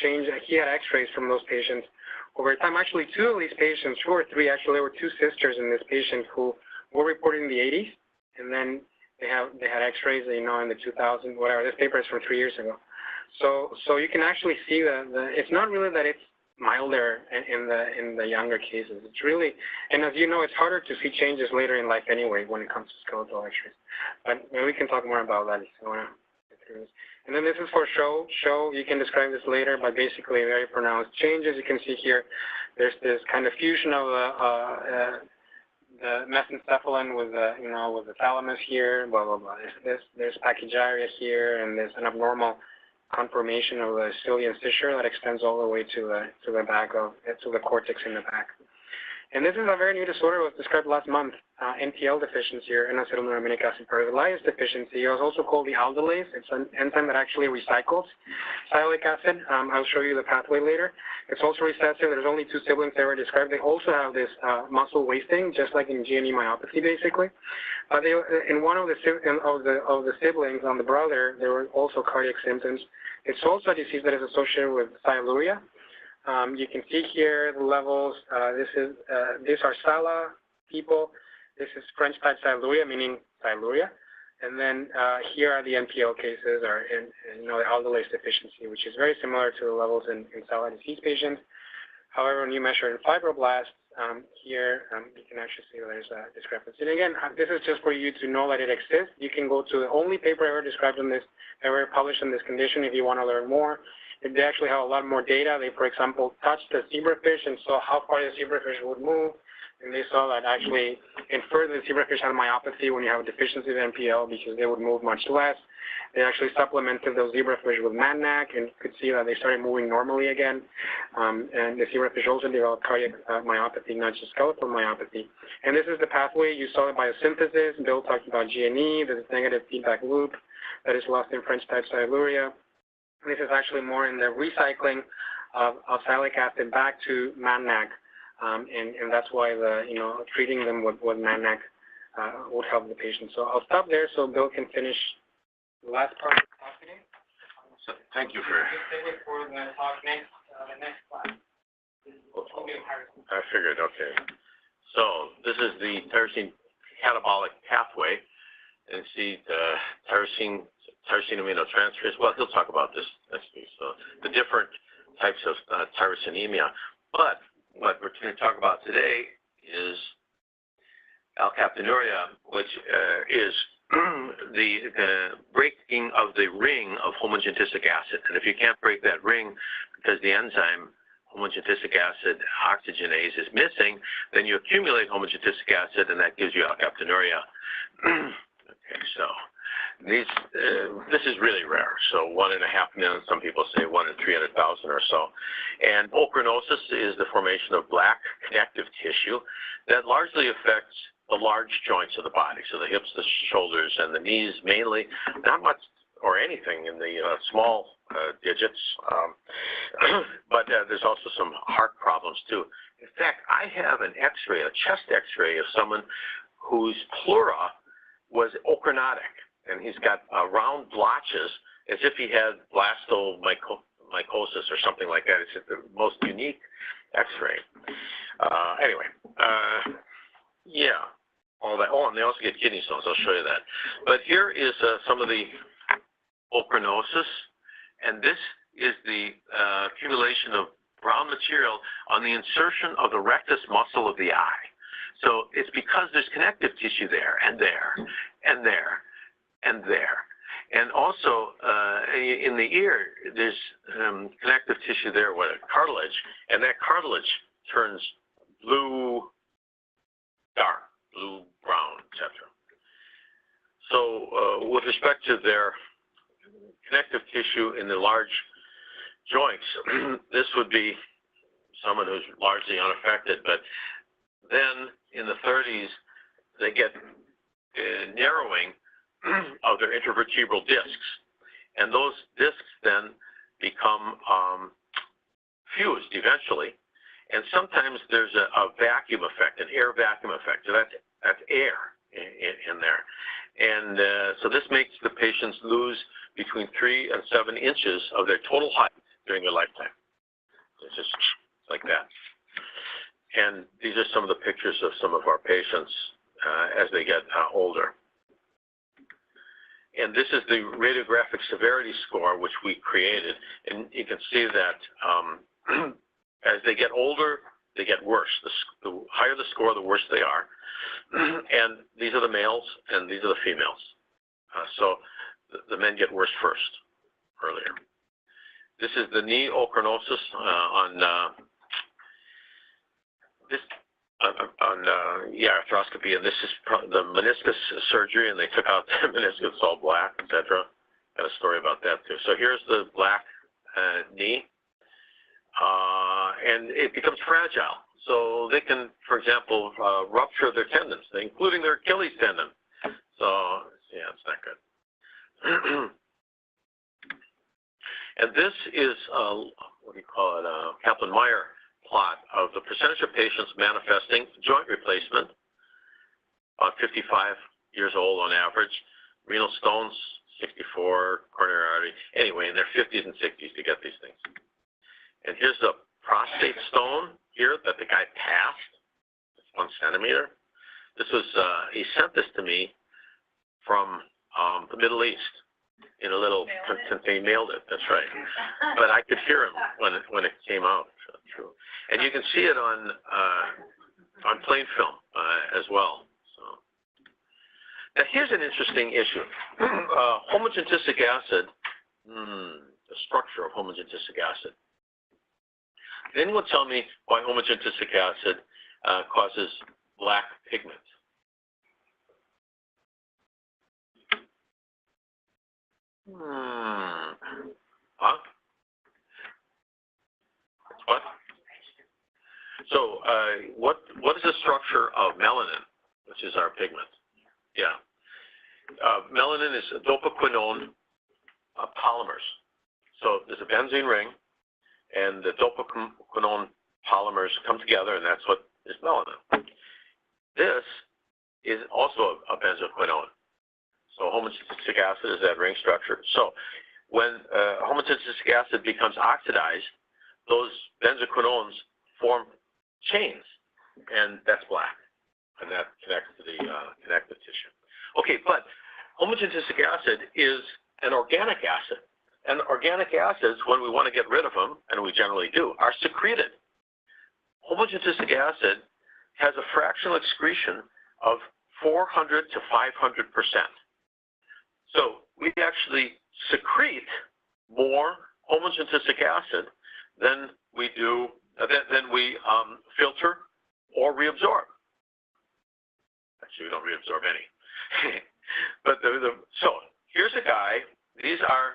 x-rays from those patients over time. Actually, two of these patients, 2 or 3, actually, there were 2 sisters in this patient who were reported in the 80s, and then they had x-rays, in the 2000, whatever. This paper is from 3 years ago. So you can actually see it's not really that it's milder in the younger cases. It's really, and as you know, it's harder to see changes later in life anyway when it comes to skeletal x-rays. But we can talk more about that if you want to get through this. And then this is for show. You can describe this later, but basically very pronounced changes. You can see here, there's this kind of fusion of the mesencephalon with the thalamus here, blah blah blah. There's pachygyria here, and there's an abnormal conformation of the cilium fissure that extends all the way to the back to the cortex in the back. And this is a very new disorder. It was described last month, NTL deficiency, or N-acetylnitroaminic acid peroxidase deficiency. It was also called the aldolase. It's an enzyme that actually recycles sialic acid. I'll show you the pathway later. It's also recessive. There's only 2 siblings that were described. They also have this muscle wasting, just like in GNE myopathy, basically. In one of the siblings, on the brother, there were also cardiac symptoms. It's also a disease that is associated with sialuria. You can see here the levels. These are SALA people. This is French type sialuria, meaning sialuria. And then here are the NPL cases, or the aldolase deficiency, which is very similar to the levels in SALA disease patients. However, when you measure in fibroblasts, here you can actually see there's a discrepancy. And again, this is just for you to know that it exists. You can go to the only paper ever described on this, ever published on this condition if you want to learn more. They actually have a lot more data. They, for example, touched the zebrafish and saw how far the zebrafish would move. And they saw that actually inferred that zebrafish had myopathy when you have a deficiency of NPL because they would move much less. They actually supplemented those zebrafish with MANAC, and you could see that they started moving normally again. And the zebrafish also developed cardiac myopathy, not just skeletal myopathy. And this is the pathway. You saw the biosynthesis. Bill talked about GNE. There's a negative feedback loop that is lost in French type sialuria. This is actually more in the recycling of sialic acid back to MANAC, and that's why treating them with MANAC would help the patient. So I'll stop there so Bill can finish the last part of the talk today. So, thank you for. Just stay with for the talk next, the next class. I figured, okay. So this is the tyrosine catabolic pathway, and see the tyrosine aminotransferase. Well, he'll talk about this next week. So the different types of tyrosinemia. But what we're going to talk about today is alkaptonuria, which is the breaking of the ring of homogentistic acid. And if you can't break that ring because the enzyme homogentistic acid oxygenase is missing, then you accumulate homogentistic acid, and that gives you alkaptonuria. Okay, so this is really rare. So 1.5 million, some people say 1 in 300,000 or so. And ochronosis is the formation of black connective tissue that largely affects the large joints of the body, so the hips, the shoulders, and the knees mainly. Not much or anything in the small digits, but there's also some heart problems too. In fact, I have an X-ray, a chest X-ray of someone whose pleura was ochronotic, and he's got round blotches as if he had blastomycosis or something like that. It's the most unique X-ray. Yeah, all that. Oh, and they also get kidney stones. I'll show you that. But here is some of the ochronosis, and this is the accumulation of brown material on the insertion of the rectus muscle of the eye. So it's because there's connective tissue there, and there, and there, and there. And also in the ear, there's connective tissue there with a cartilage, and that cartilage turns blue, dark, blue, brown, etc. So with respect to their connective tissue in the large joints, this would be someone who's largely unaffected, but then in the 30s, they get narrowing of their intervertebral discs, and those discs then become fused eventually, and sometimes there's a vacuum effect, an air vacuum effect. So that's air in there, and so this makes the patients lose between 3 and 7 inches of their total height during their lifetime. It's just like that. And these are some of the pictures of some of our patients as they get older. And this is the radiographic severity score, which we created. And you can see that as they get older, they get worse. The higher the score, the worse they are. And these are the males, and these are the females. So the men get worse first, earlier. This is the knee ochronosis on arthroscopy, and this is the meniscus surgery, and they took out the meniscus all black, etc. Got a story about that too. So here's the black knee, and it becomes fragile. So they can, for example, rupture their tendons, including their Achilles tendon. So yeah, it's not good. And this is what do you call it? A Kaplan-Meier plot of the percentage of patients manifesting joint replacement, about 55 years old on average, renal stones, 64, coronary artery, anyway, in their 50s and 60s to get these things. And here's the prostate stone here that the guy passed, it's 1 centimeter. This was, he sent this to me from the Middle East in a little, he mailed it, that's right. But I could hear him when it came out. True. And you can see it on plain film as well. So now here's an interesting issue. Homogentistic acid, the structure of homogentistic acid. Does anyone tell me why homogentistic acid causes black pigment? Huh? What? So what is the structure of melanin, which is our pigment? Yeah. Melanin is dopaquinone polymers. So there's a benzene ring, and the dopaquinone polymers come together, and that's what is melanin. This is also a benzoquinone. So homogenistic acid is that ring structure. So when homogenistic acid becomes oxidized, those benzoquinones form chains, and that's black, and that connects to the connective tissue. Okay, but homogenistic acid is an organic acid, and organic acids, when we want to get rid of them, and we generally do, are secreted. Homogenistic acid has a fractional excretion of 400 to 500%. So we actually secrete more homogenistic acid than we do than we filter or reabsorb. Actually, we don't reabsorb any. But so here's a guy. These are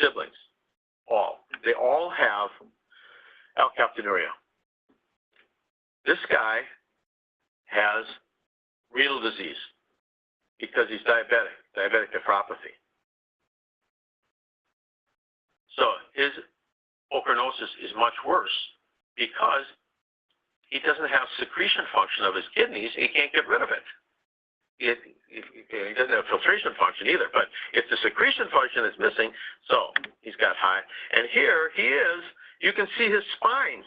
siblings. They all have alkaptonuria. This guy has renal disease because he's diabetic nephropathy. So his ochronosis is much worse because he doesn't have secretion function of his kidneys. He can't get rid of it. He doesn't have filtration function either, but it's the secretion function that's missing, so he's got high. And here he is, you can see his spine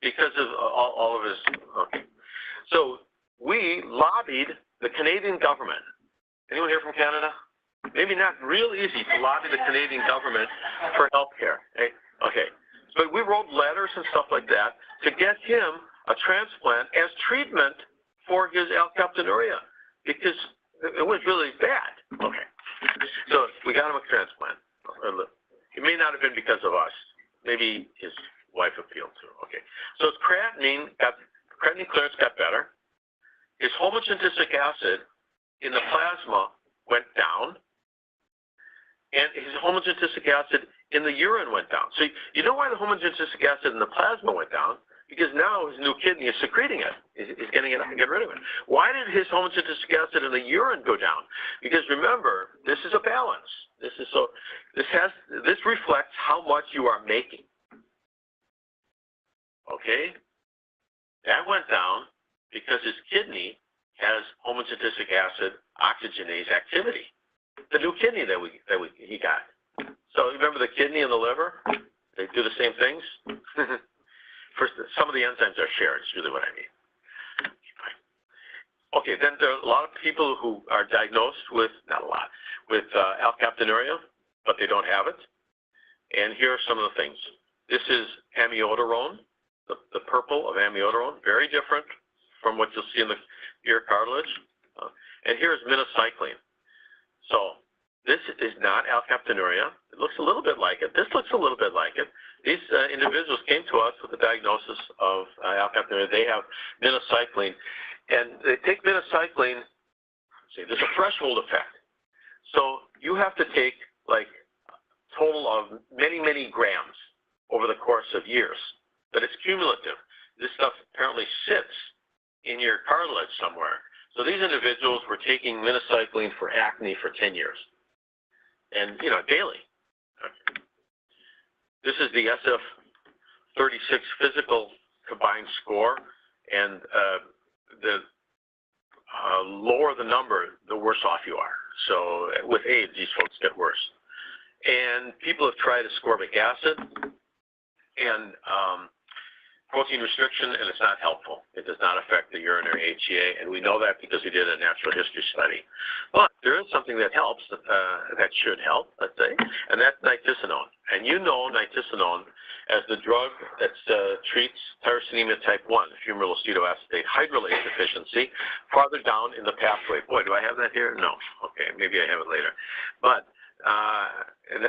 because of all of his, okay. So we lobbied the Canadian government. Anyone here from Canada? Maybe not real easy to lobby the Canadian government for health care. Okay. But we wrote letters and stuff like that to get him a transplant as treatment for his alkaptonuria because it was really bad. Okay. So we got him a transplant. It may not have been because of us. Maybe his wife appealed to. Okay. So his creatinine clearance got better. His homogenistic acid in the plasma went down, and his homogenistic acid in the urine went down. So you know why the homogenistic acid in the plasma went down? Because now his new kidney is secreting it. He's getting it and get rid of it. Why did his homogenistic acid in the urine go down? Because remember, this is a balance. This reflects how much you are making. Okay? That went down because his kidney has homogenistic acid oxygenase activity. The new kidney that he got. So remember the kidney and the liver? They do the same things. First, some of the enzymes are shared. Is really what I mean. Okay, then there are a lot of people who are diagnosed with alkaptonuria, but they don't have it. And here are some of the things. This is amiodarone, the purple of amiodarone, very different from what you'll see in the ear cartilage. And here's minocycline. So this is not alkaptonuria. It looks a little bit like it. This looks a little bit like it. These individuals came to us with a diagnosis of alkaptonuria. They have minocycline. And they take minocycline, there's a threshold effect. So you have to take like a total of many, many grams over the course of years. But it's cumulative. This stuff apparently sits in your cartilage somewhere. So these individuals were taking minocycline for acne for 10 years. And, daily. Okay. This is the SF-36 physical combined score. And the lower the number, the worse off you are. So with AIDS, these folks get worse. And people have tried ascorbic acid and protein restriction, and it's not helpful. It does not affect the urinary HCA, and we know that because we did a natural history study. But there is something that helps, that should help, let's say, and that's nitisinone. And you know nitisinone as the drug that treats tyrosinemia type 1, humoral acetoacetate hydrolase deficiency, farther down in the pathway. Boy, do I have that here? No. Okay, maybe I have it later. But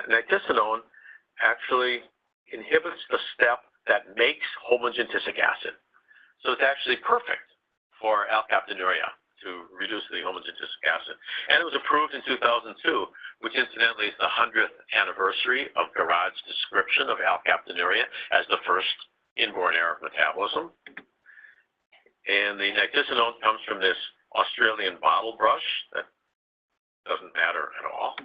nitisinone actually inhibits the step that makes homogenistic acid. So it's actually perfect for alkaptonuria to reduce the homogenistic acid. And it was approved in 2002, which incidentally is the 100th anniversary of Garrod's description of alkaptonuria as the first inborn error of metabolism. And the nitisinone comes from this Australian bottle brush that doesn't matter at all.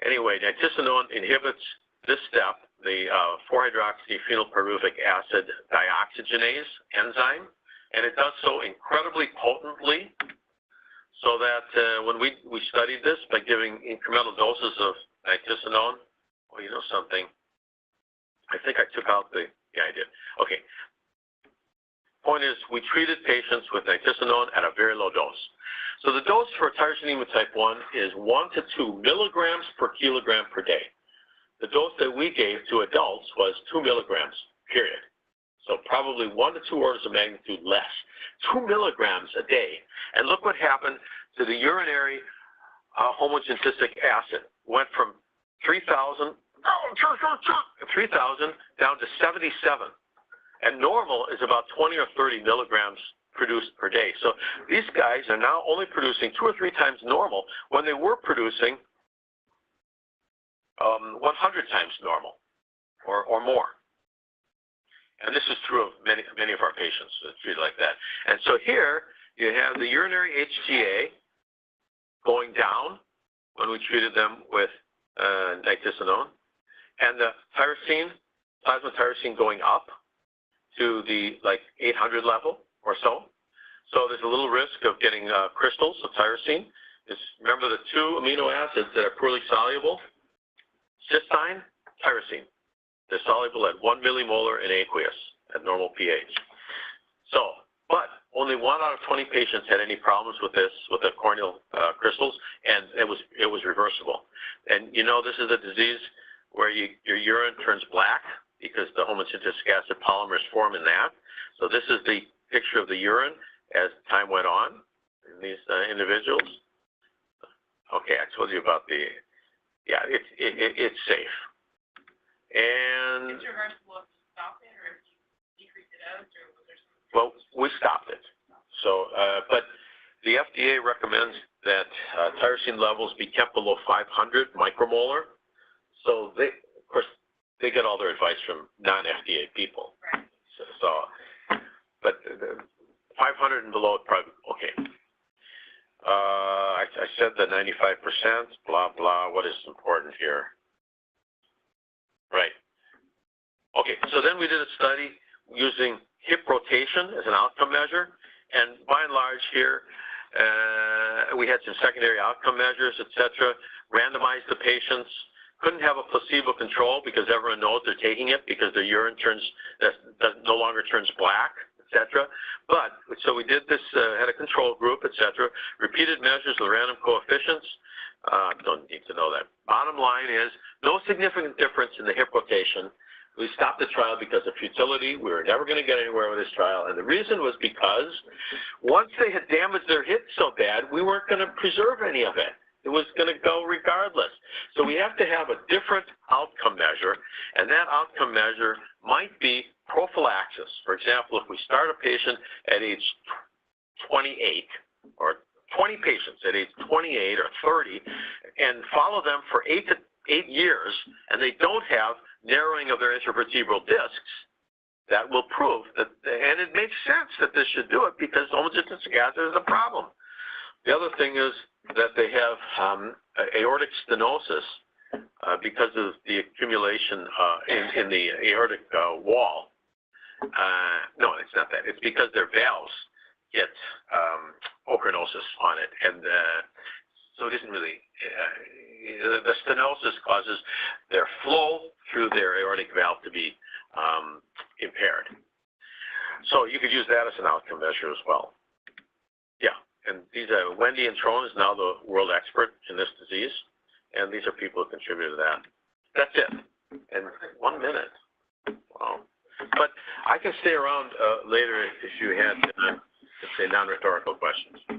Anyway, nitisinone inhibits this step, the 4-hydroxyphenylpyruvic acid dioxygenase enzyme, and it does so incredibly potent monthly, so that when we studied this by giving incremental doses of nitisinone, well, you know something, I think I took out the, yeah, I did. Okay. Point is, we treated patients with nitisinone at a very low dose. So the dose for tyrosine anemia type 1 is 1 to 2 milligrams per kilogram per day. The dose that we gave to adults was 2 milligrams, period. So probably 1 to 2 orders of magnitude less. 2 milligrams a day. And look what happened to the urinary homogeneous acid. Went from 3,000 down to 77. And normal is about 20 or 30 milligrams produced per day. So these guys are now only producing 2 or 3 times normal when they were producing 100 times normal or more. And this is true of many of our patients treated like that. And so here you have the urinary HGA going down when we treated them with nitisinone, and the tyrosine, plasma tyrosine going up to the 800 level or so. So there's a little risk of getting crystals of tyrosine. Remember the 2 amino acids that are poorly soluble? Cysteine, tyrosine. They're soluble at 1 millimolar in aqueous at normal pH. So, but only 1 out of 20 patients had any problems with this, with the corneal crystals, and it was reversible. And you know, this is a disease where your urine turns black because the homogeneous acid polymers form in that. So this is the picture of the urine as time went on in these individuals. Okay, I told you about the, yeah, it's safe. And It's reversible if you stop it, or if you decrease the dose, or was there some? well, we stopped it. So, but the FDA recommends that tyrosine levels be kept below 500 micromolar. So they, of course, they get all their advice from non-FDA people. Right. So but 500 and below, probably okay. I said the 95%, blah, blah, what is important here? Right. Okay, so then we did a study using hip rotation as an outcome measure, and by and large here, we had some secondary outcome measures, etc., randomized the patients, couldn't have a placebo control because everyone knows they're taking it because their urine no longer turns black, etc. But, so we did this, had a control group, etc., repeated measures of random coefficients. Don't need to know that. Bottom line is, no significant difference in the hip rotation. We stopped the trial because of futility. We were never going to get anywhere with this trial. And the reason was because once they had damaged their hip so bad, we weren't going to preserve any of it. It was going to go regardless. So we have to have a different outcome measure, and that outcome measure might be prophylaxis. For example, if we start a patient at age 28, or 20 patients at age 28 or 30, and follow them for 8 years, and they don't have narrowing of their intervertebral discs, that will prove that, and it makes sense that this should do it because homogeneous acid is a problem. The other thing is that they have aortic stenosis because of the accumulation in the aortic wall. No, it's not that. It's because their valves get ochronosis on it, and so it isn't really. The stenosis causes their flow through their aortic valve to be impaired. So you could use that as an outcome measure as well. Yeah, and these are Wendy and Tron is now the world expert in this disease, and these are people who contributed to that. That's it. And 1 minute. Wow. But I can stay around later if you had, let's say, non-rhetorical questions.